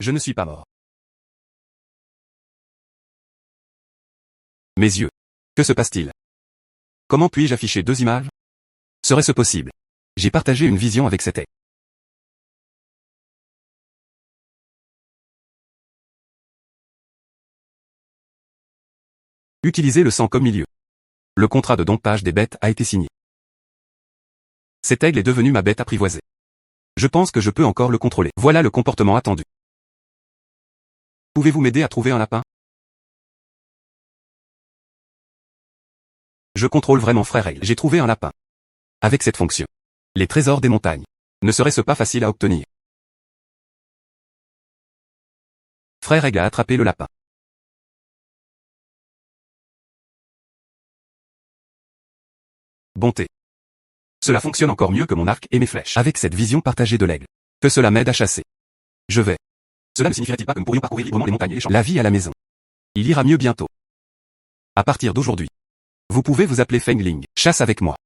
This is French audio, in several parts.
Je ne suis pas mort. Mes yeux. Que se passe-t-il? Comment puis-je afficher 2 images? Serait-ce possible? J'ai partagé une vision avec cet aigle. Utilisez le sang comme milieu. Le contrat de domptage des bêtes a été signé. Cet aigle est devenu ma bête apprivoisée. Je pense que je peux encore le contrôler. Voilà le comportement attendu. Pouvez-vous m'aider à trouver un lapin? Je contrôle vraiment Frère Aigle. J'ai trouvé un lapin. Avec cette fonction. Les trésors des montagnes. Ne serait-ce pas facile à obtenir? Frère Aigle a attrapé le lapin. Bonté. Cela fonctionne encore mieux que mon arc et mes flèches. Avec cette vision partagée de l'aigle. Que cela m'aide à chasser. Je vais. Cela ne signifierait-il pas que nous pourrions parcourir librement les montagnes et les champs? La vie à la maison. Il ira mieux bientôt. À partir d'aujourd'hui. Vous pouvez vous appeler Fengling. Chasse avec moi.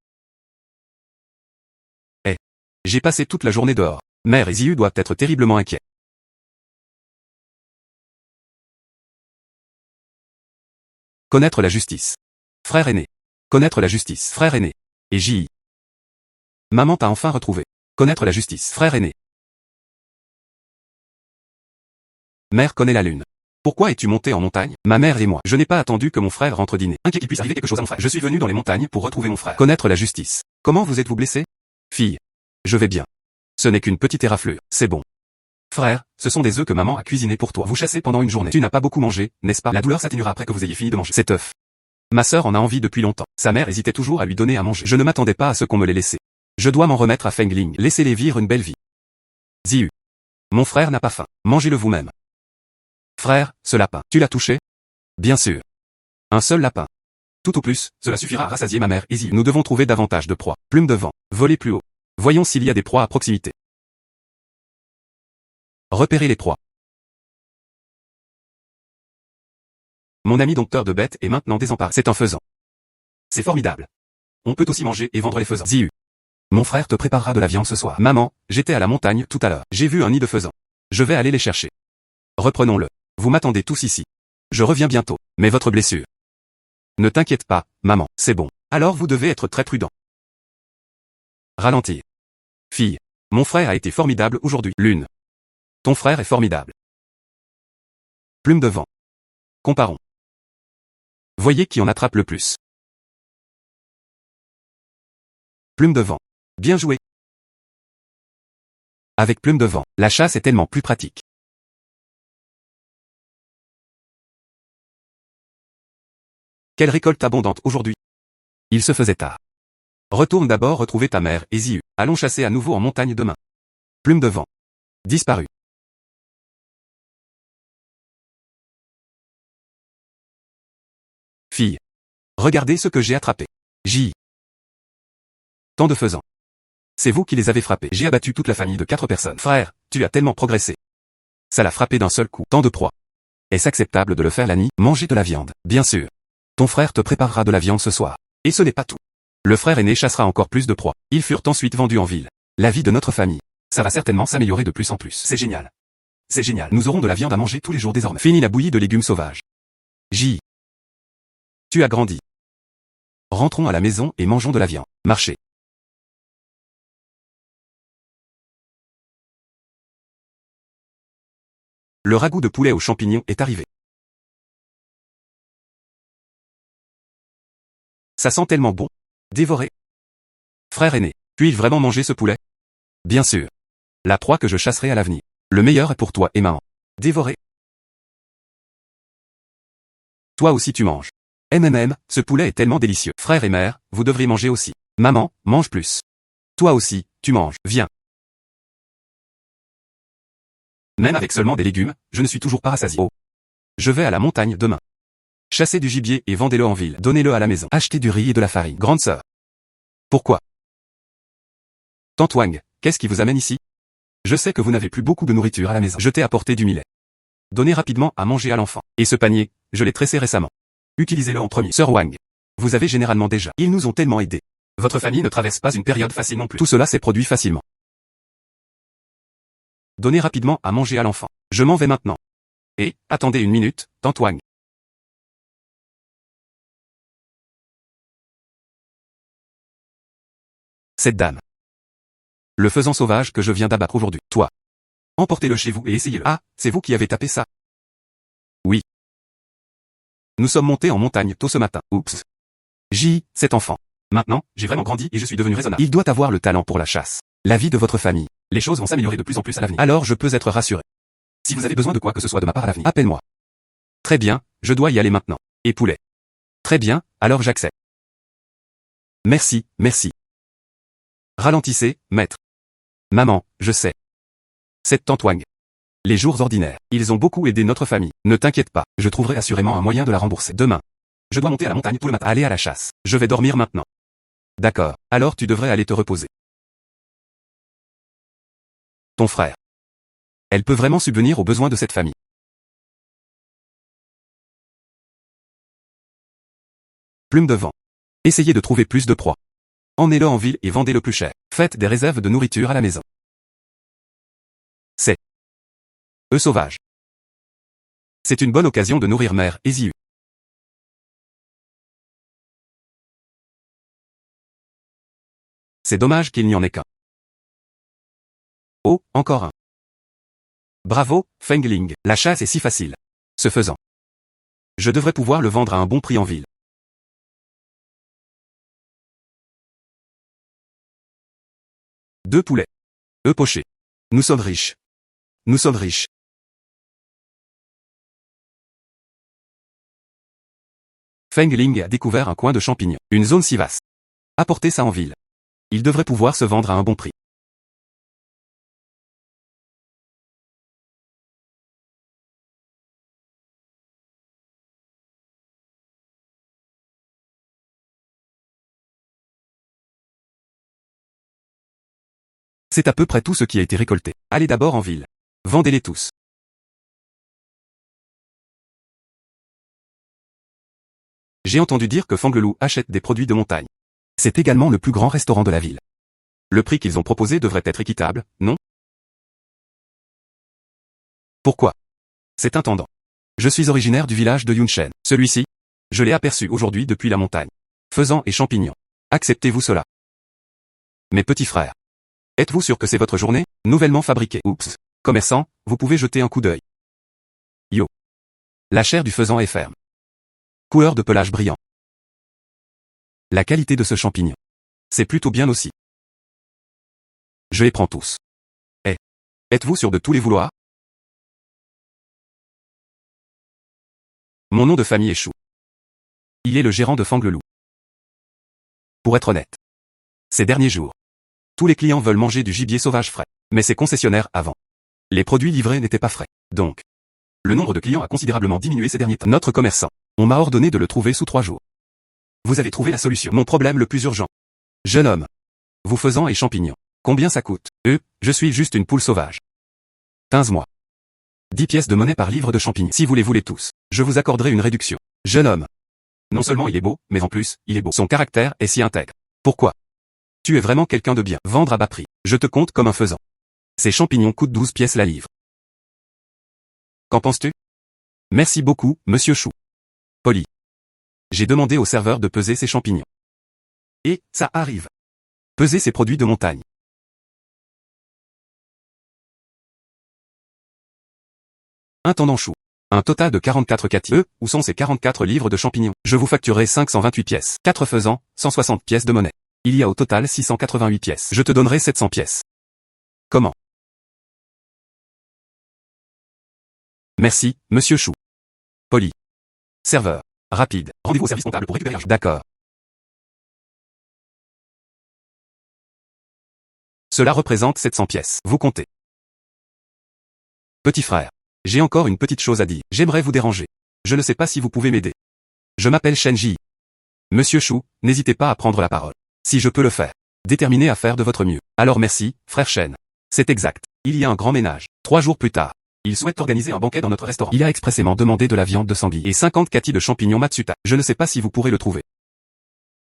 J'ai passé toute la journée dehors. Mère et Ziyu doivent être terriblement inquiets. Connaître la justice. Frère aîné. Connaître la justice. Frère aîné. Et J.I. Maman t'a enfin retrouvé. Connaître la justice. Frère aîné. Mère connaît la lune. Pourquoi es-tu monté en montagne? Ma mère et moi. Je n'ai pas attendu que mon frère rentre dîner. Inquiet qu'il puisse arriver quelque chose à mon frère. Je suis venu dans les montagnes pour retrouver mon frère. Connaître la justice. Comment vous êtes-vous blessé? Fille. Je vais bien. Ce n'est qu'une petite éraflure. C'est bon. Frère, ce sont des œufs que maman a cuisinés pour toi. Vous chassez pendant une journée. Tu n'as pas beaucoup mangé, n'est-ce pas? La douleur s'atténuera après que vous ayez fini de manger cet œuf. Ma sœur en a envie depuis longtemps. Sa mère hésitait toujours à lui donner à manger. Je ne m'attendais pas à ce qu'on me les laissait. Je dois m'en remettre à Fengling. Laissez-les vivre une belle vie. Ziyu. Mon frère n'a pas faim. Mangez-le vous-même. Frère, ce lapin. Tu l'as touché? Bien sûr. Un seul lapin. Tout au plus, cela suffira à rassasier ma mère et Ziyu. Nous devons trouver davantage de proies. Plume de vent. Voler plus haut. Voyons s'il y a des proies à proximité. Repérez les proies. Mon ami dompteur de bêtes est maintenant désemparé. C'est un faisan. C'est formidable. On peut aussi manger et vendre les faisans. Ziyu. Mon frère te préparera de la viande ce soir. Maman, j'étais à la montagne tout à l'heure. J'ai vu un nid de faisans. Je vais aller les chercher. Reprenons-le. Vous m'attendez tous ici. Je reviens bientôt. Mais votre blessure. Ne t'inquiète pas, maman, c'est bon. Alors vous devez être très prudent. Ralentir. Fille. Mon frère a été formidable aujourd'hui. Lune. Ton frère est formidable. Plume de vent. Comparons. Voyez qui en attrape le plus. Plume de vent. Bien joué. Avec plume de vent, la chasse est tellement plus pratique. Quelle récolte abondante aujourd'hui. Il se faisait tard. Retourne d'abord retrouver ta mère et Ziyu. Allons chasser à nouveau en montagne demain. Plume de vent. Disparu. Fille. Regardez ce que j'ai attrapé. J. Tant de faisans. C'est vous qui les avez frappés. J'ai abattu toute la famille de 4 personnes. Frère, tu as tellement progressé. Ça l'a frappé d'un seul coup. Tant de proies. Est-ce acceptable de le faire la nuit? Manger de la viande. Bien sûr. Ton frère te préparera de la viande ce soir. Et ce n'est pas tout. Le frère aîné chassera encore plus de proies. Ils furent ensuite vendus en ville. La vie de notre famille. Ça va certainement s'améliorer de plus en plus. C'est génial. C'est génial. Nous aurons de la viande à manger tous les jours désormais. Fini la bouillie de légumes sauvages. J. Tu as grandi. Rentrons à la maison et mangeons de la viande. Marchez. Le ragoût de poulet aux champignons est arrivé. Ça sent tellement bon. Dévoré. Frère aîné, puis-je vraiment manger ce poulet? Bien sûr. La proie que je chasserai à l'avenir. Le meilleur est pour toi et maman. Dévoré. Toi aussi tu manges. Ce poulet est tellement délicieux. Frère et mère, vous devrez manger aussi. Maman, mange plus. Toi aussi, tu manges. Viens. Même avec seulement des légumes, je ne suis toujours pas rassasié. Oh. Je vais à la montagne demain. Chassez du gibier et vendez-le en ville. Donnez-le à la maison. Achetez du riz et de la farine. Grande sœur. Pourquoi? Tante Wang, qu'est-ce qui vous amène ici? Je sais que vous n'avez plus beaucoup de nourriture à la maison. Je t'ai apporté du millet. Donnez rapidement à manger à l'enfant. Et ce panier, je l'ai tressé récemment. Utilisez-le en premier. Sœur Wang. Vous avez généralement déjà. Ils nous ont tellement aidés. Votre famille ne traverse pas une période facile non plus. Tout cela s'est produit facilement. Donnez rapidement à manger à l'enfant. Je m'en vais maintenant. Et, attendez une minute, Tantoine. Cette dame. Le faisan sauvage que je viens d'abattre aujourd'hui. Toi. Emportez-le chez vous et essayez-le. Ah, c'est vous qui avez tapé ça. Oui. Nous sommes montés en montagne tôt ce matin. Oups. Cet enfant. Maintenant, j'ai vraiment grandi et je suis devenu raisonnable. Il doit avoir le talent pour la chasse. La vie de votre famille. Les choses vont s'améliorer de plus en plus à l'avenir. Alors je peux être rassuré. Si vous avez besoin de quoi que ce soit de ma part à l'avenir, appelle-moi. Très bien, je dois y aller maintenant. Et poulet. Très bien, alors j'accepte. Merci, merci. Ralentissez, maître. Maman, je sais. C'est Tantoine. Les jours ordinaires, ils ont beaucoup aidé notre famille. Ne t'inquiète pas, je trouverai assurément un moyen de la rembourser. Demain. Je dois monter à la montagne tout le matin. Aller à la chasse. Je vais dormir maintenant. D'accord, alors tu devrais aller te reposer. Ton frère. Elle peut vraiment subvenir aux besoins de cette famille. Plume de vent. Essayez de trouver plus de proies. Emmenez-le en ville et vendez-le plus cher. Faites des réserves de nourriture à la maison. C'est sauvage. C'est une bonne occasion de nourrir mère et Ziu. C'est dommage qu'il n'y en ait qu'un. Oh, encore un. Bravo, Fengling, la chasse est si facile. Ce faisant. Je devrais pouvoir le vendre à un bon prix en ville. Deux poulets. Pochés. Nous sommes riches. Nous sommes riches. Fengling a découvert un coin de champignons. Une zone si vaste. Apportez ça en ville. Il devrait pouvoir se vendre à un bon prix. C'est à peu près tout ce qui a été récolté. Allez d'abord en ville. Vendez-les tous. J'ai entendu dire que Fanglelou achète des produits de montagne. C'est également le plus grand restaurant de la ville. Le prix qu'ils ont proposé devrait être équitable, non? Pourquoi? C'est intendant. Je suis originaire du village de Yunshen. Celui-ci? Je l'ai aperçu aujourd'hui depuis la montagne. Faisan et champignons. Acceptez-vous cela? Mes petits frères. Êtes-vous sûr que c'est votre journée? Nouvellement fabriquée. Oups. Commerçant, vous pouvez jeter un coup d'œil. Yo. La chair du faisan est ferme. Couleur de pelage brillant. La qualité de ce champignon. C'est plutôt bien aussi. Je les prends tous. Êtes-vous sûr de tous les vouloir? Mon nom de famille est Chou. Il est le gérant de Fanglelou. Pour être honnête. Ces derniers jours. Tous les clients veulent manger du gibier sauvage frais. Mais ces concessionnaires avant. Les produits livrés n'étaient pas frais. Donc. Le nombre de clients a considérablement diminué ces derniers temps. Notre commerçant. On m'a ordonné de le trouver sous 3 jours. Vous avez trouvé la solution. Mon problème le plus urgent. Jeune homme. Vous faisant et champignons. Combien ça coûte? Je suis juste une poule sauvage. 15 mois. 10 pièces de monnaie par livre de champignons. Si vous les voulez tous, je vous accorderai une réduction. Jeune homme. Non seulement il est beau, mais en plus, il est beau. Son caractère est si intègre. Pourquoi? Tu es vraiment quelqu'un de bien. Vendre à bas prix. Je te compte comme un faisan. Ces champignons coûtent 12 pièces la livre. Qu'en penses-tu? Merci beaucoup, monsieur Chou. Poli. J'ai demandé au serveur de peser ces champignons. Et, ça arrive. Peser ces produits de montagne. Intendant Chou. Un total de 44 kati. Où sont ces 44 livres de champignons? Je vous facturerai 528 pièces. 4 faisans, 160 pièces de monnaie. Il y a au total 688 pièces. Je te donnerai 700 pièces. Comment? Merci, monsieur Chou. Poli. Serveur. Rapide. Rendez-vous au service comptable pour récupérer l'argent. D'accord. Cela représente 700 pièces. Vous comptez. Petit frère. J'ai encore une petite chose à dire. J'aimerais vous déranger. Je ne sais pas si vous pouvez m'aider. Je m'appelle Shenji. Monsieur Chou, n'hésitez pas à prendre la parole. Si je peux le faire. Déterminé à faire de votre mieux. Alors merci, frère Shen. C'est exact. Il y a un grand ménage. 3 jours plus tard. Il souhaite organiser un banquet dans notre restaurant. Il a expressément demandé de la viande de sanglier et 50 kati de champignons Matsuta. Je ne sais pas si vous pourrez le trouver.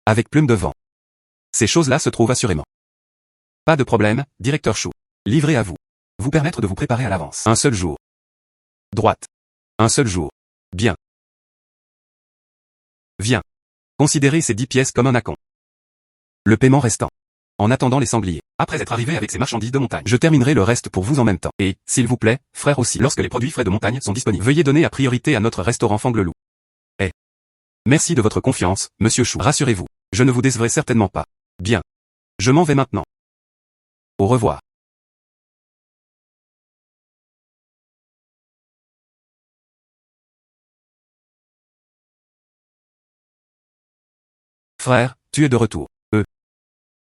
Avec plume de vent. Ces choses-là se trouvent assurément. Pas de problème, directeur Chou. Livré à vous. Vous permettre de vous préparer à l'avance. Un seul jour. Droite. Un seul jour. Bien. Viens. Considérez ces 10 pièces comme un acompte. Le paiement restant. En attendant les sangliers. Après être arrivé avec ces marchandises de montagne, je terminerai le reste pour vous en même temps. Et, s'il vous plaît, frère aussi, lorsque les produits frais de montagne sont disponibles, veuillez donner la priorité à notre restaurant Fangleloup. Merci de votre confiance, monsieur Chou. Rassurez-vous, je ne vous décevrai certainement pas. Bien. Je m'en vais maintenant. Au revoir. Frère, tu es de retour.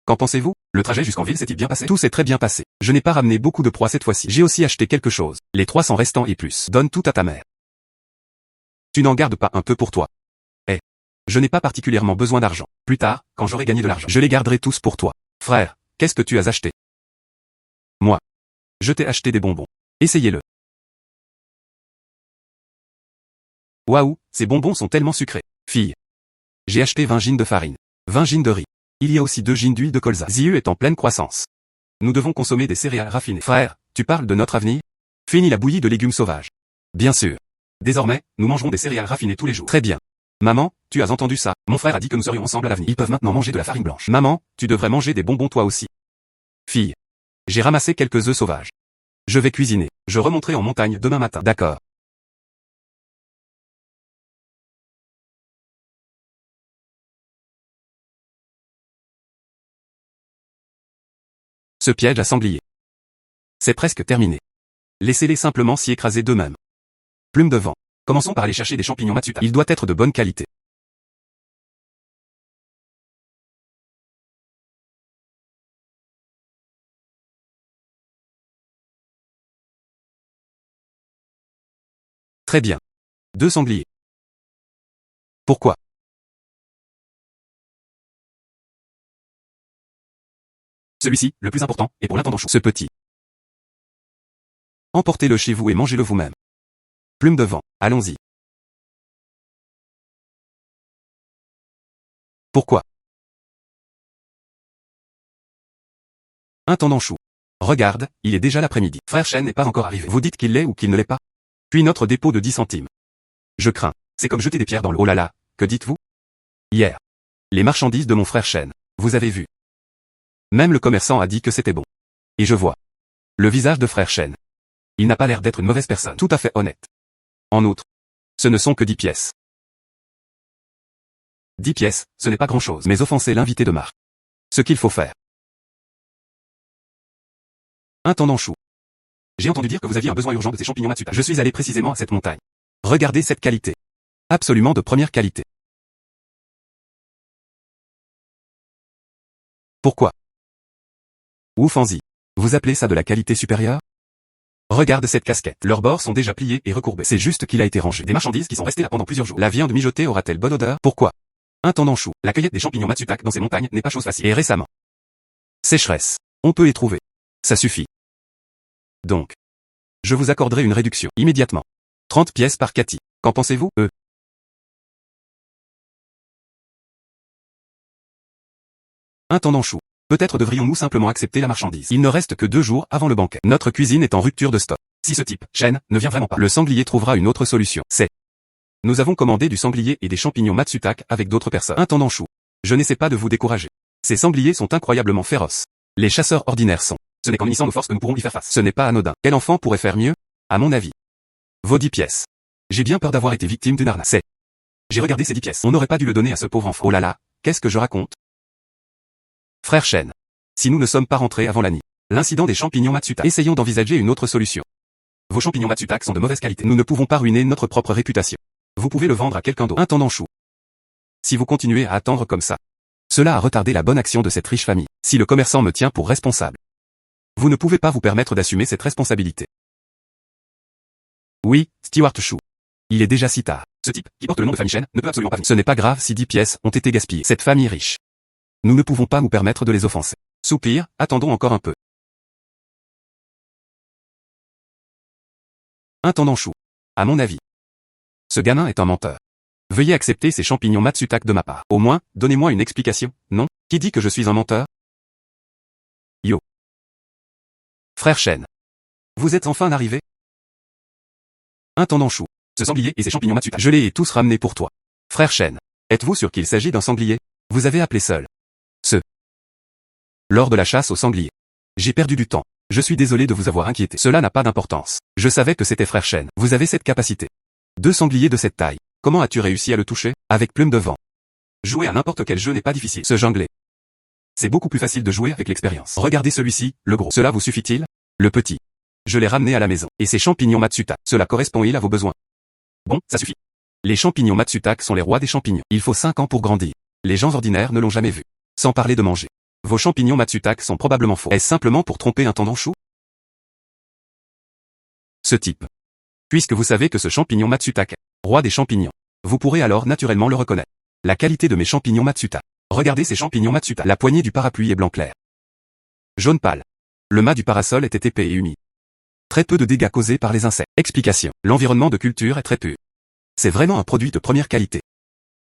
Qu'en pensez-vous? Le trajet jusqu'en ville s'est-il bien passé? Tout s'est très bien passé. Je n'ai pas ramené beaucoup de proies cette fois-ci. J'ai aussi acheté quelque chose. Les 300 restants et plus. Donne tout à ta mère. Tu n'en gardes pas un peu pour toi. Je n'ai pas particulièrement besoin d'argent. Plus tard, quand j'aurai gagné de l'argent, je les garderai tous pour toi. Frère, qu'est-ce que tu as acheté? Moi. Je t'ai acheté des bonbons. Essayez-le. Waouh, ces bonbons sont tellement sucrés. Fille. J'ai acheté 20 jeans de farine. 20 jeans de riz. Il y a aussi 2 jeans d'huile de colza. Ziyu est en pleine croissance. Nous devons consommer des céréales raffinées. Frère, tu parles de notre avenir? Fini la bouillie de légumes sauvages. Bien sûr. Désormais, nous mangerons des céréales raffinées tous les jours. Très bien. Maman, tu as entendu ça? Mon frère a dit que nous serions ensemble à l'avenir. Ils peuvent maintenant manger de la farine blanche. Maman, tu devrais manger des bonbons toi aussi. Fille. J'ai ramassé quelques œufs sauvages. Je vais cuisiner. Je remonterai en montagne demain matin. D'accord. Ce piège à sanglier. C'est presque terminé. Laissez-les simplement s'y écraser d'eux-mêmes. Plume de vent. Commençons par aller chercher des champignons Matsuta. Il doit être de bonne qualité. Très bien. 2 sangliers. Pourquoi? Celui-ci, le plus important, est pour l'intendant Chou. Ce petit. Emportez-le chez vous et mangez-le vous-même. Plume de vent. Allons-y. Pourquoi? Intendant Chou. Regarde, il est déjà l'après-midi. Frère Shen n'est pas encore arrivé. Vous dites qu'il l'est ou qu'il ne l'est pas? Puis notre dépôt de 10 centimes. Je crains. C'est comme jeter des pierres dans l'eau. Oh là là, que dites-vous? Hier. Les marchandises de mon frère Shen. Vous avez vu. Même le commerçant a dit que c'était bon. Et je vois. Le visage de frère Shen. Il n'a pas l'air d'être une mauvaise personne. Tout à fait honnête. En outre. Ce ne sont que 10 pièces. 10 pièces, ce n'est pas grand-chose. Mais offenser l'invité de marque. Ce qu'il faut faire. Intendant Chou. J'ai entendu dire que vous aviez un besoin urgent de ces champignons Matsuta. Je suis allé précisément à cette montagne. Regardez cette qualité. Absolument de première qualité. Pourquoi? Oufanzi. Vous appelez ça de la qualité supérieure? Regarde cette casquette. Leurs bords sont déjà pliés et recourbés. C'est juste qu'il a été rangé. Des marchandises qui sont restées là pendant plusieurs jours. La viande mijotée aura-t-elle bonne odeur? Pourquoi? Intendant Chou. La cueillette des champignons Matsutak dans ces montagnes n'est pas chose facile. Et récemment. Sécheresse. On peut les trouver. Ça suffit. Donc. Je vous accorderai une réduction. Immédiatement. 30 pièces par Cathy. Qu'en pensez-vous? Intendant Chou. Peut-être devrions-nous simplement accepter la marchandise. Il ne reste que 2 jours avant le banquet. Notre cuisine est en rupture de stock. Si ce type, Shen, ne vient vraiment pas, le sanglier trouvera une autre solution. Nous avons commandé du sanglier et des champignons Matsutak avec d'autres personnes. Intendant Chou. Je n'essaie pas de vous décourager. Ces sangliers sont incroyablement féroces. Les chasseurs ordinaires sont. Ce n'est qu'en unissant nos forces que nous pourrons y faire face. Ce n'est pas anodin. Quel enfant pourrait faire mieux? À mon avis. Vos 10 pièces. J'ai bien peur d'avoir été victime d'une arnaque. J'ai regardé ces 10 pièces. On n'aurait pas dû le donner à ce pauvre enfant. Oh là là, qu'est-ce que je raconte? Frère Shen. Si nous ne sommes pas rentrés avant la nuit. L'incident des champignons Matsutak. Essayons d'envisager une autre solution. Vos champignons Matsutak sont de mauvaise qualité. Nous ne pouvons pas ruiner notre propre réputation. Vous pouvez le vendre à quelqu'un d'autre. Intendant Chou. Si vous continuez à attendre comme ça. Cela a retardé la bonne action de cette riche famille. Si le commerçant me tient pour responsable. Vous ne pouvez pas vous permettre d'assumer cette responsabilité. Oui, Stewart Chou. Il est déjà si tard. Ce type, qui porte le nom de famille Shen, ne peut absolument pas venir. Ce n'est pas grave si 10 pièces ont été gaspillées. Cette famille riche. Nous ne pouvons pas nous permettre de les offenser. Soupir, attendons encore un peu. Intendant Chou. À mon avis. Ce gamin est un menteur. Veuillez accepter ces champignons Matsutak de ma part. Au moins, donnez-moi une explication, non? Qui dit que je suis un menteur? Yo. Frère Shen. Vous êtes enfin arrivé? Intendant Chou. Ce sanglier et ses champignons Matsuta. Je les ai tous ramenés pour toi. Frère Chêne. Êtes-vous sûr qu'il s'agit d'un sanglier? Vous avez appelé seul. Lors de la chasse au sanglier. J'ai perdu du temps. Je suis désolé de vous avoir inquiété. Cela n'a pas d'importance. Je savais que c'était Frère Chêne. Vous avez cette capacité. 2 sangliers de cette taille. Comment as-tu réussi à le toucher? Avec plume de vent. Jouer à n'importe quel jeu n'est pas difficile. Se jongler. C'est beaucoup plus facile de jouer avec l'expérience. Regardez celui-ci, le gros. Cela vous suffit-il? Le petit. Je l'ai ramené à la maison. Et ces champignons Matsuta, cela correspond-il à vos besoins? Bon, ça suffit. Les champignons Matsuta sont les rois des champignons. Il faut 5 ans pour grandir. Les gens ordinaires ne l'ont jamais vu. Sans parler de manger. Vos champignons Matsuta sont probablement faux. Est-ce simplement pour tromper un tendon chou? Ce type. Puisque vous savez que ce champignon Matsuta est roi des champignons, vous pourrez alors naturellement le reconnaître. La qualité de mes champignons Matsuta. Regardez ces champignons Matsuta. La poignée du parapluie est blanc clair. Jaune pâle. Le mât du parasol était épais et humide. Très peu de dégâts causés par les insectes. Explication. L'environnement de culture est très pur. C'est vraiment un produit de première qualité.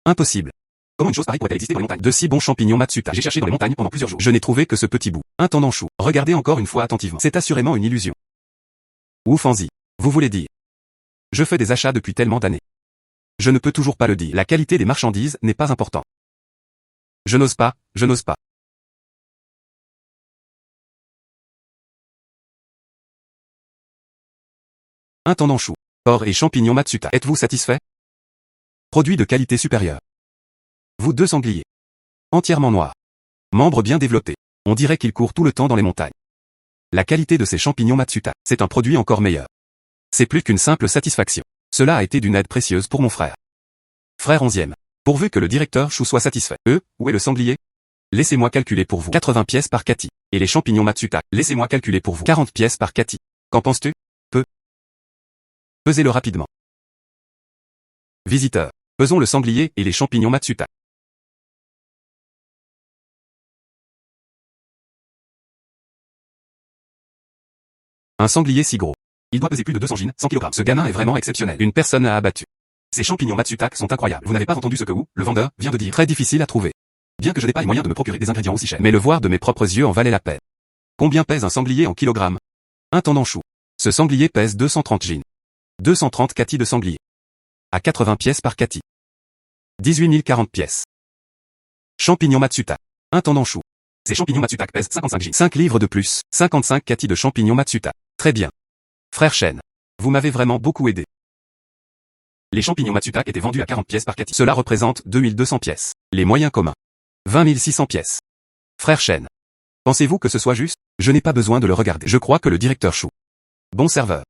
Impossible. Comment une chose pareille pourrait exister dans les montagnes? De si bons champignons Matsuta. J'ai cherché dans les montagnes pendant plusieurs jours. Je n'ai trouvé que ce petit bout. Intendant Chou. Regardez encore une fois attentivement. C'est assurément une illusion. Ou Fanzi. Vous voulez dire? Je fais des achats depuis tellement d'années. Je ne peux toujours pas le dire. La qualité des marchandises n'est pas importante. Je n'ose pas, je n'ose pas. Intendant Chou. Porc et champignons Matsuta. Êtes-vous satisfait? Produit de qualité supérieure. Vous 2 sangliers. Entièrement noirs. Membres bien développés. On dirait qu'ils courent tout le temps dans les montagnes. La qualité de ces champignons Matsuta, c'est un produit encore meilleur. C'est plus qu'une simple satisfaction. Cela a été d'une aide précieuse pour mon frère. Frère 11e. Pourvu que le directeur Chou soit satisfait. Où est le sanglier? Laissez-moi calculer pour vous. 80 pièces par Cathy. Et les champignons Matsuta, laissez-moi calculer pour vous. 40 pièces par Cathy. Qu'en penses-tu? Peu. Pesez-le rapidement. Visiteur. Pesons le sanglier et les champignons Matsuta. Un sanglier si gros. Il doit peser plus de 200 gines, 100 kg. Ce gamin est vraiment exceptionnel. Une personne a abattu. Ces champignons Matsuta sont incroyables. Vous n'avez pas entendu ce que le vendeur, vient de dire. Très difficile à trouver. Bien que je n'ai pas les moyens de me procurer des ingrédients aussi chers. Mais le voir de mes propres yeux en valait la peine. Combien pèse un sanglier en kilogrammes? Intendant Chou. Ce sanglier pèse 230 gines. 230 Cathy de sanglier. À 80 pièces par Cathy. 18 040 pièces. Champignons Matsuta. Intendant Chou. Ces champignons Matsuta pèsent 55 gines. 5 livres de plus. 55 Cathy de champignons Matsuta. Très bien. Frère Chêne. Vous m'avez vraiment beaucoup aidé. Les champignons Matsuta étaient vendus à 40 pièces par Cathy. Cela représente 2200 pièces. Les moyens communs. 20 600 pièces. Frère Chêne. Pensez-vous que ce soit juste? Je n'ai pas besoin de le regarder. Je crois que le directeur Chou. Bon serveur.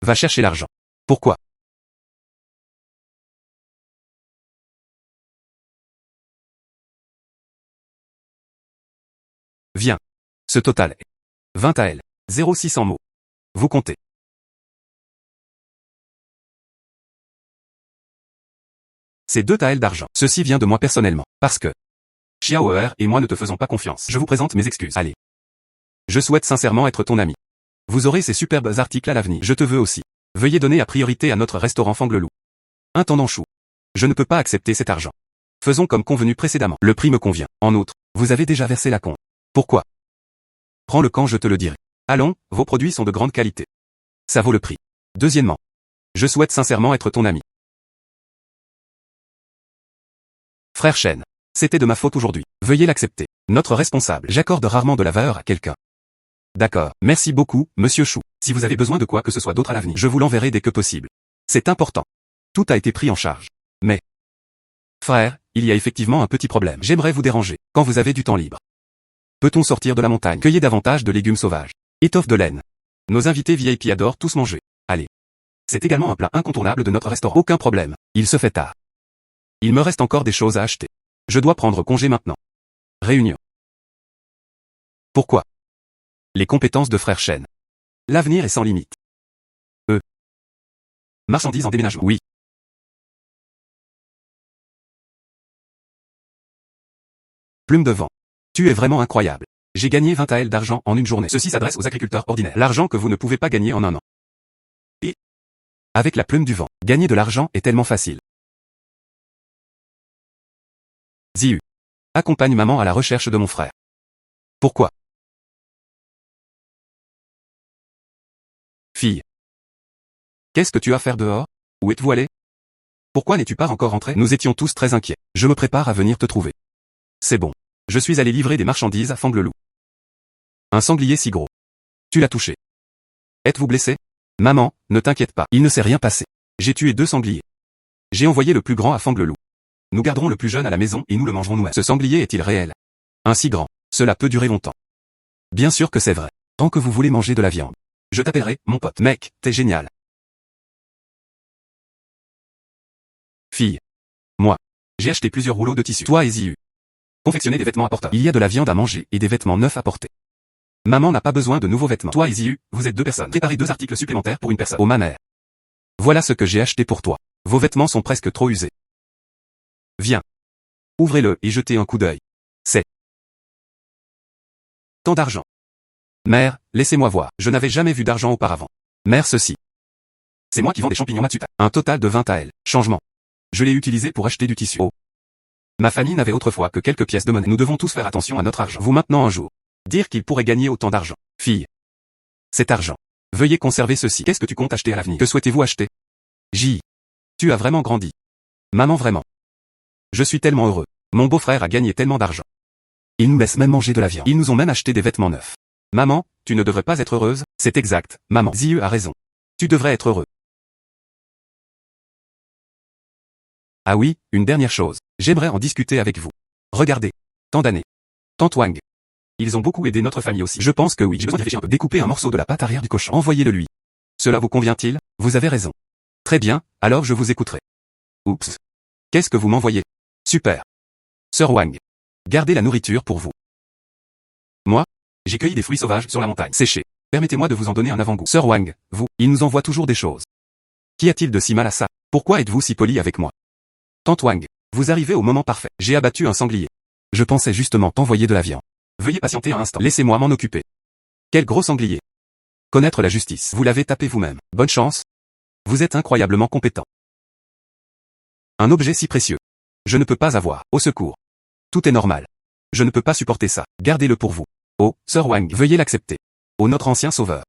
Va chercher l'argent. Pourquoi? Viens. Ce total est 20 AL. 0600 mots. Vous comptez. C'est 2 taels d'argent. Ceci vient de moi personnellement. Parce que Xiaoer et moi ne te faisons pas confiance. Je vous présente mes excuses. Allez. Je souhaite sincèrement être ton ami. Vous aurez ces superbes articles à l'avenir. Je te veux aussi. Veuillez donner la priorité à notre restaurant Fangleloup. Intendant Chou. Je ne peux pas accepter cet argent. Faisons comme convenu précédemment. Le prix me convient. En outre, vous avez déjà versé la compte. Pourquoi? Prends-le quand je te le dirai. Allons, vos produits sont de grande qualité. Ça vaut le prix. Deuxièmement, je souhaite sincèrement être ton ami. Frère Chêne. C'était de ma faute aujourd'hui. Veuillez l'accepter. Notre responsable. J'accorde rarement de la valeur à quelqu'un. D'accord. Merci beaucoup, monsieur Chou. Si vous avez besoin de quoi que ce soit d'autre à l'avenir, je vous l'enverrai dès que possible. C'est important. Tout a été pris en charge. Mais, frère, il y a effectivement un petit problème. J'aimerais vous déranger, quand vous avez du temps libre. Peut-on sortir de la montagne, cueillir davantage de légumes sauvages? Étoffe de laine. Nos invités VIP adorent tous manger. Allez. C'est également un plat incontournable de notre restaurant. Aucun problème. Il se fait tard. Il me reste encore des choses à acheter. Je dois prendre congé maintenant. Réunion. Pourquoi? Les compétences de Frère Chêne. L'avenir est sans limite. Marchandises en déménagement. Oui. Plume de vent. Tu es vraiment incroyable. J'ai gagné 20 AL d'argent en une journée. Ceci s'adresse aux agriculteurs ordinaires. L'argent que vous ne pouvez pas gagner en un an. Et avec la plume du vent, gagner de l'argent est tellement facile. Ziu. Accompagne maman à la recherche de mon frère. Pourquoi? Fille. Qu'est-ce que tu as à faire dehors? Où êtes-vous allé? Pourquoi n'es-tu pas encore rentré? Nous étions tous très inquiets. Je me prépare à venir te trouver. C'est bon. Je suis allé livrer des marchandises à Fangleloup. Un sanglier si gros. Tu l'as touché. Êtes-vous blessé? Maman, ne t'inquiète pas, il ne s'est rien passé. J'ai tué 2 sangliers. J'ai envoyé le plus grand à Fangleloup. Nous garderons le plus jeune à la maison et nous le mangerons nous-mêmes. Ce sanglier est-il réel? Un si grand. Cela peut durer longtemps. Bien sûr que c'est vrai. Tant que vous voulez manger de la viande. Je t'appellerai, mon pote. Mec, t'es génial. Fille. Moi. J'ai acheté plusieurs rouleaux de tissu. Toi et Ziu. Confectionner des vêtements à porteurs. Il y a de la viande à manger et des vêtements neufs à porter. Maman n'a pas besoin de nouveaux vêtements. Toi et Ziu, vous êtes 2 personnes. Préparez 2 articles supplémentaires pour une personne. Oh ma mère. Voilà ce que j'ai acheté pour toi. Vos vêtements sont presque trop usés. Viens. Ouvrez-le et jetez un coup d'œil. C'est tant d'argent. Mère, laissez-moi voir. Je n'avais jamais vu d'argent auparavant. Mère, ceci. C'est moi qui vends des champignons Matsuta. Un total de 20 AL. Changement. Je l'ai utilisé pour acheter du tissu. Oh. Ma famille n'avait autrefois que quelques pièces de monnaie. Nous devons tous faire attention à notre argent. Vous maintenant un jour. Dire qu'il pourrait gagner autant d'argent. Fille. Cet argent. Veuillez conserver ceci. Qu'est-ce que tu comptes acheter à l'avenir? Que souhaitez-vous acheter? J. Tu as vraiment grandi. Maman vraiment. Je suis tellement heureux. Mon beau-frère a gagné tellement d'argent. Ils nous laissent même manger de la viande. Ils nous ont même acheté des vêtements neufs. Maman, tu ne devrais pas être heureuse? C'est exact, maman. Ziu a raison. Tu devrais être heureux. Ah oui, une dernière chose. J'aimerais en discuter avec vous. Regardez. Tant d'années. Tante Wang. Ils ont beaucoup aidé notre famille aussi. Je pense que oui. J'ai besoin d'y réfléchir un peu. Découpez un morceau de la pâte arrière du cochon. Envoyez-le lui. Cela vous convient-il? Vous avez raison. Très bien, alors je vous écouterai. Oups. Qu'est-ce que vous m'envoyez? Super. Sœur Wang. Gardez la nourriture pour vous. Moi? J'ai cueilli des fruits sauvages sur la montagne. Séchés. Permettez-moi de vous en donner un avant-goût. Sœur Wang, vous, il nous envoie toujours des choses. Qu'y a-t-il de si mal à ça? Pourquoi êtes-vous si poli avec moi? Tante Wang, vous arrivez au moment parfait. J'ai abattu un sanglier. Je pensais justement t'envoyer de la viande. Veuillez patienter un instant. Laissez-moi m'en occuper. Quel gros sanglier. Connaître la justice. Vous l'avez tapé vous-même. Bonne chance. Vous êtes incroyablement compétent. Un objet si précieux. Je ne peux pas avoir. Au secours. Tout est normal. Je ne peux pas supporter ça. Gardez-le pour vous. Oh, Sœur Wang, veuillez l'accepter. Oh notre ancien sauveur.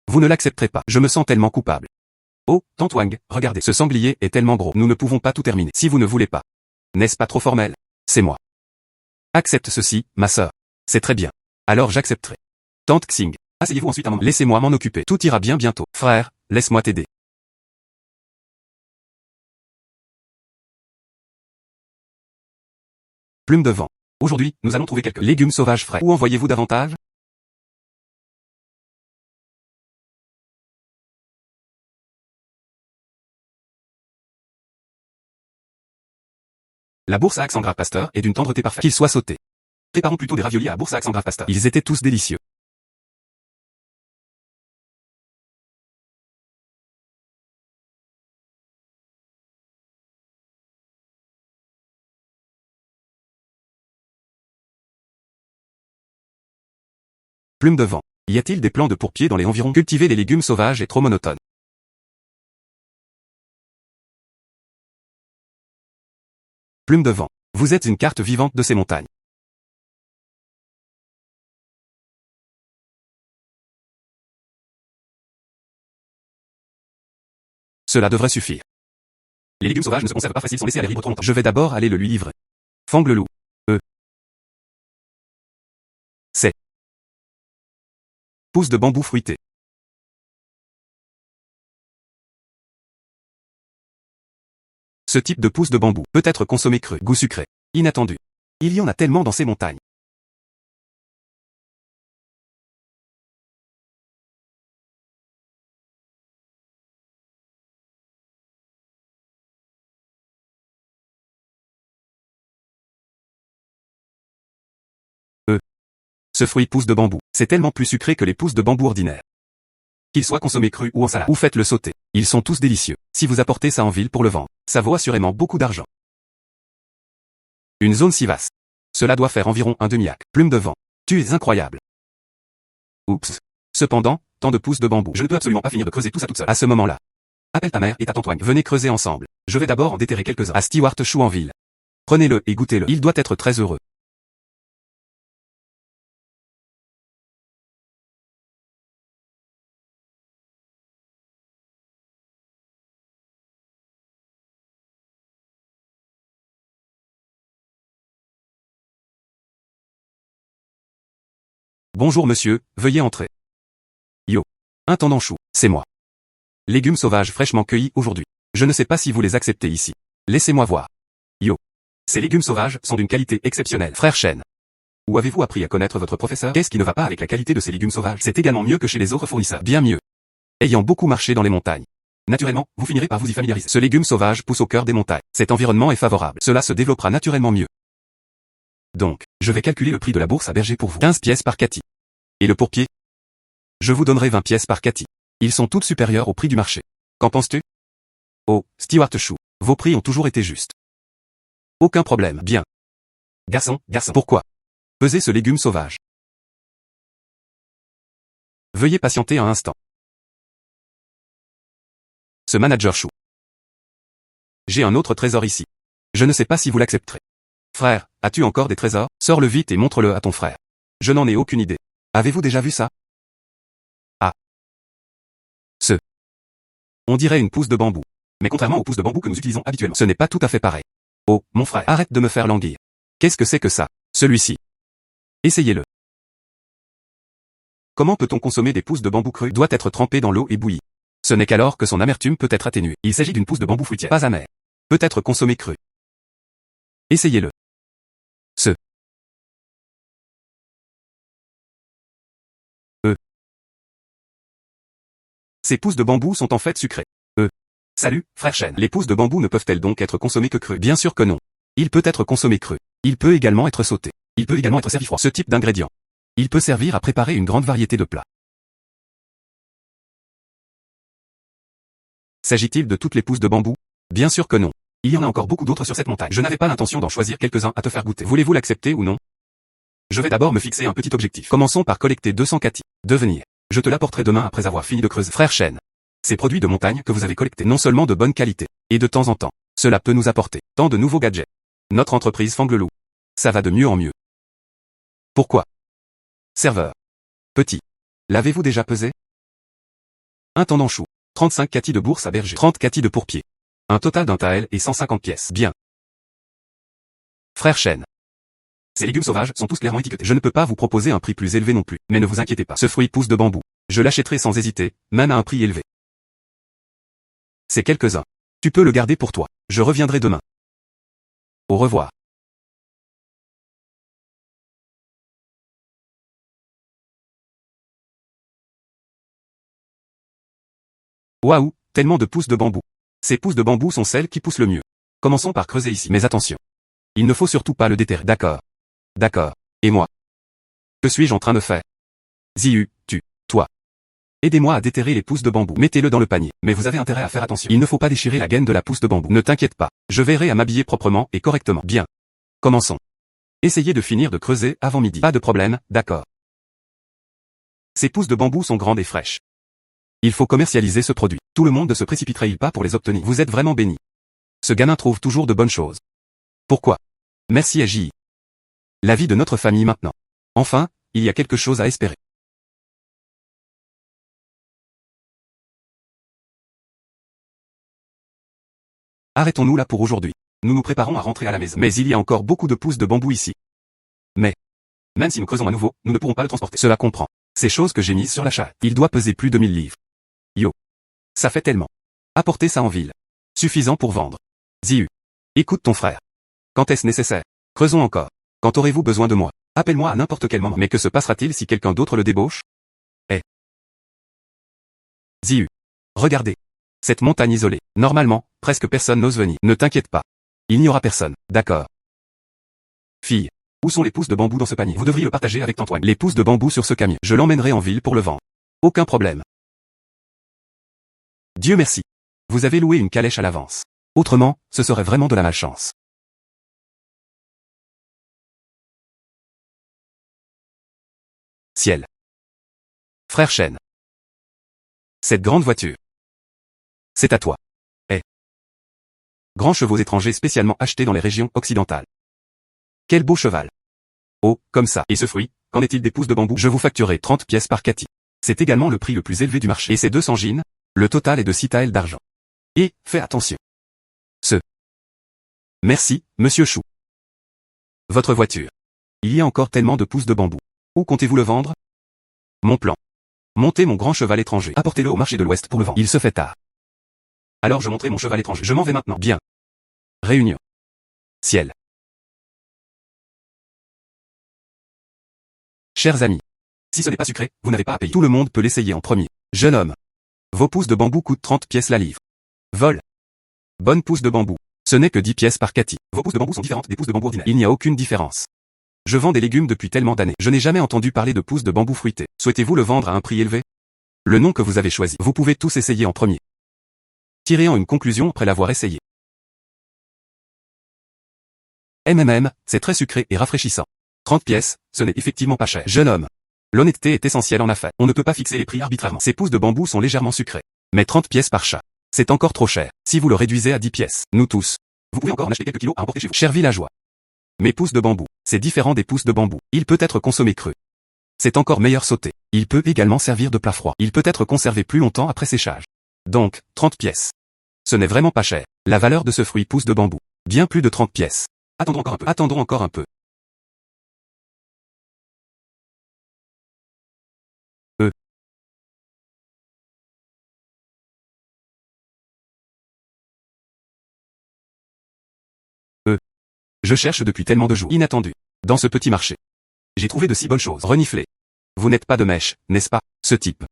Vous ne l'accepterez pas. Je me sens tellement coupable. Oh, Tante Wang, regardez. Ce sanglier est tellement gros. Nous ne pouvons pas tout terminer. Si vous ne voulez pas. N'est-ce pas trop formel? C'est moi. Accepte ceci, ma sœur. C'est très bien. Alors j'accepterai. Tante Xing. Asseyez-vous ensuite un moment. Laissez-moi m'en occuper. Tout ira bien bientôt. Frère, laisse-moi t'aider. Plume de vent. Aujourd'hui, nous allons trouver quelques légumes sauvages frais. Où envoyez-vous davantage? La bourse à accent grave pasteur est d'une tendreté parfaite. Qu'il soit sauté. Préparons plutôt des raviolis à la bourse à accent grave pasteur. Ils étaient tous délicieux. Plume de vent. Y a-t-il des plans de pourpier dans les environs? Cultiver les légumes sauvages est trop monotone. Plume de vent. Vous êtes une carte vivante de ces montagnes. Cela devrait suffire. Les légumes sauvages ne se conservent pas faciles sans laisser à l'air libre trop longtemps. Je vais d'abord aller le lui livrer. Fangleloup. C'est. Pousse de bambou fruité. Ce type de pousse de bambou peut être consommé cru. Goût sucré. Inattendu. Il y en a tellement dans ces montagnes. Ce fruit pousse de bambou. C'est tellement plus sucré que les pousses de bambou ordinaires. Qu'ils soient consommés crus ou en salade. Ou faites-le sauter. Ils sont tous délicieux. Si vous apportez ça en ville pour le vendre, ça vaut assurément beaucoup d'argent. Une zone si vaste. Cela doit faire environ un demi-acre. Plume de vent. Tu es incroyable. Oups. Cependant, tant de pousses de bambou. Je ne peux absolument pas finir de creuser tout ça toute seule. À ce moment-là. Appelle ta mère et ta tante Wang. Venez creuser ensemble. Je vais d'abord en déterrer quelques-uns. À Stewart Chou en ville. Prenez-le et goûtez-le. Il doit être très heureux. Bonjour monsieur, veuillez entrer. Yo. Intendant Chou, c'est moi. Légumes sauvages fraîchement cueillis aujourd'hui. Je ne sais pas si vous les acceptez ici. Laissez-moi voir. Yo. Ces légumes sauvages sont d'une qualité exceptionnelle. Frère Chêne. Où avez-vous appris à connaître votre professeur? Qu'est-ce qui ne va pas avec la qualité de ces légumes sauvages? C'est également mieux que chez les autres fournisseurs. Bien mieux. Ayant beaucoup marché dans les montagnes. Naturellement, vous finirez par vous y familiariser. Ce légume sauvage pousse au cœur des montagnes. Cet environnement est favorable. Cela se développera naturellement mieux. Donc, je vais calculer le prix de la bourse à berger pour vous. 15 pièces par Cathy. Et le pourpier? Je vous donnerai 20 pièces par Cathy. Ils sont toutes supérieures au prix du marché. Qu'en penses-tu? Oh, Stewart Chou, vos prix ont toujours été justes. Aucun problème. Bien. Garçon, pourquoi? Pesez ce légume sauvage. Veuillez patienter un instant. Ce manager Chou. J'ai un autre trésor ici. Je ne sais pas si vous l'accepterez. Frère, as-tu encore des trésors? Sors-le vite et montre-le à ton frère. Je n'en ai aucune idée. Avez-vous déjà vu ça? Ah. On dirait une pousse de bambou. Mais contrairement aux pousses de bambou que nous utilisons habituellement, ce n'est pas tout à fait pareil. Oh, mon frère, arrête de me faire languir. Qu'est-ce que c'est que ça? Celui-ci. Essayez-le. Comment peut-on consommer des pousses de bambou crues? Doit être trempé dans l'eau et bouilli. Ce n'est qu'alors que son amertume peut être atténuée. Il s'agit d'une pousse de bambou fruitière, pas amère. Peut être consommée crue. Essayez-le. Ces pousses de bambou sont en fait sucrées. Salut, frère Chêne. Les pousses de bambou ne peuvent-elles donc être consommées que crues? Bien sûr que non. Il peut être consommé cru. Il peut également être sauté. Il peut également être servi froid. Ce type d'ingrédient. Il peut servir à préparer une grande variété de plats. S'agit-il de toutes les pousses de bambou? Bien sûr que non. Il y en a encore beaucoup d'autres sur cette montagne. Je n'avais pas l'intention d'en choisir quelques-uns à te faire goûter. Voulez-vous l'accepter ou non? Je vais d'abord me fixer un petit objectif. Commençons par collecter 200 Cathy. Devenir. Je te l'apporterai demain après avoir fini de creuser. Frère Chêne. Ces produits de montagne que vous avez collectés non seulement de bonne qualité, et de temps en temps, cela peut nous apporter tant de nouveaux gadgets. Notre entreprise Fangleloup. Ça va de mieux en mieux. Pourquoi? Serveur. Petit. L'avez-vous déjà pesé? Intendant Chou. 35 Cathy de bourse à berger. 30 Cathy de pourpier. Un total d'un taël et 150 pièces. Bien. Frère Chêne. Ces légumes sauvages sont tous clairement étiquetés. Je ne peux pas vous proposer un prix plus élevé non plus. Mais ne vous inquiétez pas. Ce fruit pousse de bambou. Je l'achèterai sans hésiter, même à un prix élevé. C'est quelques-uns. Tu peux le garder pour toi. Je reviendrai demain. Au revoir. Waouh, tellement de pousses de bambou. Ces pousses de bambou sont celles qui poussent le mieux. Commençons par creuser ici. Mais attention. Il ne faut surtout pas le déterrer. D'accord. D'accord. Et moi? Que suis-je en train de faire? Ziu, toi. Aidez-moi à déterrer les pousses de bambou. Mettez-le dans le panier. Mais vous avez intérêt à faire attention. Il ne faut pas déchirer la gaine de la pousse de bambou. Ne t'inquiète pas. Je verrai à m'habiller proprement et correctement. Bien. Commençons. Essayez de finir de creuser avant midi. Pas de problème, d'accord. Ces pousses de bambou sont grandes et fraîches. Il faut commercialiser ce produit. Tout le monde ne se précipiterait-il pas pour les obtenir? Vous êtes vraiment béni. Ce gamin trouve toujours de bonnes choses. Pourquoi? Merci à J.I. La vie de notre famille maintenant. Enfin, il y a quelque chose à espérer. Arrêtons-nous là pour aujourd'hui. Nous nous préparons à rentrer à la maison. Mais il y a encore beaucoup de pousses de bambou ici. Mais, même si nous creusons à nouveau, nous ne pourrons pas le transporter. Cela comprend. Ces choses que j'ai mises sur la charrette. Il doit peser plus de 1000 livres. Yo. Ça fait tellement. Apportez ça en ville. Suffisant pour vendre. Ziu. Écoute ton frère. Quand est-ce nécessaire? Creusons encore. Quand aurez-vous besoin de moi? Appelle-moi à n'importe quel moment. Mais que se passera-t-il si quelqu'un d'autre le débauche? Ziu. Regardez. Cette montagne isolée. Normalement, presque personne n'ose venir. Ne t'inquiète pas. Il n'y aura personne. D'accord. Fille. Où sont les pousses de bambou dans ce panier? Vous devriez le partager avec Antoine. Les pousses de bambou sur ce camion. Je l'emmènerai en ville pour le vendre. Aucun problème. Dieu merci. Vous avez loué une calèche à l'avance. Autrement, ce serait vraiment de la malchance. Ciel. Frère Chêne. Cette grande voiture. C'est à toi. Grands chevaux étrangers spécialement achetés dans les régions occidentales. Quel beau cheval. Oh, comme ça. Et ce fruit, qu'en est-il des pousses de bambou? Je vous facturerai 30 pièces par Cathy. C'est également le prix le plus élevé du marché. Et ces 200 gines, le total est de 6 taëls d'argent. Et, fais attention. Merci, monsieur Chou. Votre voiture. Il y a encore tellement de pousses de bambou. Où comptez-vous le vendre? Mon plan. Monter mon grand cheval étranger. Apportez-le au marché de l'Ouest pour le vendre. Il se fait tard. Alors je montrerai mon cheval étranger. Je m'en vais maintenant. Bien. Réunion. Ciel. Chers amis. Si ce n'est pas sucré, vous n'avez pas à payer. Tout le monde peut l'essayer en premier. Jeune homme. Vos pousses de bambou coûtent 30 pièces la livre. Vol. Bonne pousse de bambou. Ce n'est que 10 pièces par Cathy. Vos pousses de bambou sont différentes des pousses de bambou ordinaires. Il n'y a aucune différence. Je vends des légumes depuis tellement d'années. Je n'ai jamais entendu parler de pousses de bambou fruitées. Souhaitez-vous le vendre à un prix élevé? Le nom que vous avez choisi. Vous pouvez tous essayer en premier. Tirez en une conclusion après l'avoir essayé. C'est très sucré et rafraîchissant. 30 pièces, ce n'est effectivement pas cher. Jeune homme. L'honnêteté est essentielle en affaires. On ne peut pas fixer les prix arbitrairement. Ces pousses de bambou sont légèrement sucrées. Mais 30 pièces par chat. C'est encore trop cher. Si vous le réduisez à 10 pièces, nous tous. Vous pouvez encore en acheter quelques kilos à emporter chez vous. Cher villageois. Mes pousses de bambou, c'est différent des pousses de bambou. Il peut être consommé cru. C'est encore meilleur sauté. Il peut également servir de plat froid. Il peut être conservé plus longtemps après séchage. Donc, 30 pièces. Ce n'est vraiment pas cher. La valeur de ce fruit pousse de bambou. Bien plus de 30 pièces. Attendons encore un peu. Attendons encore un peu. Je cherche depuis tellement de jours. Inattendu. Dans ce petit marché. J'ai trouvé de si bonnes choses. Reniflez. Vous n'êtes pas de mèche, n'est-ce pas, ce type?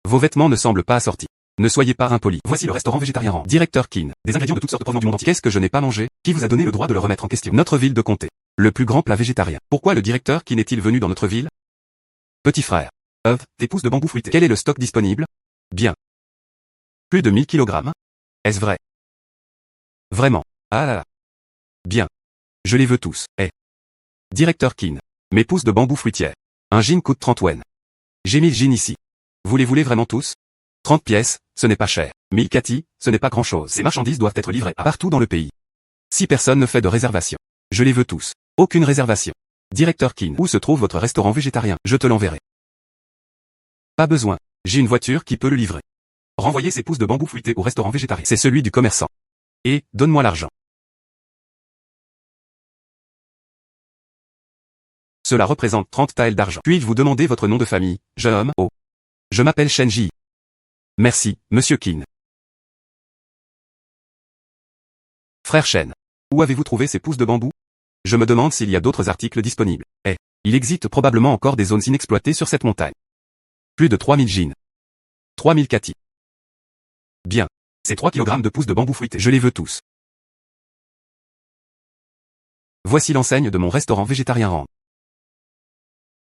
Vos vêtements ne semblent pas assortis. Ne soyez pas impoli. Voici le restaurant végétarien Rand. Directeur Keane. Des ingrédients de toutes sortes provenant du monde entier. Qu'est-ce que je n'ai pas mangé? Qui vous a donné le droit de le remettre en question? Notre ville de comté. Le plus grand plat végétarien. Pourquoi le directeur Keane est-il venu dans notre ville? Petit frère. Des pousses de bambou fruité. Quel est le stock disponible? Bien. Plus de 1000 kg. Est-ce vrai? Vraiment. Ah là là. Bien. Je les veux tous. Directeur Keane. Mes pousses de bambou fruitière. Un jean coûte 30 wen. J'ai 1000 jeans ici. Vous les voulez vraiment tous? 30 pièces, ce n'est pas cher. 1000 Cathy, ce n'est pas grand-chose. Ces marchandises doivent être livrées partout dans le pays. Si personne ne fait de réservation. Je les veux tous. Aucune réservation. Directeur Keane. Où se trouve votre restaurant végétarien? Je te l'enverrai. Pas besoin. J'ai une voiture qui peut le livrer. Renvoyez ces pousses de bambou fruité au restaurant végétarien. C'est celui du commerçant. Et, donne-moi l'argent. Cela représente 30 taels d'argent. Puis-je vous demander votre nom de famille, jeune homme? Oh. Je m'appelle Shenji. Merci, monsieur Keane. Frère Shen. Où avez-vous trouvé ces pousses de bambou? Je me demande s'il y a d'autres articles disponibles. Il existe probablement encore des zones inexploitées sur cette montagne. Plus de 3000 jeans. 3000 Cathy. Bien. C'est 3 kg de pousses de bambou fruité. Je les veux tous. Voici l'enseigne de mon restaurant végétarien Rand.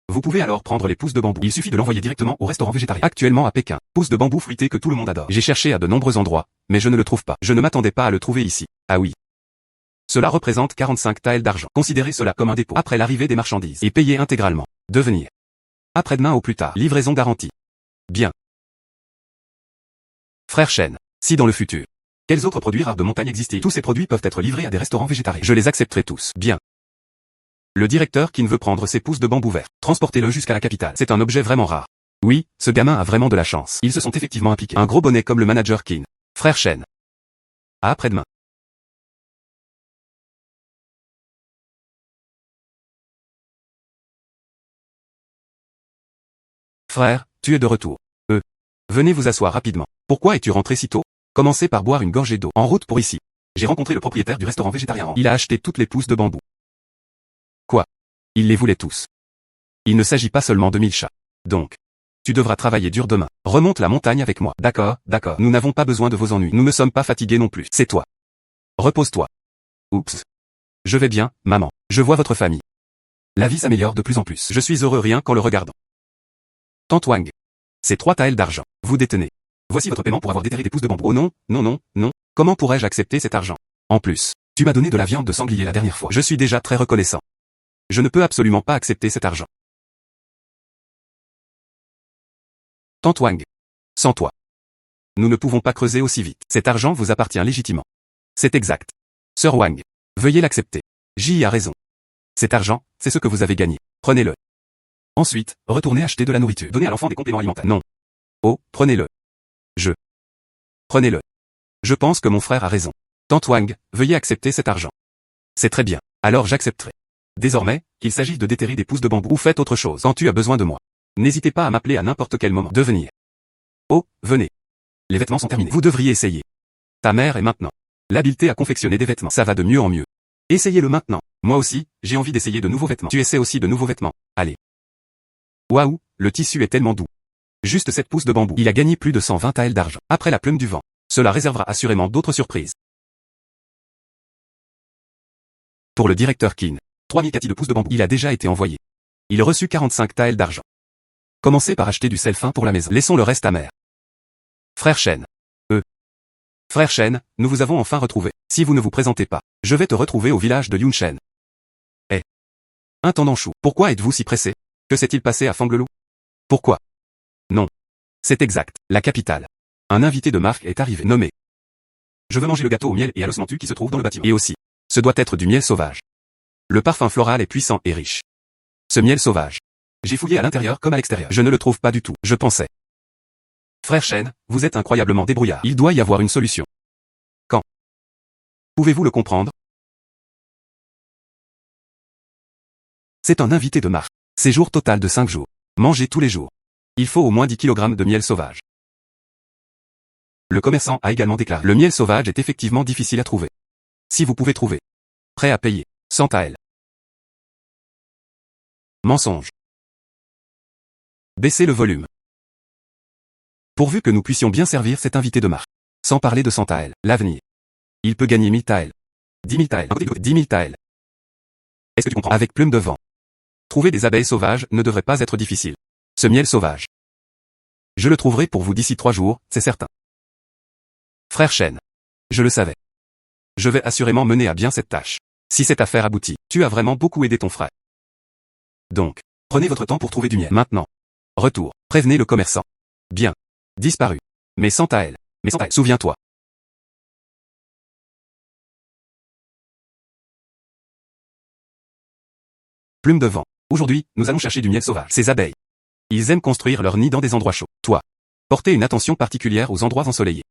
Vous pouvez alors prendre les pousses de bambou. Il suffit de l'envoyer directement au restaurant végétarien. Actuellement à Pékin. Pousses de bambou fruité que tout le monde adore. J'ai cherché à de nombreux endroits, mais je ne le trouve pas. Je ne m'attendais pas à le trouver ici. Ah oui. Cela représente 45 taels d'argent. Considérez cela comme un dépôt. Après l'arrivée des marchandises. Et payez intégralement. Devenir. Après-demain au plus tard. Livraison garantie. Bien. Frère Shen. Si dans le futur. Quels autres produits rares de montagne existent? Tous ces produits peuvent être livrés à des restaurants végétariens. Je les accepterai tous. Bien. Le directeur qui ne veut prendre ses pousses de bambou vert. Transportez-le jusqu'à la capitale. C'est un objet vraiment rare. Oui, ce gamin a vraiment de la chance. Ils se sont effectivement impliqués. Un gros bonnet comme le manager Keane. Frère Shen. À après-demain. Frère, tu es de retour. Venez vous asseoir rapidement. Pourquoi es-tu rentré si tôt? Commencez par boire une gorgée d'eau. En route pour ici. J'ai rencontré le propriétaire du restaurant végétarien Rand. Il a acheté toutes les pousses de bambou. Quoi? Il les voulait tous. Il ne s'agit pas seulement de 1000 chats. Donc. Tu devras travailler dur demain. Remonte la montagne avec moi. D'accord, d'accord. Nous n'avons pas besoin de vos ennuis. Nous ne sommes pas fatigués non plus. C'est toi. Repose-toi. Oups. Je vais bien, maman. Je vois votre famille. La vie s'améliore de plus en plus. Je suis heureux rien qu'en le regardant. Tante Wang. C'est 3 taels d'argent. Vous détenez. Voici votre paiement pour avoir déterré des pousses de bambou. Oh non, non, non, non. Comment pourrais-je accepter cet argent? En plus, tu m'as donné de la viande de sanglier la dernière fois. Je suis déjà très reconnaissant. Je ne peux absolument pas accepter cet argent. Tante Wang. Sans toi. Nous ne pouvons pas creuser aussi vite. Cet argent vous appartient légitimement. C'est exact. Sœur Wang. Veuillez l'accepter. J a raison. Cet argent, c'est ce que vous avez gagné. Prenez-le. Ensuite, retournez acheter de la nourriture. Donnez à l'enfant des compléments alimentaires. Non. Oh, prenez-le. Prenez-le. Je pense que mon frère a raison. Tante Wang, veuillez accepter cet argent. C'est très bien. Alors j'accepterai. Désormais, qu'il s'agisse de déterrer des pousses de bambou ou faites autre chose. Quand tu as besoin de moi. N'hésitez pas à m'appeler à n'importe quel moment. Devenir. Oh, venez. Les vêtements sont terminés. Vous devriez essayer. Ta mère est maintenant. L'habileté à confectionner des vêtements. Ça va de mieux en mieux. Essayez-le maintenant. Moi aussi, j'ai envie d'essayer de nouveaux vêtements. Tu essaies aussi de nouveaux vêtements. Allez. Waouh, le tissu est tellement doux. Juste 7 pouces de bambou. Il a gagné plus de 120 taels d'argent. Après la plume du vent. Cela réservera assurément d'autres surprises. Pour le directeur Kin. 3000 kati de pouces de bambou. Il a déjà été envoyé. Il reçut 45 taels d'argent. Commencez par acheter du sel fin pour la maison. Laissons le reste amer. Frère Shen. Frère Shen, nous vous avons enfin retrouvé. Si vous ne vous présentez pas, je vais te retrouver au village de Yunshen. Eh. Intendant Chou, pourquoi êtes-vous si pressé? Que s'est-il passé à Fanglelou? Pourquoi? Non. C'est exact, la capitale. Un invité de marque est arrivé, nommé. Je veux manger le gâteau au miel et à l'os mentu qui se trouve dans le bâtiment. Et aussi, ce doit être du miel sauvage. Le parfum floral est puissant et riche. Ce miel sauvage. J'ai fouillé à l'intérieur comme à l'extérieur. Je ne le trouve pas du tout, je pensais. Frère Shen, vous êtes incroyablement débrouillard. Il doit y avoir une solution. Quand? Pouvez-vous le comprendre? C'est un invité de marque. Séjour total de 5 jours. Manger tous les jours. Il faut au moins 10 kg de miel sauvage. Le commerçant a également déclaré. Le miel sauvage est effectivement difficile à trouver. Si vous pouvez trouver. Prêt à payer. 100 taels. Mensonge. Baissez le volume. Pourvu que nous puissions bien servir cet invité de marque. Sans parler de 100 taels. L'avenir. Il peut gagner 1000 taels. 10 000 taels. 10 000 taels. Est-ce que tu comprends? Avec plume de vent. Trouver des abeilles sauvages ne devrait pas être difficile. Ce miel sauvage. Je le trouverai pour vous d'ici 3 jours, c'est certain. Frère Shen. Je le savais. Je vais assurément mener à bien cette tâche. Si cette affaire aboutit, tu as vraiment beaucoup aidé ton frère. Donc, prenez votre temps pour trouver du miel. Maintenant. Retour. Prévenez le commerçant. Bien. Disparu. Mais sans taels. Souviens-toi. Plume de vent. Aujourd'hui, nous allons chercher du miel sauvage. Ces abeilles. Ils aiment construire leur nid dans des endroits chauds. Toi. Portez une attention particulière aux endroits ensoleillés.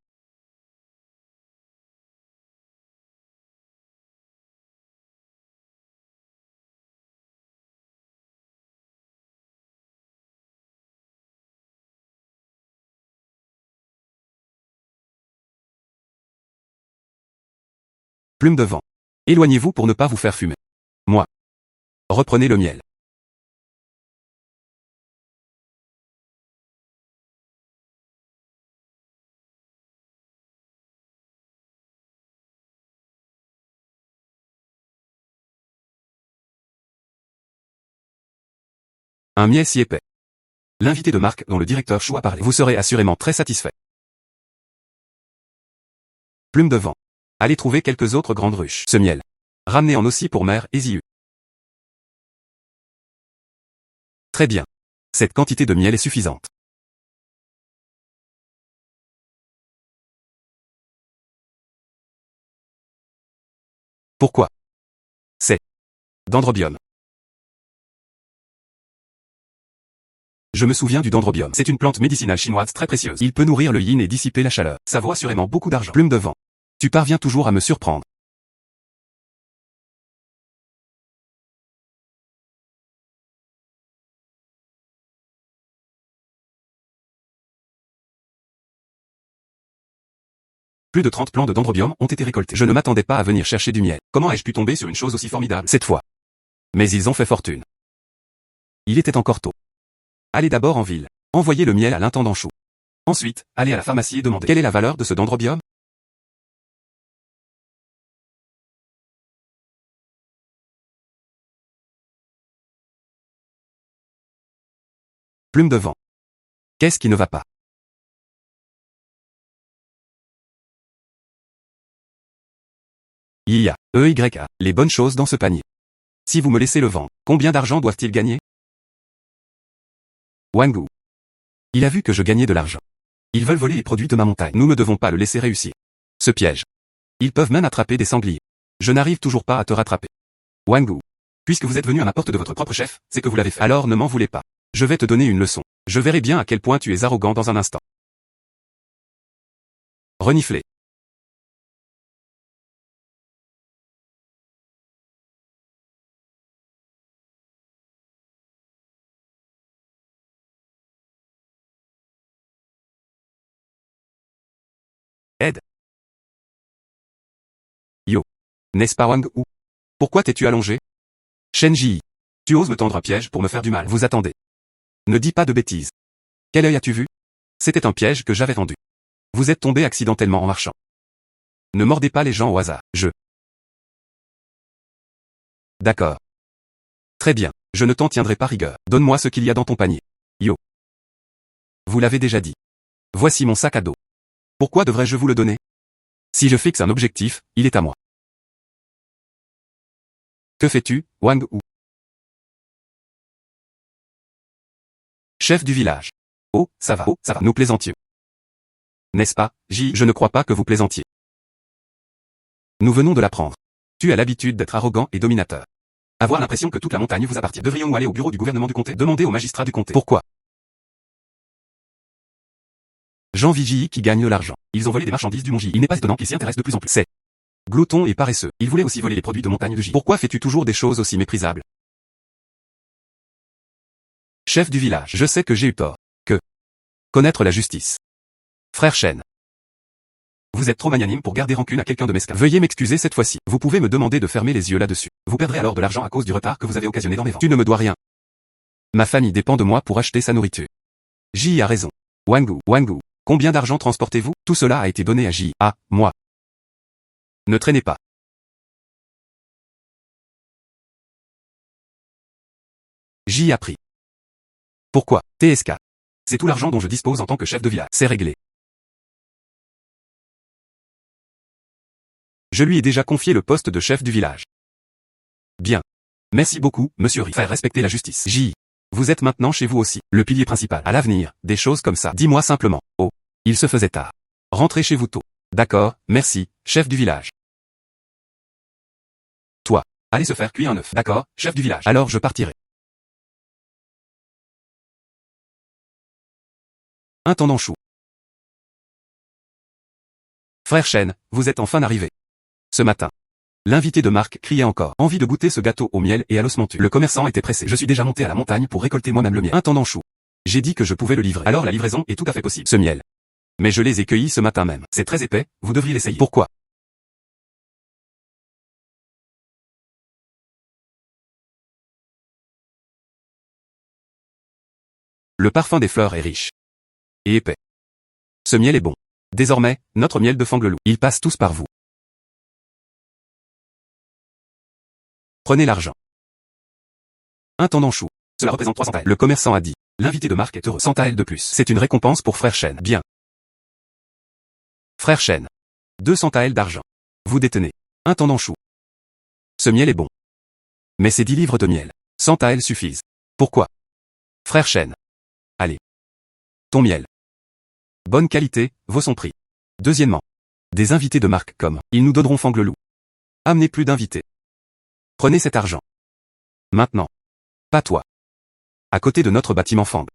Plume de vent. Éloignez-vous pour ne pas vous faire fumer. Moi. Reprenez le miel. Un miel si épais. L'invité de marque dont le directeur Chou a parlé. Vous serez assurément très satisfait. Plume de vent. Allez trouver quelques autres grandes ruches. Ce miel. Ramenez en aussi pour mère et Ziyu. Très bien. Cette quantité de miel est suffisante. Pourquoi? C'est dendrobium. Je me souviens du dendrobium. C'est une plante médicinale chinoise très précieuse. Il peut nourrir le yin et dissiper la chaleur. Ça vaut assurément beaucoup d'argent. Plume de vent. Tu parviens toujours à me surprendre. Plus de 30 plants de dendrobium ont été récoltés. Je ne m'attendais pas à venir chercher du miel. Comment ai-je pu tomber sur une chose aussi formidable cette fois? Mais ils ont fait fortune. Il était encore tôt. Allez d'abord en ville. Envoyez le miel à l'intendant Chou. Ensuite, allez à la pharmacie et demandez quelle est la valeur de ce dendrobium. Plume de vent. Qu'est-ce qui ne va pas? Il y a, les bonnes choses dans ce panier. Si vous me laissez le vent, combien d'argent doivent-ils gagner? Wangu. Il a vu que je gagnais de l'argent. Ils veulent voler les produits de ma montagne. Nous ne devons pas le laisser réussir. Ce piège. Ils peuvent même attraper des sangliers. Je n'arrive toujours pas à te rattraper. Wangu. Puisque vous êtes venu à ma porte de votre propre chef, c'est que vous l'avez fait. Alors ne m'en voulez pas. Je vais te donner une leçon. Je verrai bien à quel point tu es arrogant dans un instant. Renifler. N'est-ce pas Wang Wu? Pourquoi t'es-tu allongé? Shen Ji. Tu oses me tendre un piège pour me faire du mal. Vous attendez. Ne dis pas de bêtises. Quel œil as-tu vu? C'était un piège que j'avais tendu. Vous êtes tombé accidentellement en marchant. Ne mordez pas les gens au hasard. D'accord. Très bien. Je ne t'en tiendrai pas rigueur. Donne-moi ce qu'il y a dans ton panier. Yo. Vous l'avez déjà dit. Voici mon sac à dos. Pourquoi devrais-je vous le donner? Si je fixe un objectif, il est à moi. Que fais-tu, Wang Wu? Chef du village. Oh, ça va, nous plaisantions. N'est-ce pas, je ne crois pas que vous plaisantiez. Nous venons de l'apprendre. Tu as l'habitude d'être arrogant et dominateur. Avoir l'impression que toute la montagne vous appartient. Devrions-nous aller au bureau du gouvernement du comté, demander au magistrat du comté? Pourquoi? Jean Vigie qui gagne de l'argent. Ils ont volé des marchandises du Mont J. Il n'est pas étonnant qu'ils s'y intéressent de plus en plus. C'est glouton et paresseux. Ils voulaient aussi voler les produits de montagne de J. Pourquoi fais-tu toujours des choses aussi méprisables? Chef du village. Je sais que j'ai eu tort. Que connaître la justice. Frère Shen. Vous êtes trop magnanime pour garder rancune à quelqu'un de mesquin. Veuillez m'excuser cette fois-ci. Vous pouvez me demander de fermer les yeux là-dessus. Vous perdrez alors de l'argent à cause du retard que vous avez occasionné dans mes ventes. Tu ne me dois rien. Ma famille dépend de moi pour acheter sa nourriture. J a raison. Wang Wu, combien d'argent transportez-vous? Tout cela a été donné à J. Ah, moi. Ne traînez pas. J a pris. Pourquoi? TSK. C'est tout l'argent dont je dispose en tant que chef de village. C'est réglé. Je lui ai déjà confié le poste de chef du village. Bien. Merci beaucoup, monsieur Ri. Faire respecter la justice. J. Vous êtes maintenant chez vous aussi, le pilier principal. À l'avenir, des choses comme ça. Dis-moi simplement. Oh. Il se faisait tard. Rentrez chez vous tôt. D'accord, merci, chef du village. Toi. Allez se faire cuire un œuf. D'accord, chef du village. Alors je partirai. Intendant Chou. Frère Shen, vous êtes enfin arrivé. Ce matin. L'invité de Marc criait encore. Envie de goûter ce gâteau au miel et à l'os montu. Le commerçant était pressé. Je suis déjà monté à la montagne pour récolter moi-même le miel. Intendant Chou. J'ai dit que je pouvais le livrer. Alors la livraison est tout à fait possible. Ce miel. Mais je les ai cueillis ce matin même. C'est très épais, vous devriez l'essayer. Pourquoi? Le parfum des fleurs est riche. Et épais. Ce miel est bon. Désormais, notre miel de Fangleloup. Ils passent tous par vous. Prenez l'argent. Intendant Chou. Cela représente 300 taels. Le commerçant a dit. L'invité de Marc est heureux. 100 taels de plus. C'est une récompense pour Frère Shen. Bien. Frère Shen. 200 taels d'argent. Vous détenez. Intendant Chou. Ce miel est bon. Mais ces 10 livres de miel. 100 taels suffisent. Pourquoi? Frère Shen. Allez. Ton miel. Bonne qualité, vaut son prix. Deuxièmement. Des invités de Marc comme. Ils nous donneront Fangleloup. Amenez plus d'invités. Prenez cet argent. Maintenant. Pas toi. À côté de notre bâtiment Fang.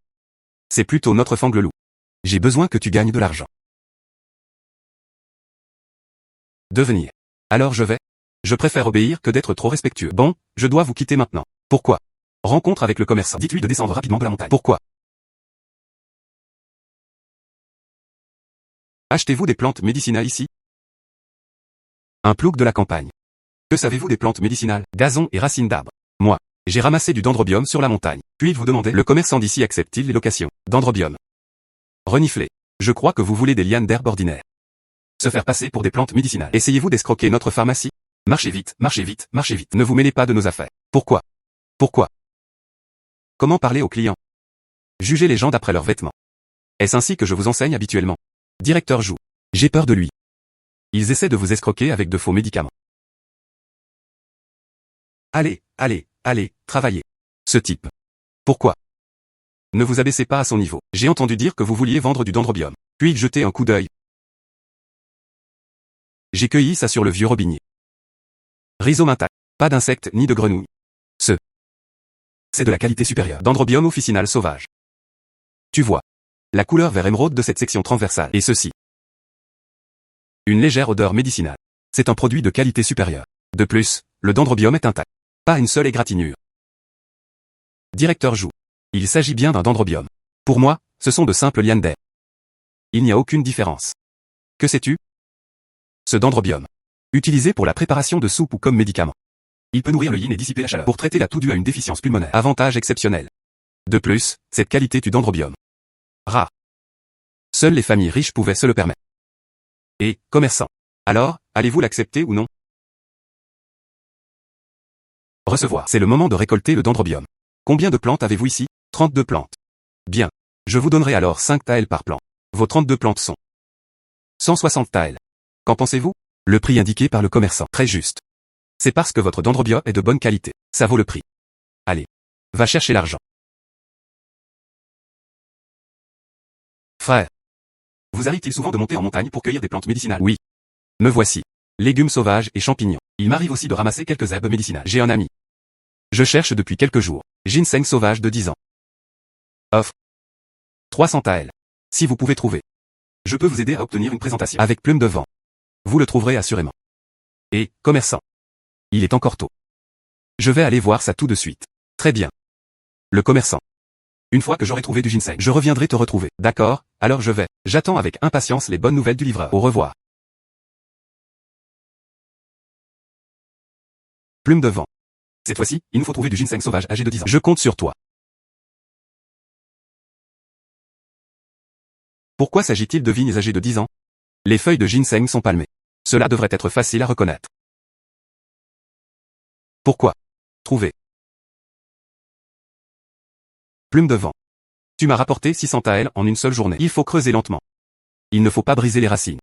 C'est plutôt notre Fangleloup. J'ai besoin que tu gagnes de l'argent. Devenir. Alors je vais. Je préfère obéir que d'être trop respectueux. Bon, je dois vous quitter maintenant. Pourquoi? Rencontre avec le commerçant. Dites-lui de descendre rapidement de la montagne. Pourquoi? Achetez-vous des plantes médicinales ici? Un plouc de la campagne. Que savez-vous des plantes médicinales? Gazon et racines d'arbres. Moi, j'ai ramassé du dendrobium sur la montagne. Puis-je vous demander, le commerçant d'ici accepte-t-il les locations? Dendrobium. Reniflez. Je crois que vous voulez des lianes d'herbe ordinaires. Se faire passer pour des plantes médicinales. Essayez-vous d'escroquer notre pharmacie? Marchez vite, marchez vite, marchez vite. Ne vous mêlez pas de nos affaires. Pourquoi? Pourquoi? Comment parler aux clients? Jugez les gens d'après leurs vêtements. Est-ce ainsi que je vous enseigne habituellement? Directeur Jou. J'ai peur de lui. Ils essaient de vous escroquer avec de faux médicaments. Allez, allez, allez, travaillez. Ce type. Pourquoi? Ne vous abaissez pas à son niveau. J'ai entendu dire que vous vouliez vendre du dendrobium. Puis jetez un coup d'œil. J'ai cueilli ça sur le vieux robinier. Rhizome intact. Pas d'insectes ni de grenouilles. C'est de la qualité supérieure. Dendrobium officinal sauvage. Tu vois. La couleur vert émeraude de cette section transversale. Et ceci. Une légère odeur médicinale. C'est un produit de qualité supérieure. De plus, le dendrobium est intact. Pas une seule égratignure. Directeur Jou. Il s'agit bien d'un dendrobium. Pour moi, ce sont de simples lianes d'herbe. Il n'y a aucune différence. Que sais-tu? Ce dendrobium. Utilisé pour la préparation de soupe ou comme médicament. Il peut nourrir le yin et dissiper la chaleur pour traiter la toux due à une déficience pulmonaire. Avantage exceptionnel. De plus, cette qualité tue dendrobium. Rare. Seules les familles riches pouvaient se le permettre. Et, commerçant. Alors, allez-vous l'accepter ou non? Recevoir. C'est le moment de récolter le dendrobium. Combien de plantes avez-vous ici? 32 plantes. Bien. Je vous donnerai alors 5 taels par plant. Vos 32 plantes sont 160 taels. Qu'en pensez-vous? Le prix indiqué par le commerçant. Très juste. C'est parce que votre dendrobium est de bonne qualité. Ça vaut le prix. Allez. Va chercher l'argent. Frère. Vous arrive-t-il souvent de monter en montagne pour cueillir des plantes médicinales? Oui. Me voici. Légumes sauvages et champignons. Il m'arrive aussi de ramasser quelques herbes médicinales. J'ai un ami. Je cherche depuis quelques jours. Ginseng sauvage de 10 ans. Offre. 300 taels. Si vous pouvez trouver. Je peux vous aider à obtenir une présentation. Avec plume de vent. Vous le trouverez assurément. Et, commerçant. Il est encore tôt. Je vais aller voir ça tout de suite. Très bien. Le commerçant. Une fois que j'aurai trouvé du ginseng, je reviendrai te retrouver. D'accord, alors je vais. J'attends avec impatience les bonnes nouvelles du livreur. Au revoir. Plume de vent. Cette fois-ci, il nous faut trouver du ginseng sauvage âgé de 10 ans. Je compte sur toi. Pourquoi s'agit-il de vignes âgées de 10 ans? Les feuilles de ginseng sont palmées. Cela devrait être facile à reconnaître. Pourquoi? Trouver. Plume de vent. Tu m'as rapporté 600 taels en une seule journée. Il faut creuser lentement. Il ne faut pas briser les racines.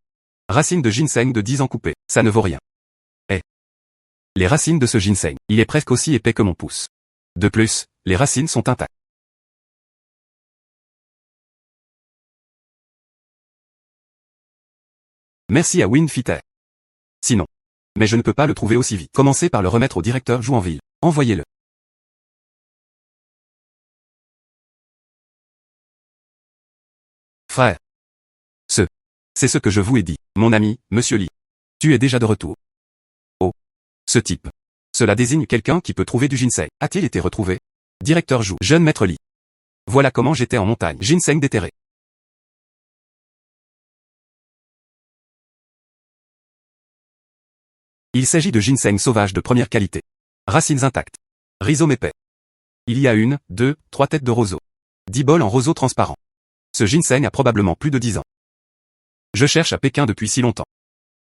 Racines de ginseng de 10 ans coupées, ça ne vaut rien. Les racines de ce ginseng, il est presque aussi épais que mon pouce. De plus, les racines sont intactes. Merci à Winfitter. Sinon. Mais je ne peux pas le trouver aussi vite. Commencez par le remettre au directeur Jouanville. Envoyez-le. Frère. C'est ce que je vous ai dit, mon ami, monsieur Lee. Tu es déjà de retour. Oh. Ce type. Cela désigne quelqu'un qui peut trouver du ginseng. A-t-il été retrouvé? Directeur Jou. Jeune maître Lee. Voilà comment j'étais en montagne. Ginseng déterré. Il s'agit de ginseng sauvage de première qualité. Racines intactes. Rhizome épais. Il y a 1, 2, 3 têtes de roseau. 10 bols en roseau transparent. Ce ginseng a probablement plus de 10 ans. Je cherche à Pékin depuis si longtemps.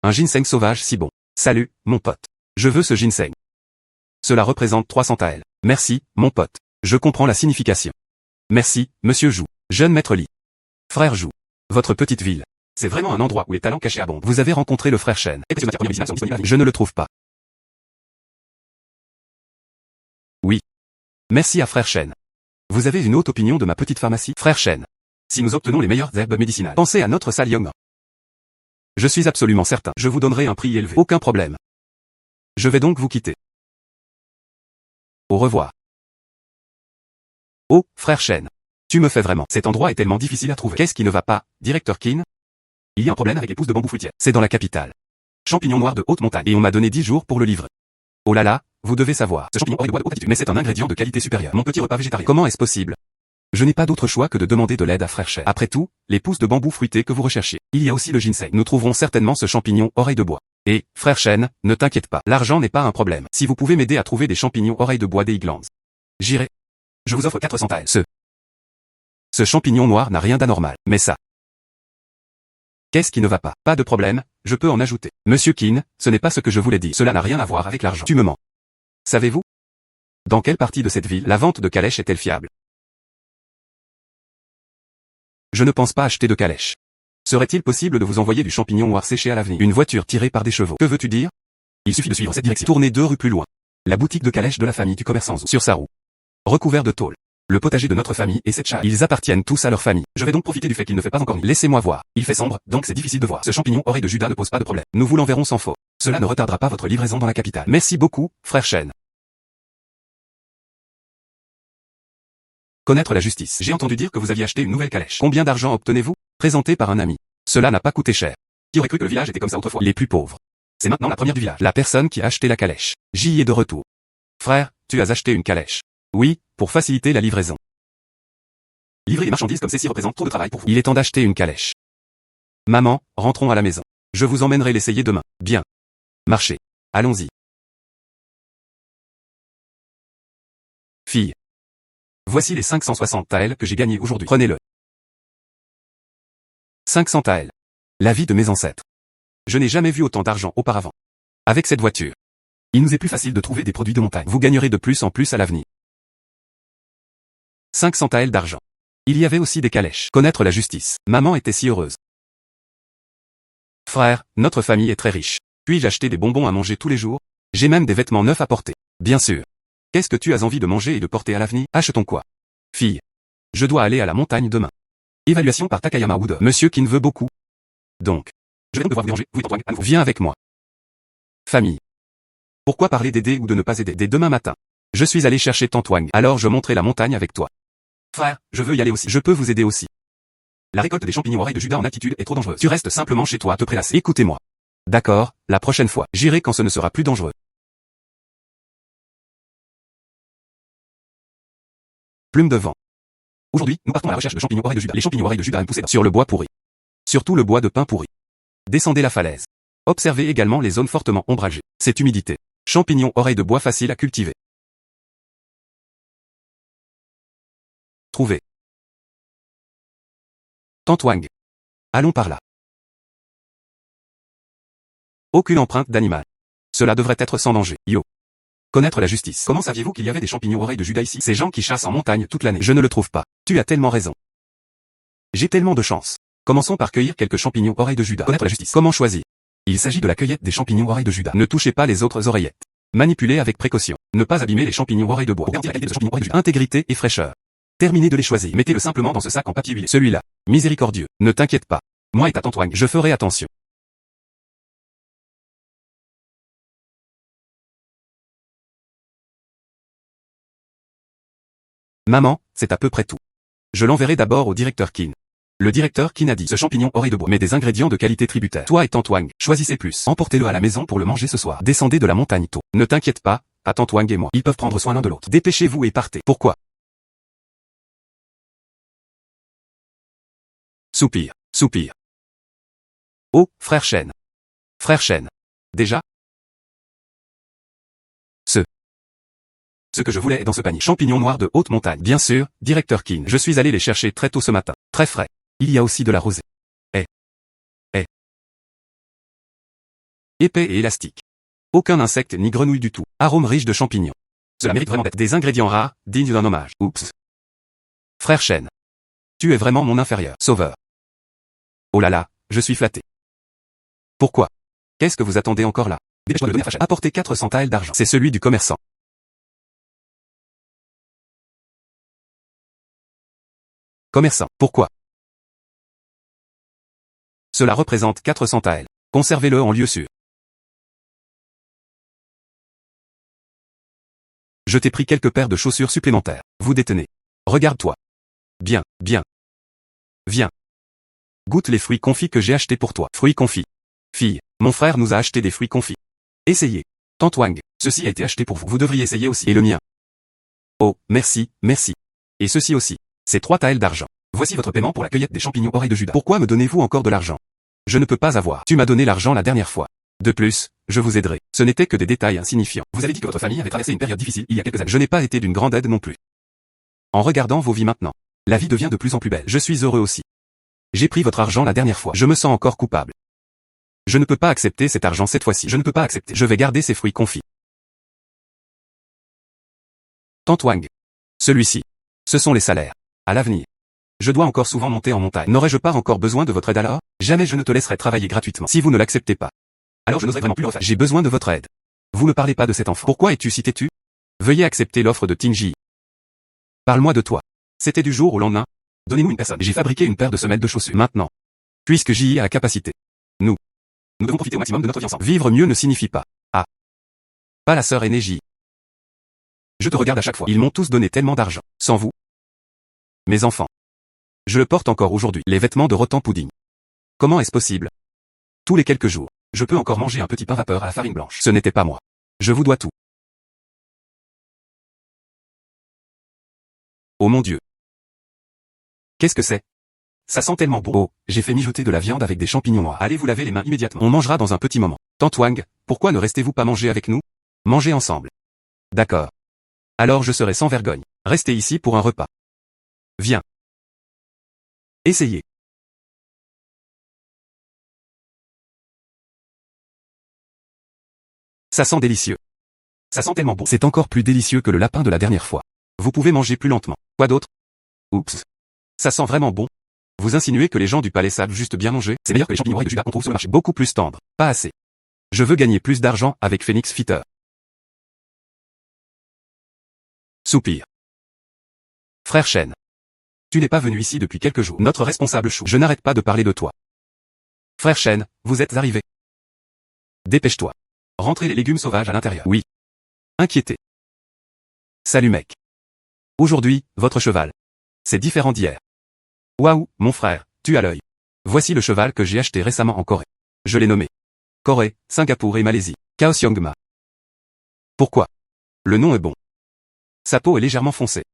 Un ginseng sauvage si bon. Salut, mon pote. Je veux ce ginseng. Cela représente 300 taels. Merci, mon pote. Je comprends la signification. Merci, monsieur Jou. Jeune maître Lee. Frère Jou. Votre petite ville. C'est vraiment un endroit où les talents cachés abondent. Vous avez rencontré le frère Shen. Je ne le trouve pas. Oui. Merci à frère Shen. Vous avez une haute opinion de ma petite pharmacie, frère Shen. Si nous obtenons les meilleures herbes médicinales, pensez à notre salle Yong. Je suis absolument certain. Je vous donnerai un prix élevé. Aucun problème. Je vais donc vous quitter. Au revoir. Oh, frère Shen. Tu me fais vraiment. Cet endroit est tellement difficile à trouver. Qu'est-ce qui ne va pas, directeur Kin? Il y a un problème avec les pousses de bambou fruitières. C'est dans la capitale. Champignon noir de haute montagne. Et on m'a donné 10 jours pour le livrer. Oh là là, vous devez savoir. Ce champignon aurait de bois de haute altitude. Mais c'est un ingrédient de qualité supérieure. Mon petit repas végétarien. Comment est-ce possible? Je n'ai pas d'autre choix que de demander de l'aide à frère Shen. Après tout, les pousses de bambou fruité que vous recherchiez. Il y a aussi le ginseng. Nous trouverons certainement ce champignon oreille de bois. Et, frère Shen, ne t'inquiète pas. L'argent n'est pas un problème. Si vous pouvez m'aider à trouver des champignons oreille de bois des Highlands. J'irai. Je vous offre 400 taels. Ce champignon noir n'a rien d'anormal. Mais ça. Qu'est-ce qui ne va pas? Pas de problème, je peux en ajouter. Monsieur Kin, ce n'est pas ce que je voulais dire. Cela n'a rien à voir avec l'argent. Tu me mens. Savez-vous? Dans quelle partie de cette ville la vente de calèches est-elle fiable? Je ne pense pas acheter de calèche. Serait-il possible de vous envoyer du champignon noir séché à l'avenir? Une voiture tirée par des chevaux. Que veux-tu dire? Il suffit de suivre cette direction. Tournez 2 rues plus loin. La boutique de calèche de la famille du commerçant Zhou. Sur sa roue. Recouvert de tôle. Le potager de notre famille et cette chaille. Ils appartiennent tous à leur famille. Je vais donc profiter du fait qu'il ne fait pas encore nuit. Laissez-moi voir. Il fait sombre, donc c'est difficile de voir. Ce champignon oreille de Judas ne pose pas de problème. Nous vous l'enverrons sans faute. Cela ne retardera pas votre livraison dans la capitale. Merci beaucoup, frère Shen. Connaître la justice. J'ai entendu dire que vous aviez acheté une nouvelle calèche. Combien d'argent obtenez-vous? Présenté par un ami. Cela n'a pas coûté cher. Qui aurait cru que le village était comme ça autrefois? Les plus pauvres. C'est maintenant la première du village. La personne qui a acheté la calèche. J'y ai de retour. Frère, tu as acheté une calèche. Oui, pour faciliter la livraison. Livrer les marchandises comme ceci représente trop de travail pour vous. Il est temps d'acheter une calèche. Maman, rentrons à la maison. Je vous emmènerai l'essayer demain. Bien. Marchez. Allons-y. Fille. Voici les 560 taels que j'ai gagnés aujourd'hui. Prenez-le. 500 taels. La vie de mes ancêtres. Je n'ai jamais vu autant d'argent auparavant. Avec cette voiture, il nous est plus facile de trouver des produits de montagne. Vous gagnerez de plus en plus à l'avenir. 500 taels d'argent. Il y avait aussi des calèches. Connaître la justice. Maman était si heureuse. Frère, notre famille est très riche. Puis-je acheter des bonbons à manger tous les jours? J'ai même des vêtements neufs à porter. Bien sûr. Qu'est-ce que tu as envie de manger et de porter à l'avenir? Achetons quoi? Fille. Je dois aller à la montagne demain. Évaluation par Takayama Uda. Monsieur qui ne veut beaucoup. Donc. Je vais donc devoir vous déranger, vous et Tantoine, à nouveau. Viens avec moi. Famille. Pourquoi parler d'aider ou de ne pas aider? Dès demain matin. Je suis allé chercher Tantoine, alors je monterai la montagne avec toi. Frère, je veux y aller aussi. Je peux vous aider aussi. La récolte des champignons oreilles de Judas en altitude est trop dangereuse. Tu restes simplement chez toi à te prélasser. Écoutez-moi. D'accord, la prochaine fois. J'irai quand ce ne sera plus dangereux. Plume de vent. Aujourd'hui, nous partons à la recherche de champignons oreilles de Judas. Les champignons oreilles de Judas aiment pousser sur le bois pourri. Surtout le bois de pin pourri. Descendez la falaise. Observez également les zones fortement ombragées. Cette humidité. Champignons oreilles de bois faciles à cultiver. Trouvez. Tantoine. Allons par là. Aucune empreinte d'animal. Cela devrait être sans danger. Yo. Connaître la justice. Comment saviez-vous qu'il y avait des champignons oreilles de Judas ici? Ces gens qui chassent en montagne toute l'année. Je ne le trouve pas. Tu as tellement raison. J'ai tellement de chance. Commençons par cueillir quelques champignons oreilles de Judas. Connaître la justice. Comment choisir? Il s'agit de la cueillette des champignons oreilles de Judas. Ne touchez pas les autres oreillettes. Manipulez avec précaution. Ne pas abîmer les champignons oreilles de bois. Garantir la qualité des champignons oreilles de Judas. Intégrité et fraîcheur. Terminez de les choisir. Mettez-le simplement dans ce sac en papier huilé. Celui-là. Miséricordieux. Ne t'inquiète pas. Moi et ta Tantoine, je ferai attention. Maman, c'est à peu près tout. Je l'enverrai d'abord au directeur Kin. Le directeur Kin a dit, ce champignon oreille de bois, mais des ingrédients de qualité tributaire. Toi et Tantoine, choisissez plus. Emportez-le à la maison pour le manger ce soir. Descendez de la montagne tôt. Ne t'inquiète pas, à Tantoine et moi. Ils peuvent prendre soin l'un de l'autre. Dépêchez-vous et partez. Pourquoi? Soupir, soupir. Oh, frère Chêne. Frère Chêne. Déjà? Ce que je voulais est dans ce panier. Champignons noirs de haute montagne. Bien sûr, directeur Kin. Je suis allé les chercher très tôt ce matin. Très frais. Il y a aussi de la rosée. Épais et élastique. Aucun insecte ni grenouille du tout. Arôme riche de champignons. Cela mérite vraiment d'être des ingrédients rares, dignes d'un hommage. Oups. Frère Chêne. Tu es vraiment mon inférieur. Sauveur. Oh là là, je suis flatté. Pourquoi? Qu'est-ce que vous attendez encore là? Dépêche-toi de le donner à Frère Chêne. Apportez 400 taels d'argent. C'est celui du commerçant. Commerçant. Pourquoi? Cela représente 400 taels. Conservez-le en lieu sûr. Je t'ai pris quelques paires de chaussures supplémentaires. Vous détenez. Regarde-toi. Bien, bien. Viens. Goûte les fruits confits que j'ai achetés pour toi. Fruits confits. Fille, mon frère nous a acheté des fruits confits. Essayez. Tantoine, ceci a été acheté pour vous. Vous devriez essayer aussi. Et le mien. Oh, merci, merci. Et ceci aussi. C'est 3 taels d'argent. Voici votre paiement pour la cueillette des champignons oreilles de Judas. Pourquoi me donnez-vous encore de l'argent? Je ne peux pas avoir. Tu m'as donné l'argent la dernière fois. De plus, je vous aiderai. Ce n'était que des détails insignifiants. Vous avez dit que votre famille avait traversé une période difficile il y a quelques années. Je n'ai pas été d'une grande aide non plus. En regardant vos vies maintenant, la vie devient de plus en plus belle. Je suis heureux aussi. J'ai pris votre argent la dernière fois. Je me sens encore coupable. Je ne peux pas accepter cet argent cette fois-ci. Je ne peux pas accepter. Je vais garder ces fruits confits. Tantoine. Celui-ci. Ce sont les salaires. À l'avenir. Je dois encore souvent monter en montagne. N'aurais-je pas encore besoin de votre aide alors? Jamais je ne te laisserai travailler gratuitement. Si vous ne l'acceptez pas, alors je n'oserai vraiment plus le refaire. J'ai besoin de votre aide. Vous ne parlez pas de cet enfant. Pourquoi es-tu si têtu? Veuillez accepter l'offre de Tinji. Parle-moi de toi. C'était du jour au lendemain. Donnez-nous une personne. J'ai fabriqué une paire de semelles de chaussures. Maintenant. Puisque j'y ai la capacité. Nous devons profiter au maximum de notre vie ensemble. Vivre mieux ne signifie pas. Ah. Pas la sœur aînée J. Je te regarde à chaque fois. Ils m'ont tous donné tellement d'argent. Sans vous. Mes enfants. Je le porte encore aujourd'hui. Les vêtements de Rotan Pudding. Comment est-ce possible? Tous les quelques jours, je peux encore manger un petit pain vapeur à la farine blanche. Ce n'était pas moi. Je vous dois tout. Oh mon Dieu. Qu'est-ce que c'est? Ça sent tellement bon. Oh, j'ai fait mijoter de la viande avec des champignons noirs. Allez vous laver les mains immédiatement. On mangera dans un petit moment. Tante Wang, pourquoi ne restez-vous pas manger avec nous? Manger ensemble. D'accord. Alors je serai sans vergogne. Restez ici pour un repas. Viens. Essayez. Ça sent délicieux. Ça sent tellement bon. C'est encore plus délicieux que le lapin de la dernière fois. Vous pouvez manger plus lentement. Quoi d'autre? Oups. Ça sent vraiment bon. Vous insinuez que les gens du palais savent juste bien manger? C'est meilleur que les champignons et de Judas qu'on trouve sur le marché. Beaucoup plus tendre. Pas assez. Je veux gagner plus d'argent avec Phoenix Fitter. Soupir. Frère Shen. Tu n'es pas venu ici depuis quelques jours. Notre responsable Chou. Je n'arrête pas de parler de toi. Frère Shen, vous êtes arrivé. Dépêche-toi. Rentrez les légumes sauvages à l'intérieur. Oui. Inquiété. Salut mec. Aujourd'hui, votre cheval. C'est différent d'hier. Waouh, mon frère, tu as l'œil. Voici le cheval que j'ai acheté récemment en Corée. Je l'ai nommé Corée, Singapour et Malaisie. Kaohsiungma. Pourquoi? Le nom est bon. Sa peau est légèrement foncée.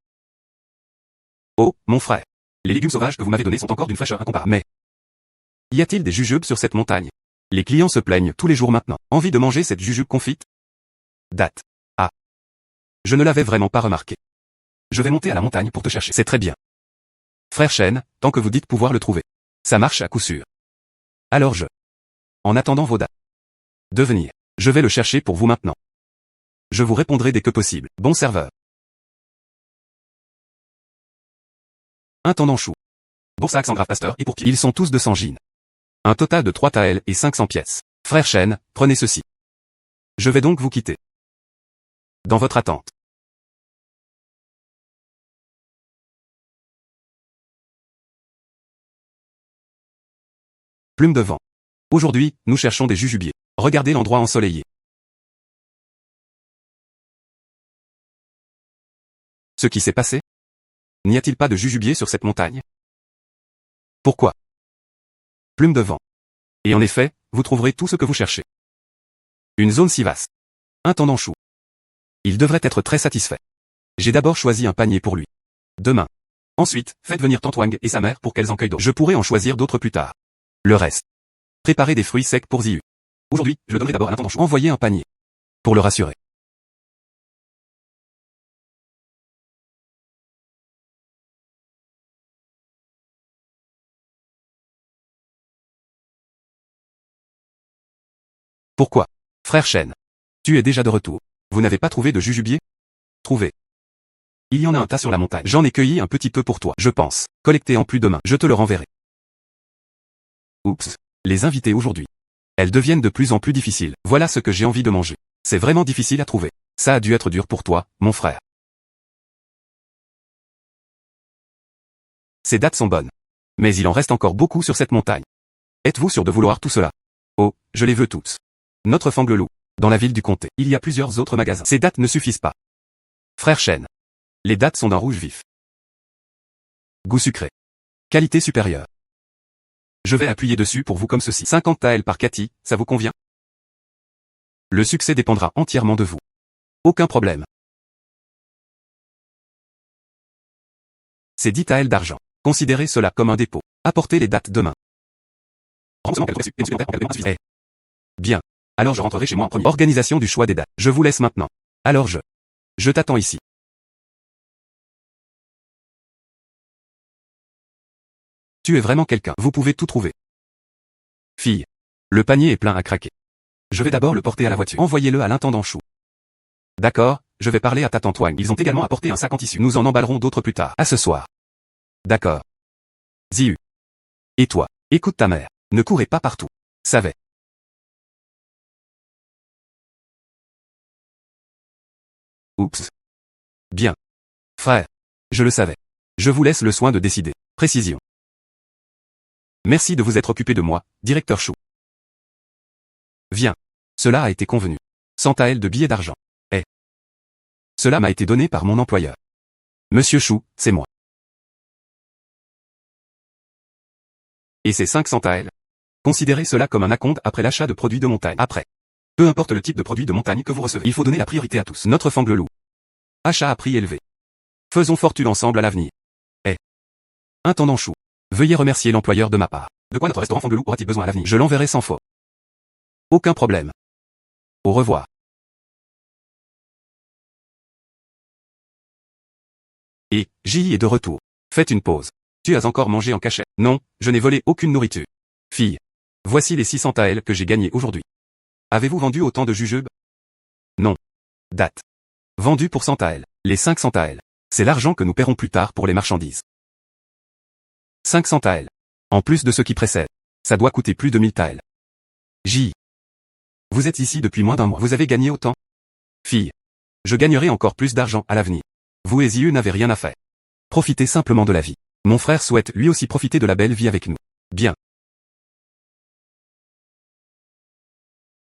Oh, mon frère. Les légumes sauvages que vous m'avez donnés sont encore d'une fraîcheur incomparable. Mais y a-t-il des jujubes sur cette montagne? Les clients se plaignent tous les jours maintenant. Envie de manger cette jujube confite? Date. Ah. Je ne l'avais vraiment pas remarqué. Je vais monter à la montagne pour te chercher. C'est très bien. Frère Shen, tant que vous dites pouvoir le trouver. Ça marche à coup sûr. Alors en attendant vos dates. Devenir. Je vais le chercher pour vous maintenant. Je vous répondrai dès que possible. Bon serveur. Intendant Chou. Bourse Alexandra Pasteur et pour qui? Ils sont tous 200 jeans. Un total de 3 taels et 500 pièces. Frère Shen, prenez ceci. Je vais donc vous quitter. Dans votre attente. Plume de vent. Aujourd'hui, nous cherchons des jujubiers. Regardez l'endroit ensoleillé. Ce qui s'est passé? N'y a-t-il pas de jujubier sur cette montagne? Pourquoi? Plume de vent. Et en effet, vous trouverez tout ce que vous cherchez. Une zone si vaste. Intendant Chou. Il devrait être très satisfait. J'ai d'abord choisi un panier pour lui. Demain. Ensuite, faites venir Tante Wang et sa mère pour qu'elles en cueillent d'autres. Je pourrai en choisir d'autres plus tard. Le reste. Préparez des fruits secs pour Ziyu. Aujourd'hui, je donnerai d'abord à l'intendant Chou. Envoyez un panier. Pour le rassurer. Pourquoi? Frère Shen. Tu es déjà de retour. Vous n'avez pas trouvé de jujubier? Trouvé. Il y en a un tas sur la montagne. J'en ai cueilli un petit peu pour toi. Je pense. Collecté en plus demain. Je te le renverrai. Oups. Les invités aujourd'hui. Elles deviennent de plus en plus difficiles. Voilà ce que j'ai envie de manger. C'est vraiment difficile à trouver. Ça a dû être dur pour toi, mon frère. Ces dates sont bonnes. Mais il en reste encore beaucoup sur cette montagne. Êtes-vous sûr de vouloir tout cela? Oh, je les veux tous. Notre Fanglelou. Dans la ville du comté, il y a plusieurs autres magasins. Ces dates ne suffisent pas. Frère Shen. Les dates sont d'un rouge vif. Goût sucré. Qualité supérieure. Je vais appuyer dessus pour vous comme ceci. 50 taels par Cathy, ça vous convient? Le succès dépendra entièrement de vous. Aucun problème. C'est 10 taels d'argent. Considérez cela comme un dépôt. Apportez les dates demain. Eh. Bien. Alors je rentrerai chez moi en premier. Organisation du choix des dates. Je vous laisse maintenant. Alors je t'attends ici. Tu es vraiment quelqu'un. Vous pouvez tout trouver. Fille. Le panier est plein à craquer. Je vais d'abord le porter à la voiture. Envoyez-le à l'intendant Chou. D'accord, je vais parler à ta tante Wang. Ils ont également apporté un sac en tissu. Nous en emballerons d'autres plus tard. À ce soir. D'accord. Ziyu. Et toi, écoute ta mère. Ne courez pas partout. Savais. Oups. Bien. Frère. Je le savais. Je vous laisse le soin de décider. Précision. Merci de vous être occupé de moi, directeur Chou. Viens. Cela a été convenu. 100 taels de billets d'argent. Cela m'a été donné par mon employeur. Monsieur Chou, c'est moi. Et ces 500 taels? Considérez cela comme un acompte après l'achat de produits de montagne. Après. Peu importe le type de produit de montagne que vous recevez, il faut donner la priorité à tous. Notre Fanglelou. Achat à prix élevé. Faisons fortune ensemble à l'avenir. Intendant Chou. Veuillez remercier l'employeur de ma part. De quoi notre restaurant Fanglelou aura-t-il besoin à l'avenir? Je l'enverrai sans faute. Aucun problème. Au revoir. Et, J est de retour. Faites une pause. Tu as encore mangé en cachette. Non, je n'ai volé aucune nourriture. Fille. Voici les 600 taels que j'ai gagnés aujourd'hui. Avez-vous vendu autant de jujubes? Non. Date. Vendu pour 100 taels. Les 500 taels. C'est l'argent que nous paierons plus tard pour les marchandises. 500 taels. En plus de ce qui précède. Ça doit coûter plus de 1000 taels. J. Vous êtes ici depuis moins d'un mois. Vous avez gagné autant? Fille. Je gagnerai encore plus d'argent à l'avenir. Vous et Zieu n'avez rien à faire. Profitez simplement de la vie. Mon frère souhaite lui aussi profiter de la belle vie avec nous. Bien.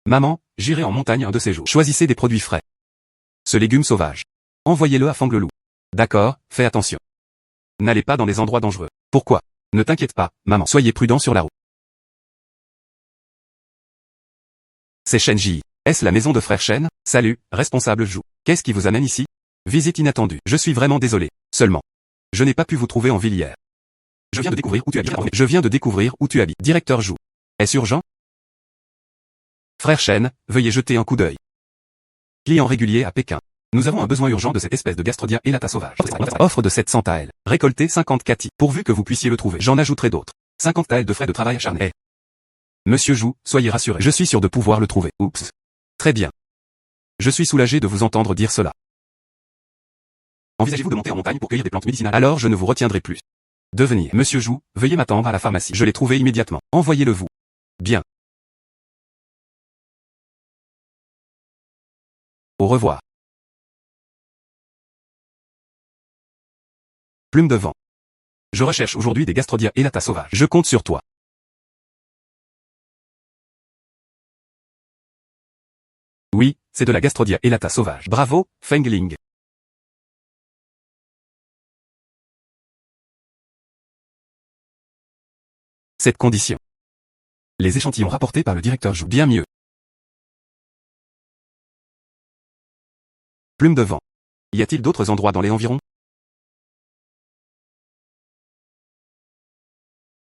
Maman, j'irai en montagne un de ces jours. Choisissez des produits frais. Ce légume sauvage. Envoyez-le à Fanglelou. D'accord, fais attention. N'allez pas dans des endroits dangereux. Pourquoi? Ne t'inquiète pas, maman. Soyez prudent sur la route. C'est Shenji. Est-ce la maison de frère Shen? Salut, responsable Jou. Qu'est-ce qui vous amène ici? Visite inattendue. Je suis vraiment désolé. Seulement. Je n'ai pas pu vous trouver en ville hier. Je viens de découvrir où tu habites. Je viens de découvrir où tu habites. Directeur Jou. Est-ce urgent? Frère Shen, veuillez jeter un coup d'œil. Client régulier à Pékin. Nous avons un besoin urgent de cette espèce de Gastrodia elata sauvage. Offre de 700 taels. Récoltez 50 kati. Pourvu que vous puissiez le trouver. J'en ajouterai d'autres. 50 taels de frais de travail acharné. Monsieur Jou, soyez rassuré. Je suis sûr de pouvoir le trouver. Oups. Très bien. Je suis soulagé de vous entendre dire cela. Envisagez-vous de monter en montagne pour cueillir des plantes médicinales? Alors je ne vous retiendrai plus. Devenir. Monsieur Jou, veuillez m'attendre à la pharmacie. Je l'ai trouvé immédiatement. Envoyez-le vous. Bien. Au revoir. Plume de vent. Je recherche aujourd'hui des Gastrodia elata sauvages. Je compte sur toi. Oui, c'est de la Gastrodia elata sauvage. Bravo, Fengling. Cette condition. Les échantillons rapportés par le directeur jouent bien mieux. Plume de vent. Y a-t-il d'autres endroits dans les environs?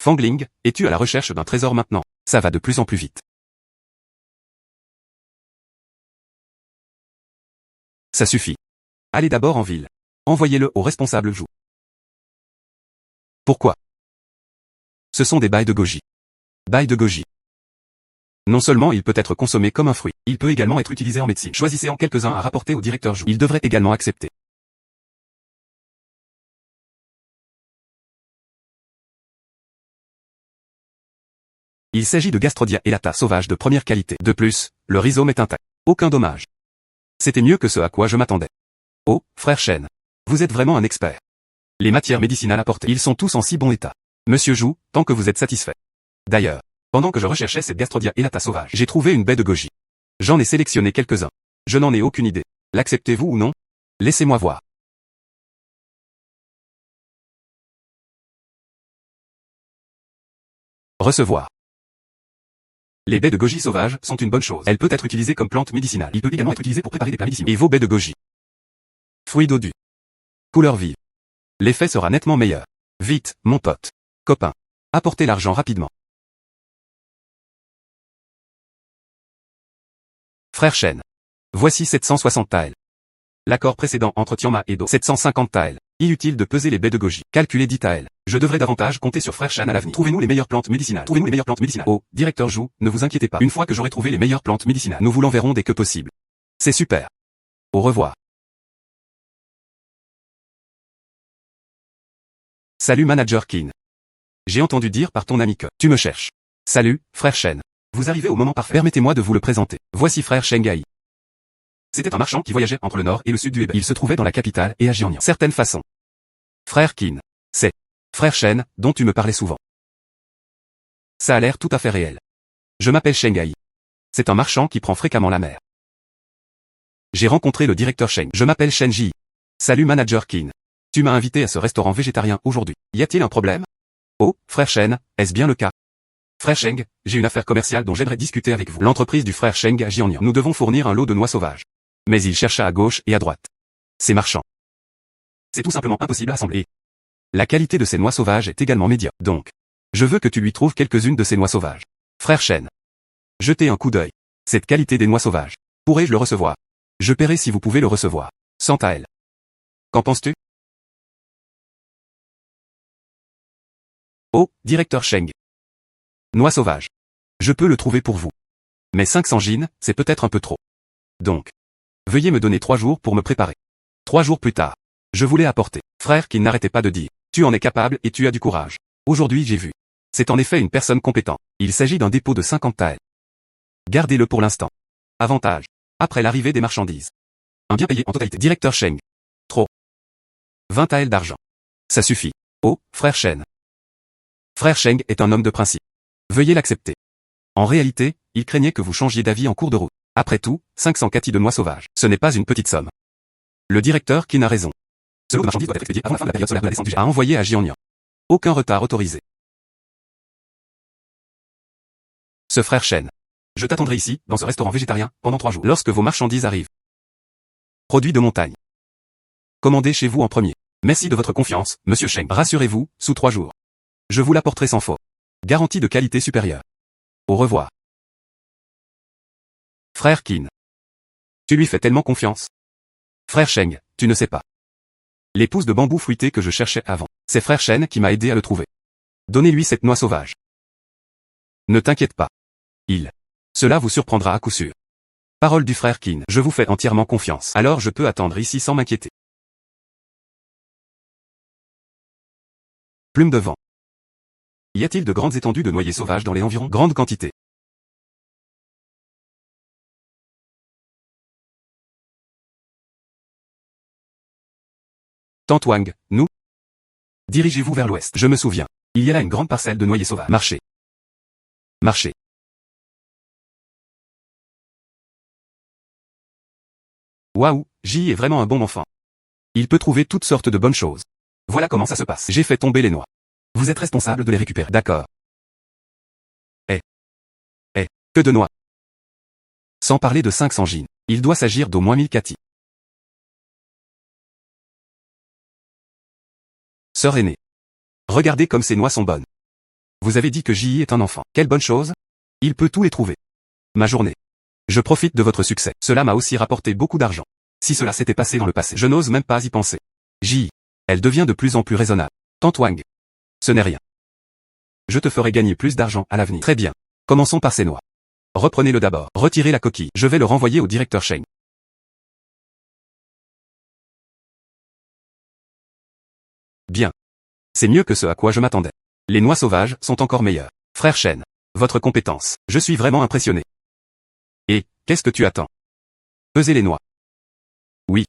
Fangling, es-tu à la recherche d'un trésor maintenant? Ça va de plus en plus vite. Ça suffit. Allez d'abord en ville. Envoyez-le au responsable Jou. Pourquoi? Ce sont des bails de goji. Bail de goji. Non seulement il peut être consommé comme un fruit, il peut également être utilisé en médecine. Choisissez en quelques-uns à rapporter au directeur Jou. Il devrait également accepter. Il s'agit de Gastrodia elata sauvage de première qualité. De plus, le rhizome est intact. Aucun dommage. C'était mieux que ce à quoi je m'attendais. Oh, frère Shen. Vous êtes vraiment un expert. Les matières médicinales apportées, ils sont tous en si bon état. Monsieur Jou, tant que vous êtes satisfait. D'ailleurs, pendant que je recherchais cette Gastrodia elata sauvage, j'ai trouvé une baie de goji. J'en ai sélectionné quelques-uns. Je n'en ai aucune idée. L'acceptez-vous ou non? Laissez-moi voir. Recevoir. Les baies de goji sauvages sont une bonne chose. Elle peut être utilisée comme plante médicinale. Il peut également être utilisé pour préparer des plats médicinaux. Et vos baies de goji. Fruits dodu. Couleur vive. L'effet sera nettement meilleur. Vite, mon pote. Copain. Apportez l'argent rapidement. Frère Shen. Voici 760 taels. L'accord précédent entre Tianma et Do. 750 taels. Inutile de peser les baies de goji. Calculez 10 taels. Je devrais davantage compter sur Frère Shen à l'avenir. Trouvez-nous les meilleures plantes médicinales. Trouvez-nous les meilleures plantes médicinales. Oh, directeur Jou, ne vous inquiétez pas. Une fois que j'aurai trouvé les meilleures plantes médicinales, nous vous l'enverrons dès que possible. C'est super. Au revoir. Salut Manager Kin. J'ai entendu dire par ton ami que tu me cherches. Salut, frère Shen. Vous arrivez au moment parfait. Permettez-moi de vous le présenter. Voici frère Shengai. C'était un marchand qui voyageait entre le nord et le sud du Hebei. Il se trouvait dans la capitale et à Jiangnan. Certaines façons. Frère Qin. C'est frère Shen, dont tu me parlais souvent. Ça a l'air tout à fait réel. Je m'appelle Shengai. C'est un marchand qui prend fréquemment la mer. J'ai rencontré le directeur Sheng. Je m'appelle Shenji. Salut Manager Qin. Tu m'as invité à ce restaurant végétarien aujourd'hui. Y a-t-il un problème? Oh, frère Shen, est-ce bien le cas? Frère Sheng, j'ai une affaire commerciale dont j'aimerais discuter avec vous. L'entreprise du frère Sheng à Jiangnan. Nous devons fournir un lot de noix sauvages. Mais il chercha à gauche et à droite. Ces marchands. C'est tout simplement impossible à assembler. La qualité de ces noix sauvages est également médiocre. Donc, je veux que tu lui trouves quelques-unes de ces noix sauvages. Frère Shen. Jetez un coup d'œil. Cette qualité des noix sauvages. Pourrais-je le recevoir? Je paierai si vous pouvez le recevoir. 100 AL. Qu'en penses-tu? Oh, directeur Sheng. Noix sauvage. Je peux le trouver pour vous. Mais 500 jeans, c'est peut-être un peu trop. Donc, veuillez me donner 3 jours pour me préparer. 3 jours plus tard, je voulais apporter. Frère qui n'arrêtait pas de dire. Tu en es capable et tu as du courage. Aujourd'hui j'ai vu. C'est en effet une personne compétente. Il s'agit d'un dépôt de 50 AL. Gardez-le pour l'instant. Avantage. Après l'arrivée des marchandises. Un bien payé en totalité. Directeur Sheng. Trop. 20 AL d'argent. Ça suffit. Oh, frère Shen. Frère Sheng est un homme de principe. Veuillez l'accepter. En réalité, il craignait que vous changiez d'avis en cours de route. Après tout, 500 kati de noix sauvages. Ce n'est pas une petite somme. Le directeur qui n'a raison. Ce lot de marchandises doit être expédié avant la fin de la période solaire de la descente du jet. A envoyé à Jianyan. Aucun retard autorisé. Ce frère Shen. Je t'attendrai ici, dans ce restaurant végétarien, pendant 3 jours. Lorsque vos marchandises arrivent. Produits de montagne. Commandez chez vous en premier. Merci de votre confiance, monsieur Sheng. Rassurez-vous, sous 3 jours. Je vous l'apporterai sans faute. Garantie de qualité supérieure. Au revoir. Frère Qin. Tu lui fais tellement confiance. Frère Sheng, tu ne sais pas. L'épouse de bambou fruité que je cherchais avant. C'est frère Shen qui m'a aidé à le trouver. Donnez-lui cette noix sauvage. Ne t'inquiète pas. Cela vous surprendra à coup sûr. Parole du frère Qin. Je vous fais entièrement confiance. Alors je peux attendre ici sans m'inquiéter. Plume de vent. Y a-t-il de grandes étendues de noyers sauvages dans les environs? Grande quantité. Tantwang, nous? Dirigez-vous vers l'ouest. Je me souviens. Il y a là une grande parcelle de noyers sauvages. Marchez. Marchez. Waouh, J est vraiment un bon enfant. Il peut trouver toutes sortes de bonnes choses. Voilà comment ça se passe. J'ai fait tomber les noix. Vous êtes responsable de les récupérer. D'accord. Que de noix. Sans parler de 500 jeans. Il doit s'agir d'au moins 1000 kati. Sœur aînée. Regardez comme ces noix sont bonnes. Vous avez dit que J est un enfant. Quelle bonne chose. Il peut tout les trouver. Ma journée. Je profite de votre succès. Cela m'a aussi rapporté beaucoup d'argent. Si cela s'était passé dans le passé, je n'ose même pas y penser. J. Elle devient de plus en plus raisonnable. Tantwang. Ce n'est rien. Je te ferai gagner plus d'argent à l'avenir. Très bien. Commençons par ces noix. Reprenez-le d'abord. Retirez la coquille. Je vais le renvoyer au directeur Sheng. Bien. C'est mieux que ce à quoi je m'attendais. Les noix sauvages sont encore meilleures. Frère Shen. Votre compétence. Je suis vraiment impressionné. Et, qu'est-ce que tu attends? Pesez les noix. Oui.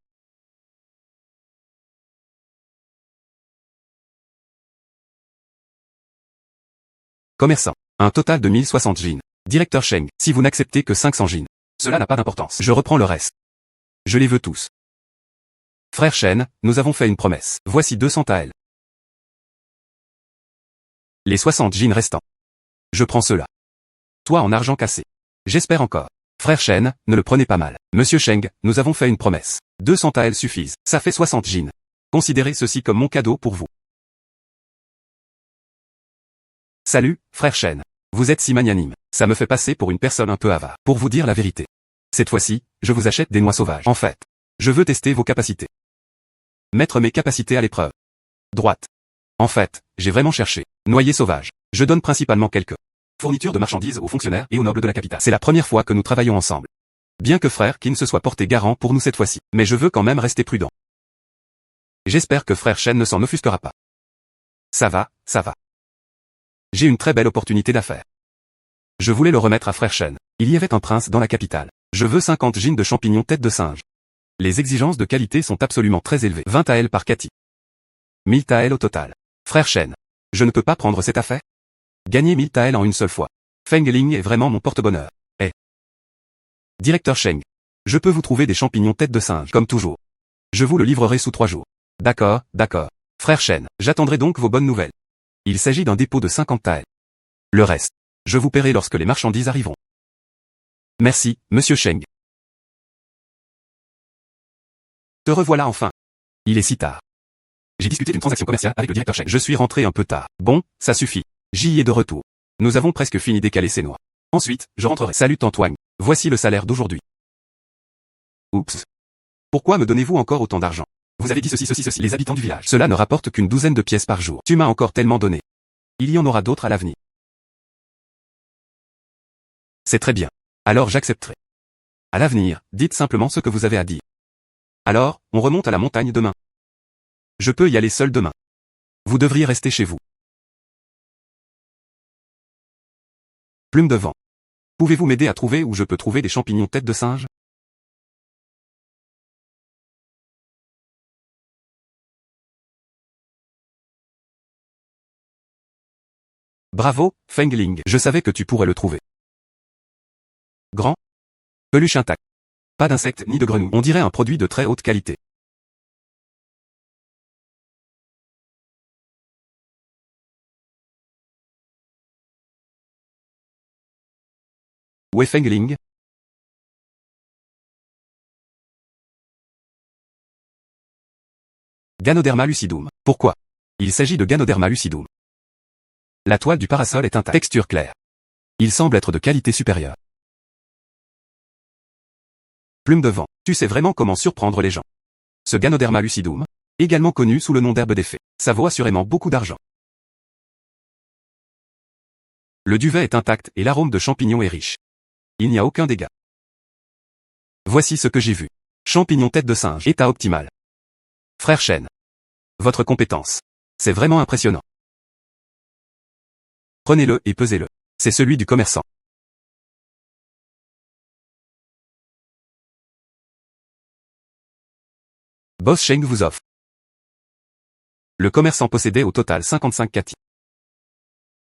Commerçant. Un total de 1060 jeans. Directeur Sheng, si vous n'acceptez que 500 jeans. Cela n'a pas d'importance. Je reprends le reste. Je les veux tous. Frère Shen, nous avons fait une promesse. Voici 200 AL. Les 60 jeans restants. Je prends cela. Toi en argent cassé. J'espère encore. Frère Shen, ne le prenez pas mal. Monsieur Sheng, nous avons fait une promesse. 200 AL suffisent. Ça fait 60 jeans. Considérez ceci comme mon cadeau pour vous. Salut, frère Shen. Vous êtes si magnanime. Ça me fait passer pour une personne un peu avare. Pour vous dire la vérité. Cette fois-ci, je vous achète des noix sauvages. En fait, je veux tester vos capacités. Mettre mes capacités à l'épreuve. Droite. En fait, j'ai vraiment cherché. Noyer sauvage. Je donne principalement quelques fournitures de marchandises aux fonctionnaires et aux nobles de la capitale. C'est la première fois que nous travaillons ensemble. Bien que frère Qin se soit porté garant pour nous cette fois-ci. Mais je veux quand même rester prudent. J'espère que frère Shen ne s'en offusquera pas. Ça va, ça va. J'ai une très belle opportunité d'affaires. Je voulais le remettre à frère Shen. Il y avait un prince dans la capitale. Je veux 50 jeans de champignons tête de singe. Les exigences de qualité sont absolument très élevées. 20 AL par kati. 1000 AL au total. Frère Shen. Je ne peux pas prendre cette affaire. Gagner 1000 AL en une seule fois. Feng Ling est vraiment mon porte-bonheur. Directeur Sheng. Je peux vous trouver des champignons tête de singe, comme toujours. Je vous le livrerai sous 3 jours. D'accord, d'accord. Frère Shen, j'attendrai donc vos bonnes nouvelles. Il s'agit d'un dépôt de 50 AL. Le reste, je vous paierai lorsque les marchandises arriveront. Merci, monsieur Sheng. Te revoilà enfin. Il est si tard. J'ai discuté d'une transaction commerciale avec le directeur Sheng. Je suis rentré un peu tard. Bon, ça suffit. J'y ai de retour. Nous avons presque fini d'écaler ces noix. Ensuite, je rentrerai. Salut Tantwang. Voici le salaire d'aujourd'hui. Oups. Pourquoi me donnez-vous encore autant d'argent? Vous avez dit ceci, les habitants du village. Cela ne rapporte qu'une douzaine de pièces par jour. Tu m'as encore tellement donné. Il y en aura d'autres à l'avenir. C'est très bien. Alors j'accepterai. À l'avenir, dites simplement ce que vous avez à dire. Alors, on remonte à la montagne demain. Je peux y aller seul demain. Vous devriez rester chez vous. Plume de vent. Pouvez-vous m'aider à trouver où je peux trouver des champignons tête de singe? Bravo, Fengling. Je savais que tu pourrais le trouver. Grand. Peluche intacte. Pas d'insectes ni de grenouilles. On dirait un produit de très haute qualité. Où est Fengling? Ganoderma lucidum. Pourquoi? Il s'agit de Ganoderma lucidum. La toile du parasol est intacte. Texture claire. Il semble être de qualité supérieure. Plume de vent. Tu sais vraiment comment surprendre les gens. Ce Ganoderma lucidum, également connu sous le nom d'herbe d'effet, ça vaut assurément beaucoup d'argent. Le duvet est intact et l'arôme de champignons est riche. Il n'y a aucun dégât. Voici ce que j'ai vu. Champignon tête de singe, état optimal. Frère Chêne. Votre compétence. C'est vraiment impressionnant. Prenez-le et pesez-le. C'est celui du commerçant. Boss Sheng vous offre. Le commerçant possédait au total 55 kati.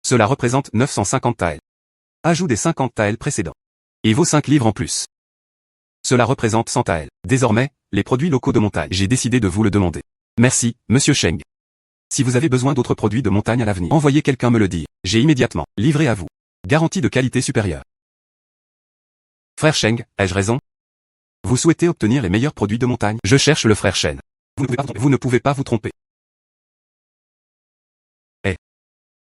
Cela représente 950 taels. Ajout des 50 taels précédents. Et vaut 5 livres en plus. Cela représente 100 taels. Désormais, les produits locaux de montagne. J'ai décidé de vous le demander. Merci, monsieur Sheng. Si vous avez besoin d'autres produits de montagne à l'avenir, envoyez quelqu'un me le dire. J'ai immédiatement livré à vous. Garantie de qualité supérieure. Frère Sheng, ai-je raison? Vous souhaitez obtenir les meilleurs produits de montagne? Je cherche le frère Shen. Vous ne pouvez pas vous tromper.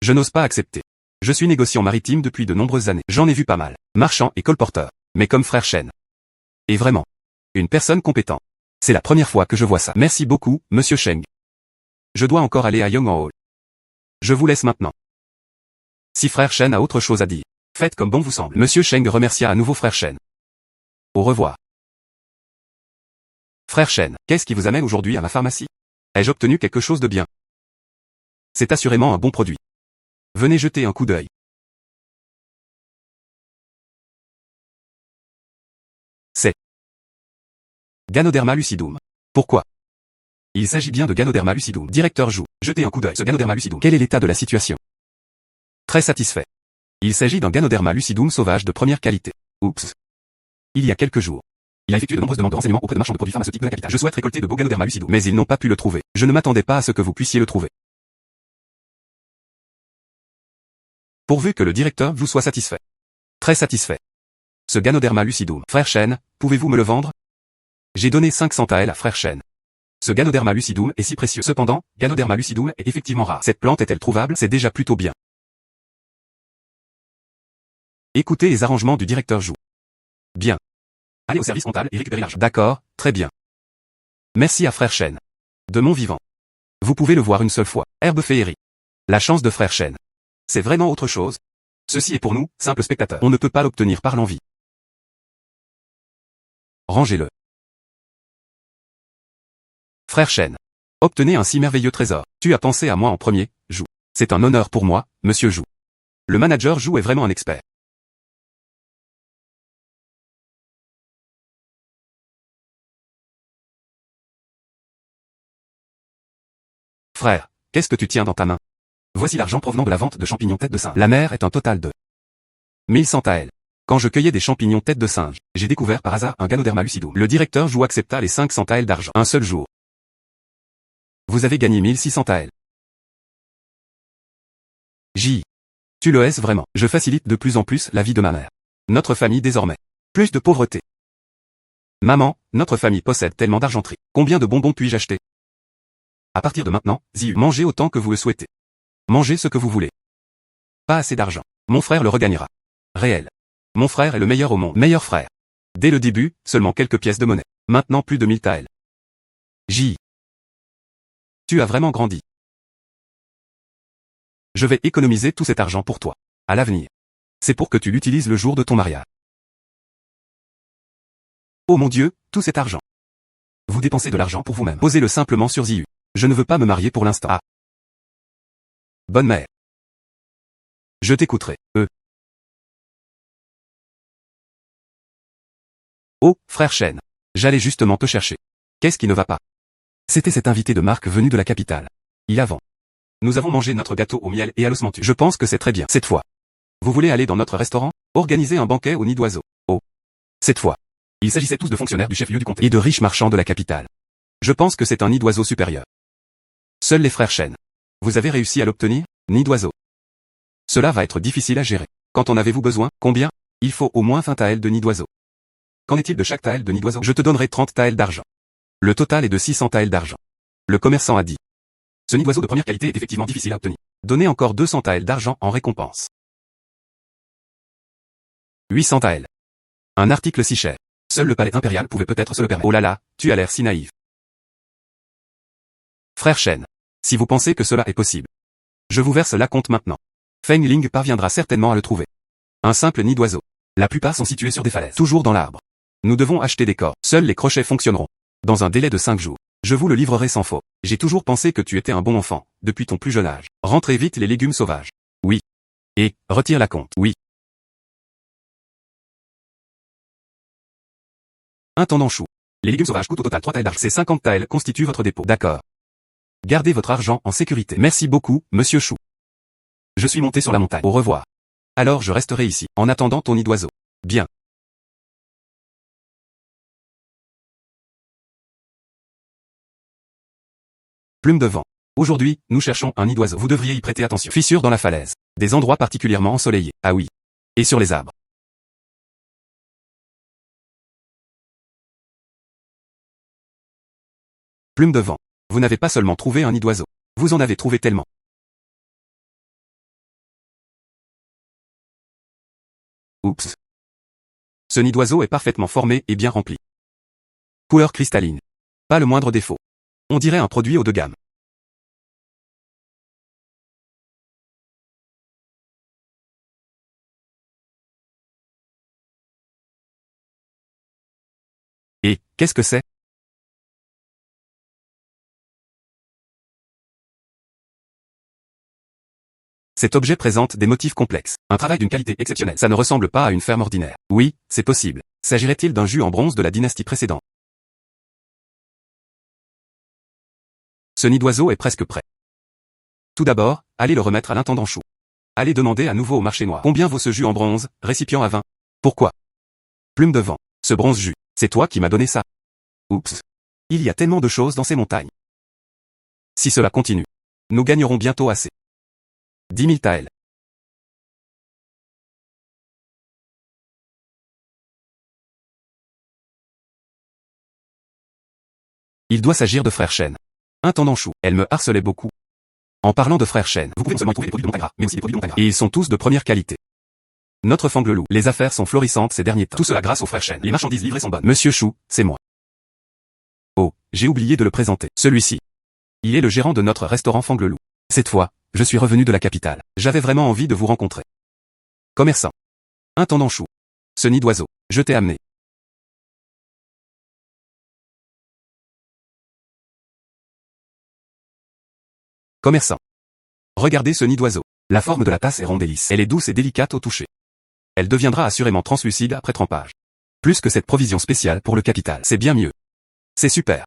Je n'ose pas accepter. Je suis négociant maritime depuis de nombreuses années. J'en ai vu pas mal. Marchand et colporteur. Mais comme frère Shen. Et vraiment. Une personne compétente. C'est la première fois que je vois ça. Merci beaucoup, monsieur Sheng. Je dois encore aller à Yongan Hall. Je vous laisse maintenant. Si frère Shen a autre chose à dire, faites comme bon vous semble. Monsieur Sheng remercia à nouveau frère Shen. Au revoir. Frère Shen, qu'est-ce qui vous amène aujourd'hui à ma pharmacie? Ai-je obtenu quelque chose de bien? C'est assurément un bon produit. Venez jeter un coup d'œil. C'est Ganoderma lucidum. Pourquoi? Il s'agit bien de Ganoderma lucidum. Directeur Jou, jetez un coup d'œil. Ce Ganoderma lucidum. Quel est l'état de la situation? Très satisfait. Il s'agit d'un Ganoderma lucidum sauvage de première qualité. Oups. Il y a quelques jours. Il a effectué de nombreuses demandes de renseignements auprès de marchands de produits pharmaceutiques de la capitale. Je souhaite récolter de beaux Ganoderma lucidum. Mais ils n'ont pas pu le trouver. Je ne m'attendais pas à ce que vous puissiez le trouver. Pourvu que le directeur vous soit satisfait. Très satisfait. Ce Ganoderma lucidum. Frère Shen, pouvez-vous me le vendre? J'ai donné 500 taels à frère Shen. Ce Ganoderma lucidum est si précieux. Cependant, Ganoderma lucidum est effectivement rare. Cette plante est-elle trouvable? C'est déjà plutôt bien. Écoutez les arrangements du directeur Jou. Bien. Allez au service comptable et récupérez l'argent. D'accord, très bien. Merci à frère Shen. De mon vivant. Vous pouvez le voir une seule fois. Herbe féerie. La chance de frère Shen. C'est vraiment autre chose. Ceci est pour nous, simples spectateurs. On ne peut pas l'obtenir par l'envie. Rangez-le. Frère Shen. Obtenez un si merveilleux trésor. Tu as pensé à moi en premier, Jou. C'est un honneur pour moi, monsieur Jou. Le manager Jou est vraiment un expert. Frère, qu'est-ce que tu tiens dans ta main? Voici l'argent provenant de la vente de champignons tête de singe. La mer est un total de 1100 taels. Quand je cueillais des champignons tête de singe, j'ai découvert par hasard un Ganoderma lucidum. Le directeur Jou accepta les 500 taels d'argent. Un seul jour. Vous avez gagné 1600 taels. J. Tu le es vraiment. Je facilite de plus en plus la vie de ma mère. Notre famille désormais. Plus de pauvreté. Maman, notre famille possède tellement d'argenterie. Combien de bonbons puis-je acheter? À partir de maintenant, Ziu, mangez autant que vous le souhaitez. Mangez ce que vous voulez. Pas assez d'argent. Mon frère le regagnera. Réel. Mon frère est le meilleur au monde. Meilleur frère. Dès le début, seulement quelques pièces de monnaie. Maintenant plus de 1000 taels. J. Tu as vraiment grandi. Je vais économiser tout cet argent pour toi. À l'avenir. C'est pour que tu l'utilises le jour de ton mariage. Oh mon Dieu, tout cet argent. Vous dépensez de l'argent pour vous-même. Posez-le simplement sur Ziu. Je ne veux pas me marier pour l'instant. Ah. Bonne mère. Je t'écouterai. Oh, frère Chen. J'allais justement te chercher. Qu'est-ce qui ne va pas? C'était cet invité de marque venu de la capitale. Il avant. Nous avons mangé notre gâteau au miel et à l'osmanthus. Je pense que c'est très bien. Cette fois. Vous voulez aller dans notre restaurant? Organiser un banquet au nid d'oiseau. Oh. Cette fois. Il s'agissait tous de fonctionnaires du chef-lieu du comté et de riches marchands de la capitale. Je pense que c'est un nid d'oiseau supérieur. Seuls les frères Chen. Vous avez réussi à l'obtenir? Nid d'oiseau. Cela va être difficile à gérer. Quand en avez-vous besoin? Combien? Il faut au moins 20 taels de nid d'oiseau. Qu'en est-il de chaque tael de nid d'oiseau? Je te donnerai 30 taels d'argent. Le total est de 600 taels d'argent. Le commerçant a dit. Ce nid d'oiseau de première qualité est effectivement difficile à obtenir. Donnez encore 200 taels d'argent en récompense. 800 taels. Un article si cher. Seul le palais impérial pouvait peut-être se le permettre. Oh là là, tu as l'air si naïf. Frère Chen. Si vous pensez que cela est possible. Je vous verse l'acompte maintenant. Feng Ling parviendra certainement à le trouver. Un simple nid d'oiseau. La plupart sont situés sur des falaises. Toujours dans l'arbre. Nous devons acheter des corps. Seuls les crochets fonctionneront. Dans un délai de 5 jours. Je vous le livrerai sans faute. J'ai toujours pensé que tu étais un bon enfant, depuis ton plus jeune âge. Rentrez vite les légumes sauvages. Oui. Et, retire l'acompte. Oui. Intendant Chou. Les légumes sauvages coûtent au total 3 taels d'argent. Ces 50 taels constituent votre dépôt. D'accord. Gardez votre argent en sécurité. Merci beaucoup, monsieur Chou. Je suis monté sur la montagne. Au revoir. Alors je resterai ici, en attendant ton nid d'oiseau. Bien. Plume de vent. Aujourd'hui, nous cherchons un nid d'oiseau. Vous devriez y prêter attention. Fissures dans la falaise. Des endroits particulièrement ensoleillés. Ah oui. Et sur les arbres. Plume de vent. Vous n'avez pas seulement trouvé un nid d'oiseau. Vous en avez trouvé tellement. Oups. Ce nid d'oiseau est parfaitement formé et bien rempli. Couleur cristalline. Pas le moindre défaut. On dirait un produit haut de gamme. Et, qu'est-ce que c'est? Cet objet présente des motifs complexes. Un travail d'une qualité exceptionnelle. Ça ne ressemble pas à une ferme ordinaire. Oui, c'est possible. S'agirait-il d'un jus en bronze de la dynastie précédente? Ce nid d'oiseau est presque prêt. Tout d'abord, allez le remettre à l'intendant Chou. Allez demander à nouveau au marché noir. Combien vaut ce jus en bronze, récipient à vin? Pourquoi? Plume de vent. Ce bronze jus, c'est toi qui m'as donné ça. Oups. Il y a tellement de choses dans ces montagnes. Si cela continue, nous gagnerons bientôt assez. 10 000 taels. Il doit s'agir de frère Chen. Intendant Chou, elle me harcelait beaucoup. En parlant de frère Chen, vous pouvez non seulement y trouver des produits de montagne gras, mais aussi des produits de montagne gras. Et ils sont tous de première qualité. Notre Fanglelou, les affaires sont florissantes ces derniers temps. Tout cela grâce au frère Chen. Les marchandises livrées sont bonnes. Monsieur Chou, c'est moi. Oh, j'ai oublié de le présenter. Celui-ci. Il est le gérant de notre restaurant Fanglelou. Cette fois, je suis revenu de la capitale. J'avais vraiment envie de vous rencontrer. Commerçant. Intendant Chou. Ce nid d'oiseau, je t'ai amené. Commerçant. Regardez ce nid d'oiseau. La forme de la tasse est ronde et lisse. Elle est douce et délicate au toucher. Elle deviendra assurément translucide après trempage. Plus que cette provision spéciale pour le capital. C'est bien mieux. C'est super.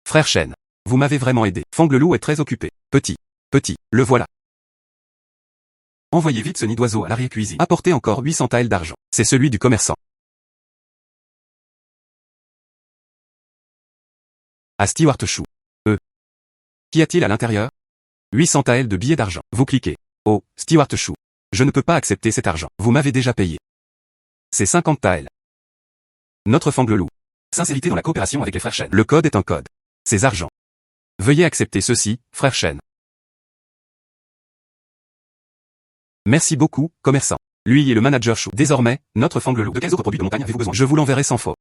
Frère Chen. Vous m'avez vraiment aidé. Fanglelou est très occupé. Petit. Le voilà. Envoyez vite ce nid d'oiseau à l'arrière-cuisine. Apportez encore 800 taels d'argent. C'est celui du commerçant. À Stewart Chou. Qu'y a-t-il à l'intérieur? 800 taels de billets d'argent. Vous cliquez. Oh, Stewart Chou. Je ne peux pas accepter cet argent. Vous m'avez déjà payé. C'est 50 taels. Notre Fanglelou. Sincérité dans la coopération avec les frères Chen. Le code est un code. C'est argent. Veuillez accepter ceci, frère Chen. Merci beaucoup, commerçant. Lui est le manager Chou. Désormais, notre Fangleloup. De quels autres produits de montagne avez-vous besoin? Je vous l'enverrai sans faute.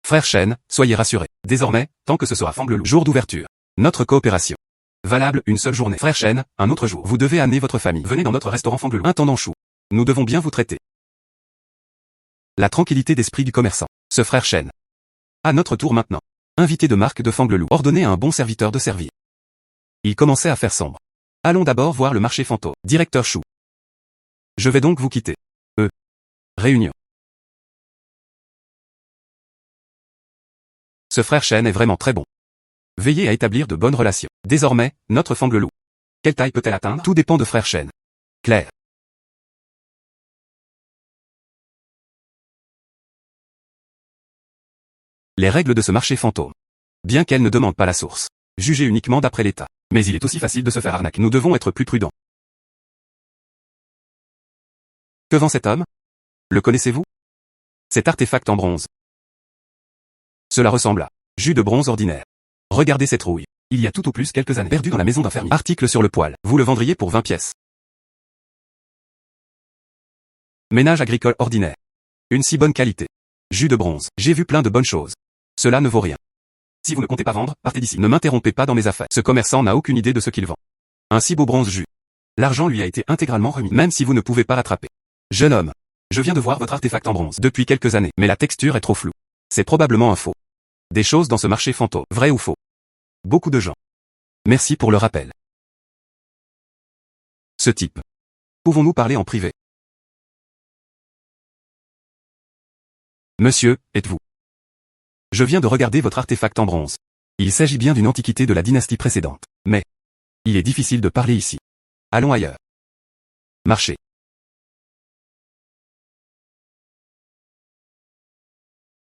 Frère Chen, soyez rassurés. Désormais, tant que ce sera Fangleloup. Jour d'ouverture. Notre coopération. Valable une seule journée. Frère Chen, un autre jour. Vous devez amener votre famille. Venez dans notre restaurant Fangleloup. Intendant Chou. Nous devons bien vous traiter. La tranquillité d'esprit du commerçant. Ce frère Chen. À notre tour maintenant. Invité de marque de Fangleloup. Ordonnez à un bon serviteur de servir. Il commençait à faire sombre. Allons d'abord voir le marché fantôme. Directeur Chou. Je vais donc vous quitter. Réunion. Ce frère Chen est vraiment très bon. Veillez à établir de bonnes relations. Désormais, notre Fangleloup. Quelle taille peut-elle atteindre? Tout dépend de frère Chen. Claire. Les règles de ce marché fantôme. Bien qu'elles ne demandent pas la source. Jugées uniquement d'après l'état. Mais il est aussi facile de se faire arnaquer. Nous devons être plus prudents. Que vend cet homme? Le connaissez-vous? Cet artefact en bronze. Cela ressemble à jus de bronze ordinaire. Regardez cette rouille. Il y a tout au plus quelques années perdu dans la maison d'un fermier. Article sur le poil. Vous le vendriez pour 20 pièces. Ménage agricole ordinaire. Une si bonne qualité. Jus de bronze. J'ai vu plein de bonnes choses. Cela ne vaut rien. Si vous ne comptez pas vendre, partez d'ici. Ne m'interrompez pas dans mes affaires. Ce commerçant n'a aucune idée de ce qu'il vend. Un si beau bronze jus. L'argent lui a été intégralement remis, même si vous ne pouvez pas rattraper. Jeune homme. Je viens de voir votre artefact en bronze depuis quelques années, mais la texture est trop floue. C'est probablement un faux. Des choses dans ce marché fantôme. Vrai ou faux? Beaucoup de gens. Merci pour le rappel. Ce type. Pouvons-nous parler en privé? Monsieur, êtes-vous? Je viens de regarder votre artefact en bronze. Il s'agit bien d'une antiquité de la dynastie précédente. Mais, il est difficile de parler ici. Allons ailleurs. Marché.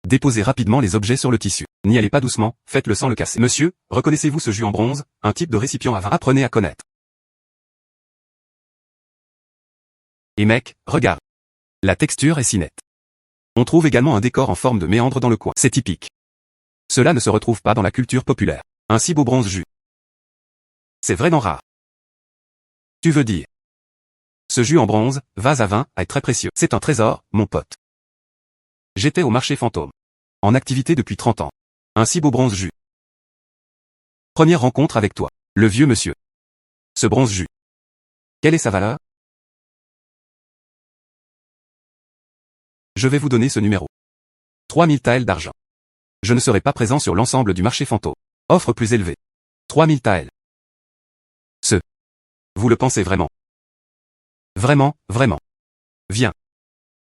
Déposez rapidement les objets sur le tissu. N'y allez pas doucement, faites-le sans le casser. Monsieur, reconnaissez-vous ce jus en bronze, un type de récipient à vin? Apprenez à connaître. Et mec, regarde. La texture est si nette. On trouve également un décor en forme de méandre dans le coin. C'est typique. Cela ne se retrouve pas dans la culture populaire. Un si beau bronze jus. C'est vraiment rare. Tu veux dire? Ce jus en bronze, vase à vin, est très précieux. C'est un trésor, mon pote. J'étais au marché fantôme. En activité depuis 30 ans. Un si beau bronze jus. Première rencontre avec toi, le vieux monsieur. Ce bronze jus. Quelle est sa valeur? Je vais vous donner ce numéro. 3000 taels d'argent. Je ne serai pas présent sur l'ensemble du marché fantôme. Offre plus élevée. 3000 taels. Vous le pensez vraiment? Vraiment, vraiment. Viens.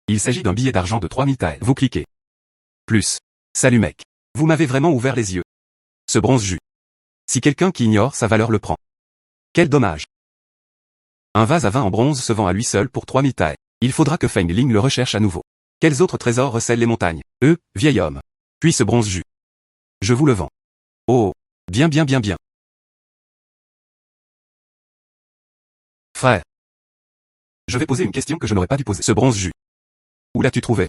Il s'agit d'un billet d'argent de 3000 taels. Vous cliquez. Plus. Salut mec. Vous m'avez vraiment ouvert les yeux. Ce bronze jus. Si quelqu'un qui ignore sa valeur le prend. Quel dommage. Un vase à vin en bronze se vend à lui seul pour 3000 taels. Il faudra que Feng Ling le recherche à nouveau. Quels autres trésors recèlent les montagnes? Vieil homme. Puis ce bronze jus. Je vous le vends. Oh. Bien bien bien bien. Frère. Je vais poser une question que je n'aurais pas dû poser. Ce bronze jus. Où l'as-tu trouvé?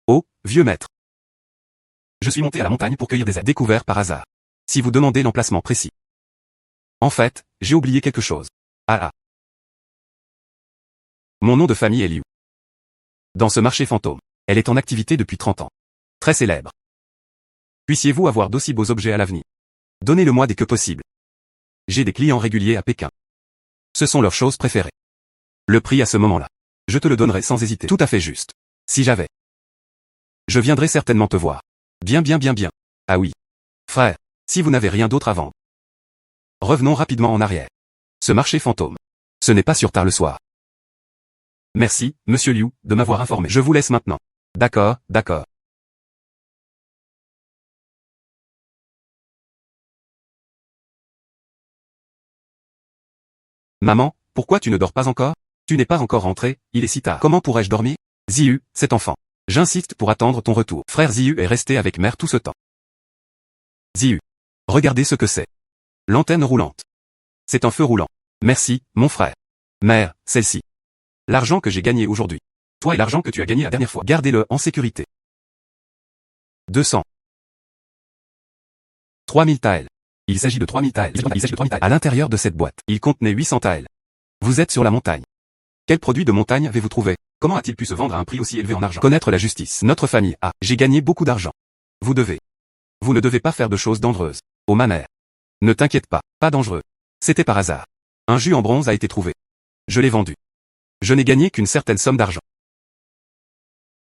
Oh, vieux maître. Je suis monté à la montagne pour cueillir des ailes découvertes par hasard. Si vous demandez l'emplacement précis. En fait, j'ai oublié quelque chose. Ah. Mon nom de famille est Liu. Dans ce marché fantôme, elle est en activité depuis 30 ans. Très célèbre. Puissiez-vous avoir d'aussi beaux objets à l'avenir? Donnez-le-moi dès que possible. J'ai des clients réguliers à Pékin. Ce sont leurs choses préférées. Le prix à ce moment-là. Je te le donnerai sans hésiter. Tout à fait juste. Si j'avais. Je viendrai certainement te voir. Bien bien bien bien. Ah oui. Frère, si vous n'avez rien d'autre à vendre. Revenons rapidement en arrière. Ce marché fantôme. Ce n'est pas sur tard le soir. Merci, monsieur Liu, de m'avoir informé. Je vous laisse maintenant. D'accord, d'accord. Maman, pourquoi tu ne dors pas encore? Tu n'es pas encore rentré, il est si tard. Comment pourrais-je dormir? Ziyu, cet enfant. J'insiste pour attendre ton retour. Frère Ziyu est resté avec mère tout ce temps. Ziyu. Regardez ce que c'est. L'antenne roulante. C'est un feu roulant. Merci, mon frère. Mère, celle-ci. L'argent que j'ai gagné aujourd'hui. Toi et l'argent que tu as gagné la dernière fois. Gardez-le en sécurité. 200. 3000 taels. Il s'agit de 3000 taels. À l'intérieur de cette boîte, il contenait 800 taels. Vous êtes sur la montagne. Quel produit de montagne avez-vous trouvé? Comment a-t-il pu se vendre à un prix aussi élevé en argent? Connaître la justice. Notre famille a. J'ai gagné beaucoup d'argent. Vous ne devez pas faire de choses dangereuses. Oh ma mère. Ne t'inquiète pas, pas dangereux. C'était par hasard. Un jus en bronze a été trouvé. Je l'ai vendu. Je n'ai gagné qu'une certaine somme d'argent.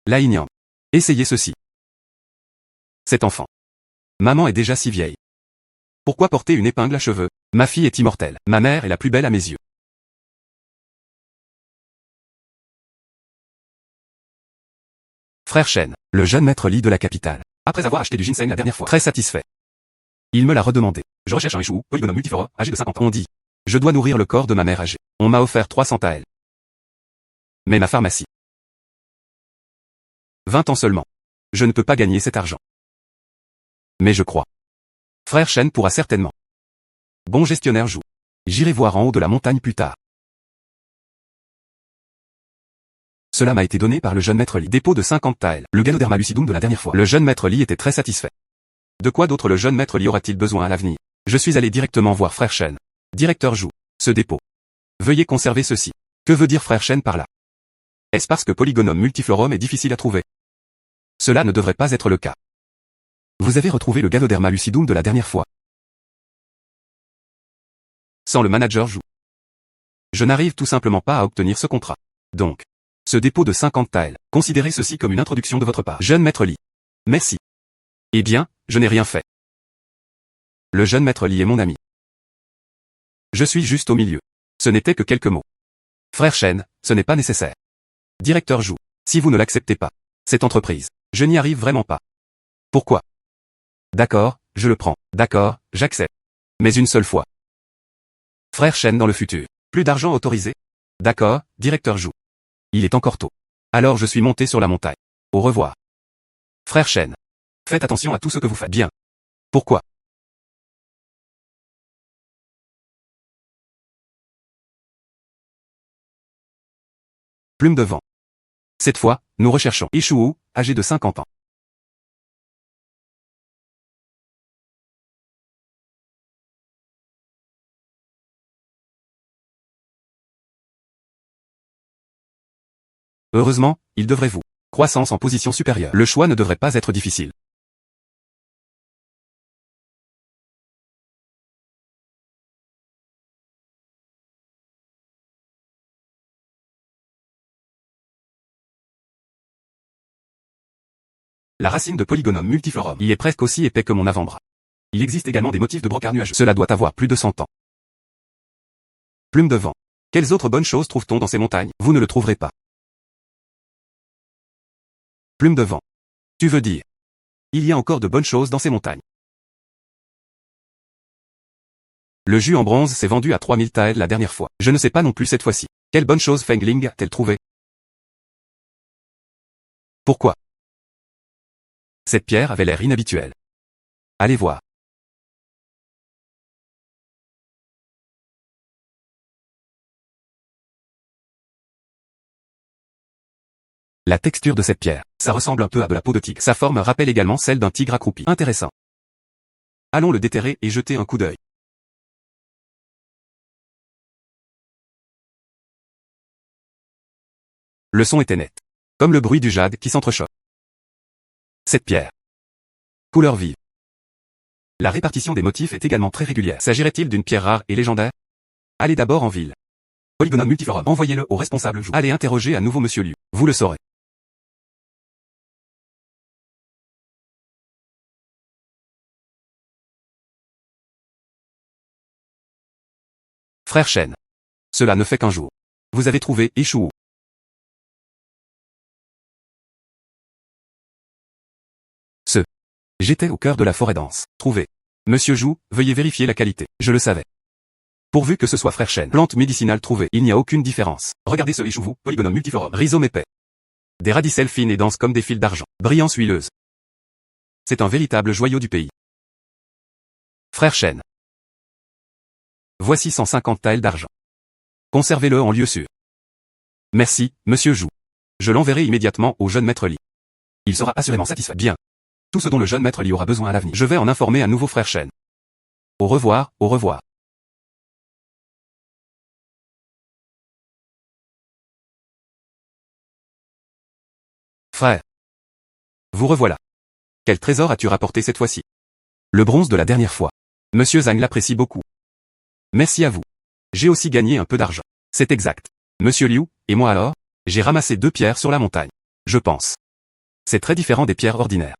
La igname. Essayez ceci. Cet enfant. Maman est déjà si vieille. Pourquoi porter une épingle à cheveux? Ma fille est immortelle. Ma mère est la plus belle à mes yeux. Frère Chen, le jeune maître Li de la capitale. Après avoir acheté du ginseng la dernière fois. Très satisfait. Il me l'a redemandé. Je recherche un échou, polygonome multiforum, âgé de 50 ans. On dit. Je dois nourrir le corps de ma mère âgée. On m'a offert 300 taels. Mais ma pharmacie. 20 ans seulement. Je ne peux pas gagner cet argent. Mais je crois. Frère Chen pourra certainement. Bon gestionnaire joue. J'irai voir en haut de la montagne plus tard. Cela m'a été donné par le jeune maître Li. Dépôt de 50 taels. Le Ganoderma lucidum de la dernière fois. Le jeune maître Li était très satisfait. De quoi d'autre le jeune maître Li aura-t-il besoin à l'avenir? Je suis allé directement voir frère Chen. Directeur Jou. Ce dépôt. Veuillez conserver ceci. Que veut dire frère Chen par là? Est-ce parce que Polygonum multiflorum est difficile à trouver? Cela ne devrait pas être le cas. Vous avez retrouvé le Ganoderma lucidum de la dernière fois. Sans le manager Jou. Je n'arrive tout simplement pas à obtenir ce contrat. Donc. Ce dépôt de 50 taels, considérez ceci comme une introduction de votre part. Jeune maître Li. Merci. Eh bien, je n'ai rien fait. Le jeune maître Li est mon ami. Je suis juste au milieu. Ce n'était que quelques mots. Frère Chen, ce n'est pas nécessaire. Directeur Jou. Si vous ne l'acceptez pas. Cette entreprise. Je n'y arrive vraiment pas. Pourquoi? D'accord, je le prends. D'accord, j'accepte. Mais une seule fois. Frère Chen dans le futur. Plus d'argent autorisé? D'accord, directeur Jou. Il est encore tôt. Alors je suis monté sur la montagne. Au revoir. Frère Chen. Faites attention à tout ce que vous faites bien. Pourquoi? Plume de vent. Cette fois, nous recherchons Ishuo, âgé de 50 ans. Heureusement, il devrait vous. Croissance en position supérieure. Le choix ne devrait pas être difficile. La racine de Polygonum multiflorum. Il est presque aussi épais que mon avant-bras. Il existe également des motifs de brocart nuageux. Cela doit avoir plus de 100 ans. Plume de vent. Quelles autres bonnes choses trouve-t-on dans ces montagnes? Vous ne le trouverez pas. Plume de vent. Tu veux dire. Il y a encore de bonnes choses dans ces montagnes. Le jus en bronze s'est vendu à 3000 taels la dernière fois. Je ne sais pas non plus cette fois-ci. Quelle bonne chose Fengling a-t-elle trouvé? Pourquoi? Cette pierre avait l'air inhabituelle. Allez voir. La texture de cette pierre, ça ressemble un peu à de la peau de tigre. Sa forme rappelle également celle d'un tigre accroupi. Intéressant. Allons le déterrer et jeter un coup d'œil. Le son était net. Comme le bruit du jade qui s'entrechoque. Cette pierre. Couleur vive. La répartition des motifs est également très régulière. S'agirait-il d'une pierre rare et légendaire? Allez d'abord en ville. Polygonum multiforum. Envoyez-le au responsable Jou. Allez interroger à nouveau Monsieur Liu. Vous le saurez. Frère Chen. Cela ne fait qu'un jour. Vous avez trouvé Ishuo. J'étais au cœur de la forêt dense. Trouvé. Monsieur Jou, veuillez vérifier la qualité. Je le savais. Pourvu que ce soit frère Chen. Plante médicinale trouvée. Il n'y a aucune différence. Regardez ce Ishuo, Polygonum multiforum. Rhizome épais. Des radicelles fines et denses comme des fils d'argent. Brillance huileuse. C'est un véritable joyau du pays. Frère Chen. Voici 150 taels d'argent. Conservez-le en lieu sûr. Merci, monsieur Jou. Je l'enverrai immédiatement au jeune maître Li. Il sera assurément satisfait. Bien. Tout ce dont le jeune maître Li aura besoin à l'avenir. Je vais en informer à nouveau frère Chen. Au revoir, au revoir. Frère. Vous revoilà. Quel trésor as-tu rapporté cette fois-ci? Le bronze de la dernière fois. Monsieur Zhang l'apprécie beaucoup. Merci à vous. J'ai aussi gagné un peu d'argent. C'est exact. Monsieur Liu, et moi alors? J'ai ramassé 2 pierres sur la montagne. Je pense. C'est très différent des pierres ordinaires.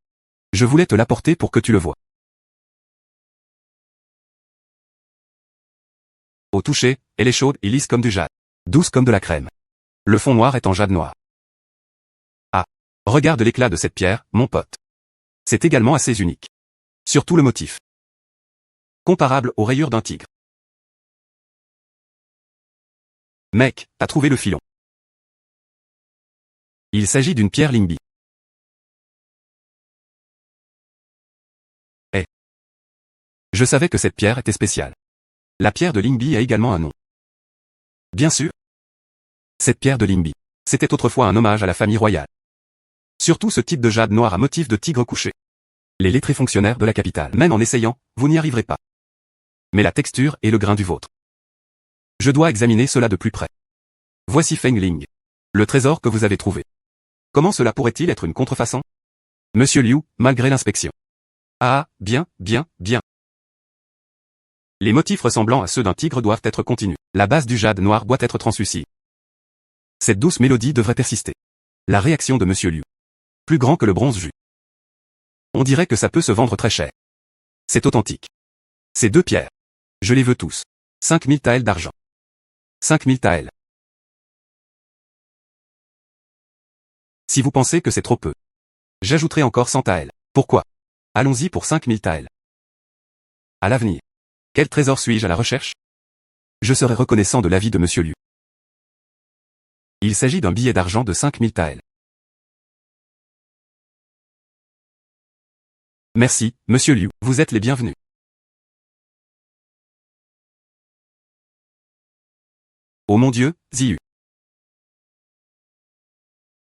Je voulais te l'apporter pour que tu le vois. Au toucher, elle est chaude et lisse comme du jade. Douce comme de la crème. Le fond noir est en jade noir. Ah. Regarde l'éclat de cette pierre, mon pote. C'est également assez unique. Surtout le motif. Comparable aux rayures d'un tigre. Mec, t'as trouvé le filon. Il s'agit d'une pierre Lingbi. Eh. Je savais que cette pierre était spéciale. La pierre de Lingbi a également un nom. Bien sûr. Cette pierre de Lingbi. C'était autrefois un hommage à la famille royale. Surtout ce type de jade noir à motif de tigre couché. Les lettrés fonctionnaires de la capitale. Même en essayant, vous n'y arriverez pas. Mais la texture et le grain du vôtre. Je dois examiner cela de plus près. Voici Feng Ling. Le trésor que vous avez trouvé. Comment cela pourrait-il être une contrefaçon? Monsieur Liu, malgré l'inspection. Ah, bien, bien, bien. Les motifs ressemblant à ceux d'un tigre doivent être continus. La base du jade noir doit être translucide. Cette douce mélodie devrait persister. La réaction de Monsieur Liu. Plus grand que le bronze jus. On dirait que ça peut se vendre très cher. C'est authentique. Ces 2 pierres. Je les veux tous. 5000 taels d'argent. 5000 taels. Si vous pensez que c'est trop peu. J'ajouterai encore 100 taels. Pourquoi? Allons-y pour 5000 taels. À l'avenir. Quel trésor suis-je à la recherche? Je serai reconnaissant de l'avis de Monsieur Liu. Il s'agit d'un billet d'argent de 5000 taels. Merci, Monsieur Liu, vous êtes les bienvenus. Oh mon Dieu, Ziyu.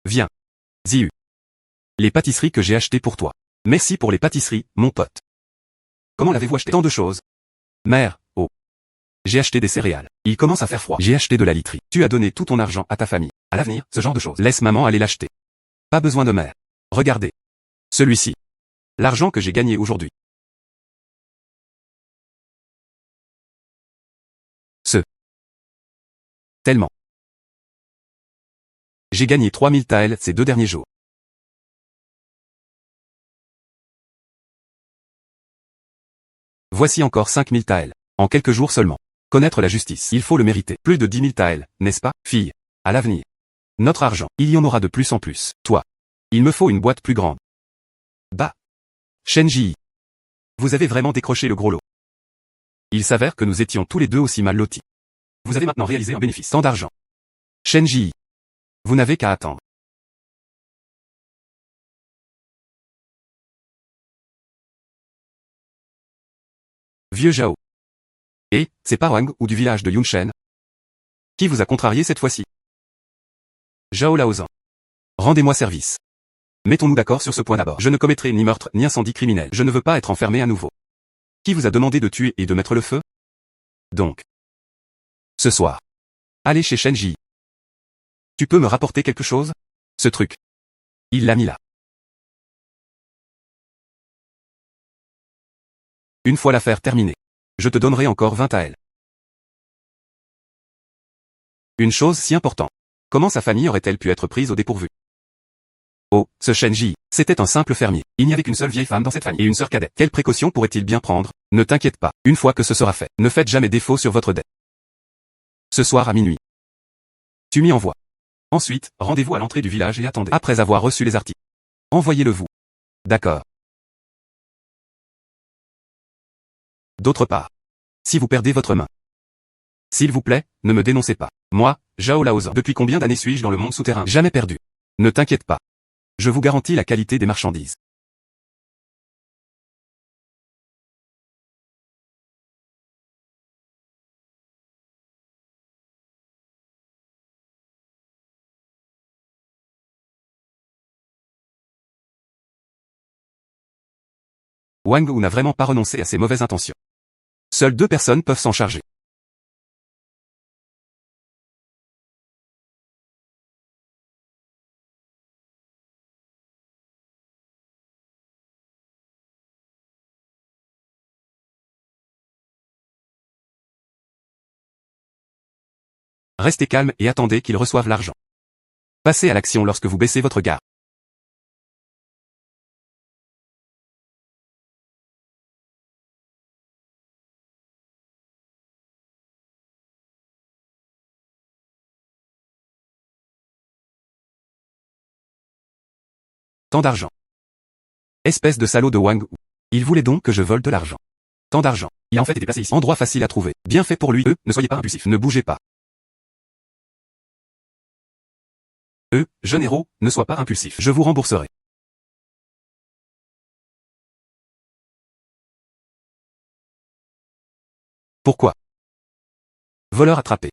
Viens. Ziyu. Les pâtisseries que j'ai achetées pour toi. Merci pour les pâtisseries, mon pote. Comment l'avez-vous acheté? Tant de choses. Mère, oh. J'ai acheté des céréales. Il commence à faire froid. J'ai acheté de la literie. Tu as donné tout ton argent à ta famille. À l'avenir, ce genre de choses. Laisse maman aller l'acheter. Pas besoin de mère. Regardez. Celui-ci. L'argent que j'ai gagné aujourd'hui. Ce. Tellement. J'ai gagné 3000 taels ces 2 derniers jours. Voici encore 5000 taels. En quelques jours seulement. Connaître la justice. Il faut le mériter. Plus de 10 000 taels, n'est-ce pas, fille? À l'avenir. Notre argent. Il y en aura de plus en plus. Toi. Il me faut une boîte plus grande. Bah. Shenji. Vous avez vraiment décroché le gros lot. Il s'avère que nous étions tous les deux aussi mal lotis. Vous avez maintenant réalisé un bénéfice. Tant d'argent. Shenji. Vous n'avez qu'à attendre. Vieux Zhao. Et, c'est pas Wang ou du village de Yunshen? Qui vous a contrarié cette fois-ci? Zhao Laozan. Rendez-moi service. Mettons-nous d'accord sur ce point d'abord. Je ne commettrai ni meurtre ni incendie criminel. Je ne veux pas être enfermé à nouveau. Qui vous a demandé de tuer et de mettre le feu? Donc. Ce soir. Allez chez Shenji. Tu peux me rapporter quelque chose? Ce truc. Il l'a mis là. Une fois l'affaire terminée. Je te donnerai encore 20 taels. Une chose si importante. Comment sa famille aurait-elle pu être prise au dépourvu? Oh, ce Shenji, c'était un simple fermier. Il n'y avait qu'une seule vieille femme dans cette famille et une sœur cadette. Quelles précautions pourrait-il bien prendre? Ne t'inquiète pas, une fois que ce sera fait, ne faites jamais défaut sur votre dette. Ce soir à minuit. Tu m'y envoies. Ensuite, rendez-vous à l'entrée du village et attendez. Après avoir reçu les articles. Envoyez-le vous. D'accord. D'autre part. Si vous perdez votre main. S'il vous plaît, ne me dénoncez pas. Moi, Zhao Laozan. Depuis combien d'années suis-je dans le monde souterrain? Jamais perdu. Ne t'inquiète pas. Je vous garantis la qualité des marchandises. Wang Wu n'a vraiment pas renoncé à ses mauvaises intentions. Seules 2 personnes peuvent s'en charger. Restez calme et attendez qu'ils reçoivent l'argent. Passez à l'action lorsque vous baissez votre garde. Tant d'argent. Espèce de salaud de Wang Wu. Il voulait donc que je vole de l'argent. Tant d'argent. Il a en fait été placé ici. Endroit facile à trouver. Bien fait pour lui. Ne soyez pas impulsif. Ne bougez pas. Jeune héros, ne sois pas impulsif. Je vous rembourserai. Pourquoi? Voleur attrapé.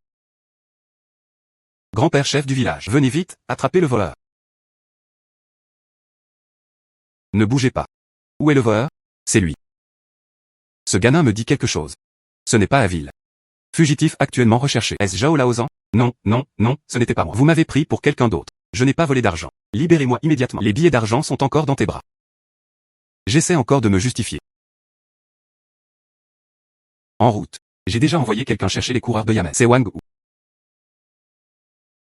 Grand-père chef du village. Venez vite, attrapez le voleur. Ne bougez pas. Où est le voleur? C'est lui. Ce gamin me dit quelque chose. Ce n'est pas Avil. Fugitif actuellement recherché. Est-ce Zhao Laozan? Non, non, non, ce n'était pas moi. Vous m'avez pris pour quelqu'un d'autre. Je n'ai pas volé d'argent. Libérez-moi immédiatement. Les billets d'argent sont encore dans tes bras. J'essaie encore de me justifier. En route. J'ai déjà envoyé quelqu'un chercher les coureurs de Yamen. C'est Wang Wu.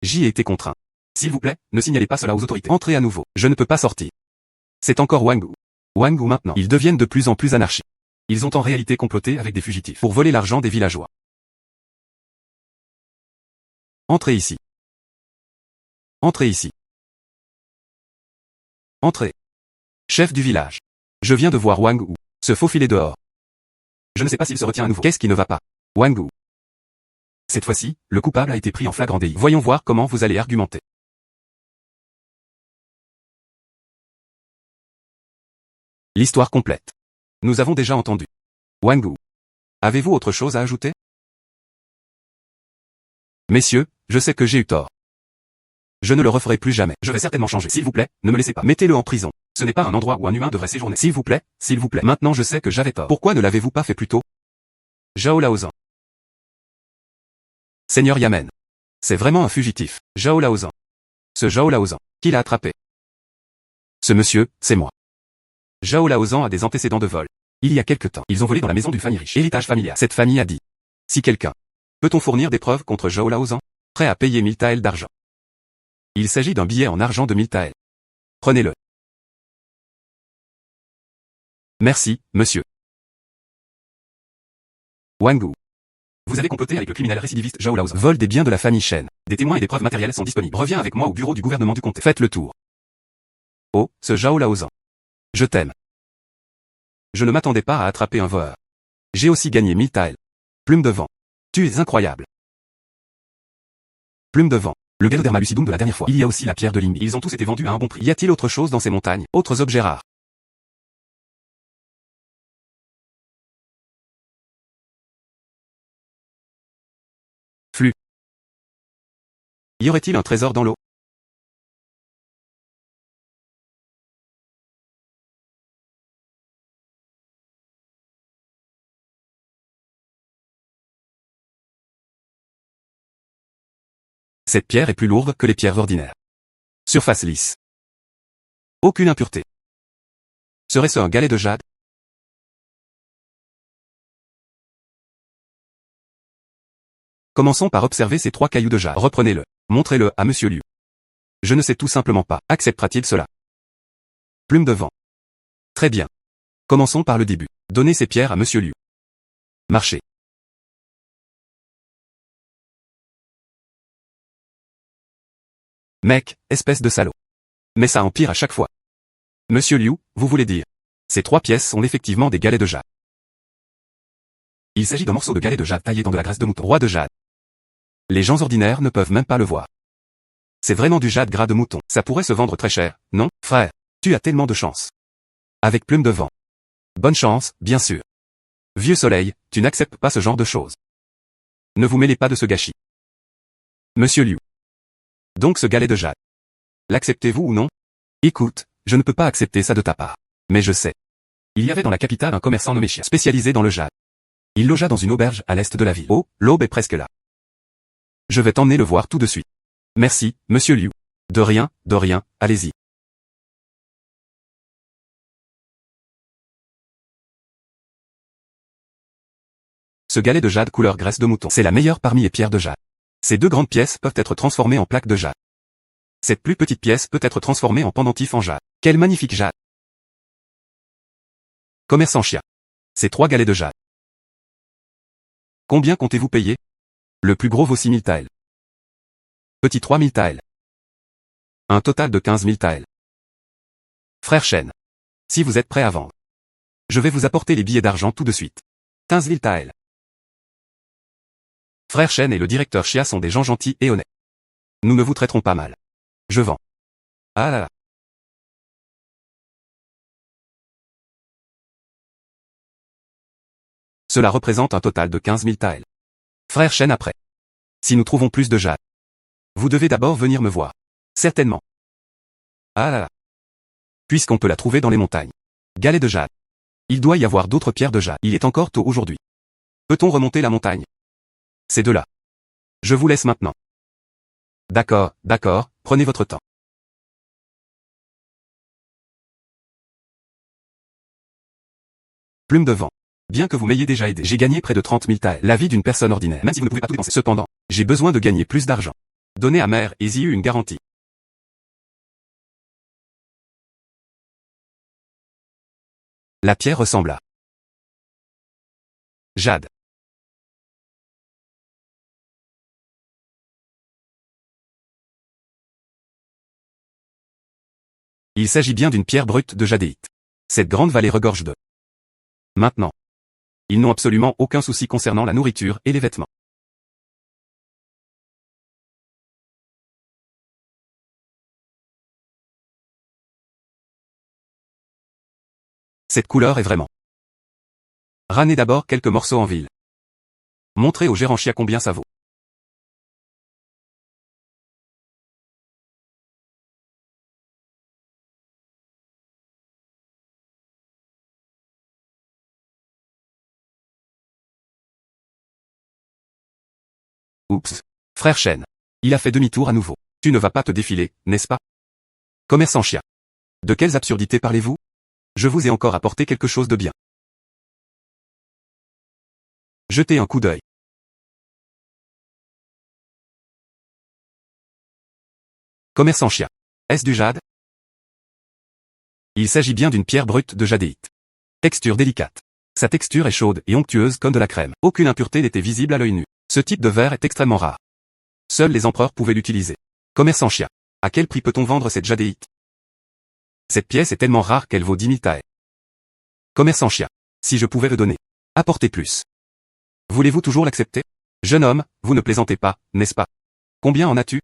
J'y ai été contraint. S'il vous plaît, ne signalez pas cela aux autorités. Entrez à nouveau. Je ne peux pas sortir. C'est encore Wang Wu. Wang Wu maintenant. Ils deviennent de plus en plus anarchiques. Ils ont en réalité comploté avec des fugitifs pour voler l'argent des villageois. Entrez ici. Entrez ici. Entrez. Chef du village. Je viens de voir Wang Wu se faufiler dehors. Je ne sais pas s'il se retient à nouveau. Qu'est-ce qui ne va pas? Wang Wu. Cette fois-ci, le coupable a été pris en flagrant délit. Voyons voir comment vous allez argumenter. L'histoire complète. Nous avons déjà entendu. Wang Wu. Avez-vous autre chose à ajouter? Messieurs, je sais que j'ai eu tort. Je ne le referai plus jamais. Je vais certainement changer. S'il vous plaît, ne me laissez pas. Mettez-le en prison. Ce n'est pas un endroit où un humain devrait séjourner. S'il vous plaît, s'il vous plaît. Maintenant je sais que j'avais tort. Pourquoi ne l'avez-vous pas fait plus tôt? Zhao Laozan. Seigneur Yamen. C'est vraiment un fugitif. Zhao Laozan. Ce Zhao Laozan. Qui l'a attrapé? Ce monsieur, c'est moi. Zhao Laozan a des antécédents de vol. Il y a quelque temps, ils ont volé dans la maison d'une famille riche. Héritage familial. Cette famille a dit. Si quelqu'un. Peut-on fournir des preuves contre Zhao Laozan? Prêt à payer 1000 taels d'argent. Il s'agit d'un billet en argent de 1000 taels. Prenez-le. Merci, monsieur. Wang Wu. Vous avez comploté avec le criminel récidiviste Zhao Laozan. Vol des biens de la famille Shen. Des témoins et des preuves matérielles sont disponibles. Reviens avec moi au bureau du gouvernement du comté. Faites le tour. Oh, ce Zhao Laozan. Je t'aime. Je ne m'attendais pas à attraper un voleur. J'ai aussi gagné 1000 taels. Plume de vent. Tu es incroyable. Plume de vent. Le Ganoderma lucidum de la dernière fois. Il y a aussi la pierre de Limbi. Ils ont tous été vendus à un bon prix. Y a-t-il autre chose dans ces montagnes? Autres objets rares? Flux. Y aurait-il un trésor dans l'eau? Cette pierre est plus lourde que les pierres ordinaires. Surface lisse. Aucune impureté. Serait-ce un galet de jade? Commençons par observer ces 3 cailloux de jade. Reprenez-le. Montrez-le à Monsieur Liu. Je ne sais tout simplement pas. Acceptera-t-il cela? Plume de vent. Très bien. Commençons par le début. Donnez ces pierres à Monsieur Liu. Marchez. Mec, espèce de salaud. Mais ça empire à chaque fois. Monsieur Liu, vous voulez dire? Ces 3 pièces sont effectivement des galets de jade. Il s'agit d'un morceau de galet de jade taillé dans de la graisse de mouton. Roi de jade. Les gens ordinaires ne peuvent même pas le voir. C'est vraiment du jade gras de mouton. Ça pourrait se vendre très cher, non, frère? Tu as tellement de chance. Avec plume de vent. Bonne chance, bien sûr. Vieux soleil, tu n'acceptes pas ce genre de choses. Ne vous mêlez pas de ce gâchis. Monsieur Liu. Donc ce galet de jade. L'acceptez-vous ou non? Écoute, je ne peux pas accepter ça de ta part. Mais je sais. Il y avait dans la capitale un commerçant nommé Chia, spécialisé dans le jade. Il logea dans une auberge à l'est de la ville. Oh, l'aube est presque là. Je vais t'emmener le voir tout de suite. Merci, monsieur Liu. De rien, allez-y. Ce galet de jade couleur graisse de mouton, c'est la meilleure parmi les pierres de jade. Ces deux grandes pièces peuvent être transformées en plaques de jade. Cette plus petite pièce peut être transformée en pendentif en jade. Quel magnifique jade! Commerçant Chia. Ces 3 galets de jade. Combien comptez-vous payer? Le plus gros vaut 6 000 taels. Petit 3 000 taels. Un total de 15 000 taels. Frère Shen. Si vous êtes prêt à vendre, je vais vous apporter les billets d'argent tout de suite. 15 000 taels. Frère Shen et le directeur Chia sont des gens gentils et honnêtes. Nous ne vous traiterons pas mal. Je vends. Ah là là. Cela représente un total de 15 000 taels. Frère Shen après. Si nous trouvons plus de jade, vous devez d'abord venir me voir. Certainement. Ah là là. Puisqu'on peut la trouver dans les montagnes. Galet de jade. Il doit y avoir d'autres pierres de jade. Il est encore tôt aujourd'hui. Peut-on remonter la montagne? C'est de là. Je vous laisse maintenant. D'accord, prenez votre temps. Plume de vent. Bien que vous m'ayez déjà aidé, j'ai gagné près de 30 000 taels. La vie d'une personne ordinaire, même si vous ne pouvez pas tout dépenser. Cependant, j'ai besoin de gagner plus d'argent. Donnez à Mère et Ziyu une garantie. La pierre ressemble à jade. Il s'agit bien d'une pierre brute de jadéite. Cette grande vallée regorge de. Maintenant. Ils n'ont absolument aucun souci concernant la nourriture et les vêtements. Cette couleur est vraiment. Ramenez d'abord quelques morceaux en ville. Montrez au gérant Chia combien ça vaut. Oups. Frère Shen. Il a fait demi-tour à nouveau. Tu ne vas pas te défiler, n'est-ce pas? Commerçant Chia. De quelles absurdités parlez-vous? Je vous ai encore apporté quelque chose de bien. Jetez un coup d'œil. Commerçant Chia. Est-ce du jade? Il s'agit bien d'une pierre brute de jadéite. Texture délicate. Sa texture est chaude et onctueuse comme de la crème. Aucune impureté n'était visible à l'œil nu. Ce type de verre est extrêmement rare. Seuls les empereurs pouvaient l'utiliser. Commerçant Chia. À quel prix peut-on vendre cette jadéite? Cette pièce est tellement rare qu'elle vaut 10 000 taels. Commerçant Chia. Si je pouvais le donner. Apportez plus. Voulez-vous toujours l'accepter? Jeune homme, vous ne plaisantez pas, n'est-ce pas? Combien en as-tu?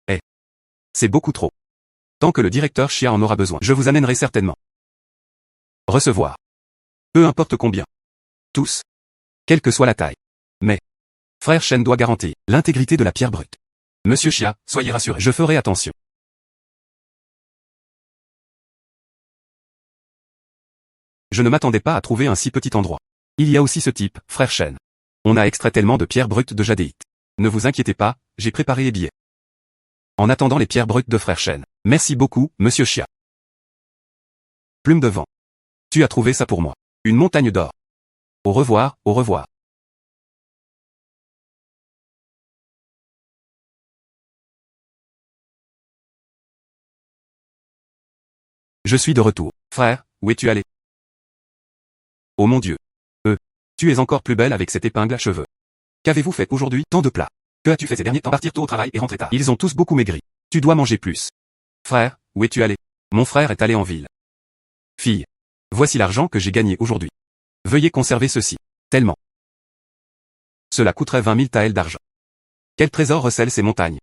Eh. C'est beaucoup trop. Tant que le directeur Chia en aura besoin, je vous amènerai certainement. Recevoir. Peu importe combien. Tous. Quelle que soit la taille. Mais. Frère Shen doit garantir l'intégrité de la pierre brute. Monsieur Chia, soyez rassuré, je ferai attention. Je ne m'attendais pas à trouver un si petit endroit. Il y a aussi ce type, frère Shen. On a extrait tellement de pierres brutes de jadéite. Ne vous inquiétez pas, j'ai préparé les billets. En attendant les pierres brutes de frère Shen. Merci beaucoup, monsieur Chia. Plume de vent. Tu as trouvé ça pour moi. Une montagne d'or. Au revoir, au revoir. Je suis de retour. Frère, où es-tu allé? Oh mon Dieu. Tu es encore plus belle avec cette épingle à cheveux. Qu'avez-vous fait aujourd'hui? Tant de plats. Que as-tu fait ces derniers temps? Partir tôt au travail et rentrer tard. Ils ont tous beaucoup maigri. Tu dois manger plus. Frère, où es-tu allé? Mon frère est allé en ville. Fille. Voici l'argent que j'ai gagné aujourd'hui. Veuillez conserver ceci. Tellement. Cela coûterait 20 000 taels d'argent. Quel trésor recèle ces montagnes?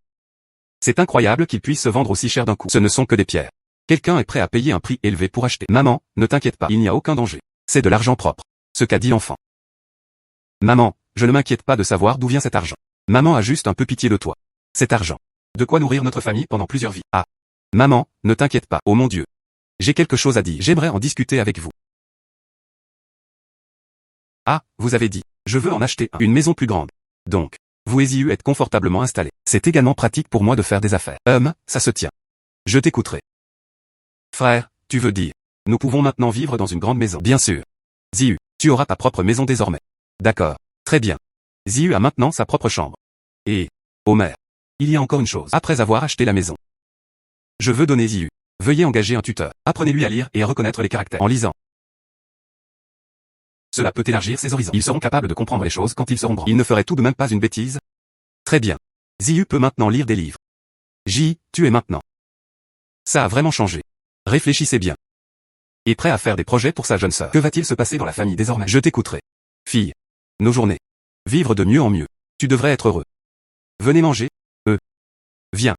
C'est incroyable qu'ils puissent se vendre aussi cher d'un coup. Ce ne sont que des pierres. Quelqu'un est prêt à payer un prix élevé pour acheter. Maman, ne t'inquiète pas, il n'y a aucun danger. C'est de l'argent propre. Ce qu'a dit l'enfant. Maman, je ne m'inquiète pas de savoir d'où vient cet argent. Maman a juste un peu pitié de toi. Cet argent. De quoi nourrir notre famille pendant plusieurs vies. Ah. Maman, ne t'inquiète pas. Oh mon Dieu. J'ai quelque chose à dire. J'aimerais en discuter avec vous. Ah, vous avez dit. Je veux en acheter une maison plus grande. Donc, vous et Ziu êtes confortablement installés. C'est également pratique pour moi de faire des affaires. Ça se tient. Je t'écouterai. Frère, tu veux dire. Nous pouvons maintenant vivre dans une grande maison. Bien sûr. Ziu, tu auras ta propre maison désormais. D'accord. Très bien. Ziu a maintenant sa propre chambre. Et, Homer, il y a encore une chose. Après avoir acheté la maison, je veux donner Ziu. Veuillez engager un tuteur. Apprenez-lui à lire et à reconnaître les caractères. En lisant. Cela peut élargir ses horizons. Ils seront capables de comprendre les choses quand ils seront grands. Ils ne feraient tout de même pas une bêtise. Très bien. Ziu peut maintenant lire des livres. Tu es maintenant. Ça a vraiment changé. Réfléchissez bien. Et prêt à faire des projets pour sa jeune sœur. Que va-t-il se passer dans la famille désormais? Je t'écouterai. Fille. Nos journées. Vivre de mieux en mieux. Tu devrais être heureux. Venez manger. Viens.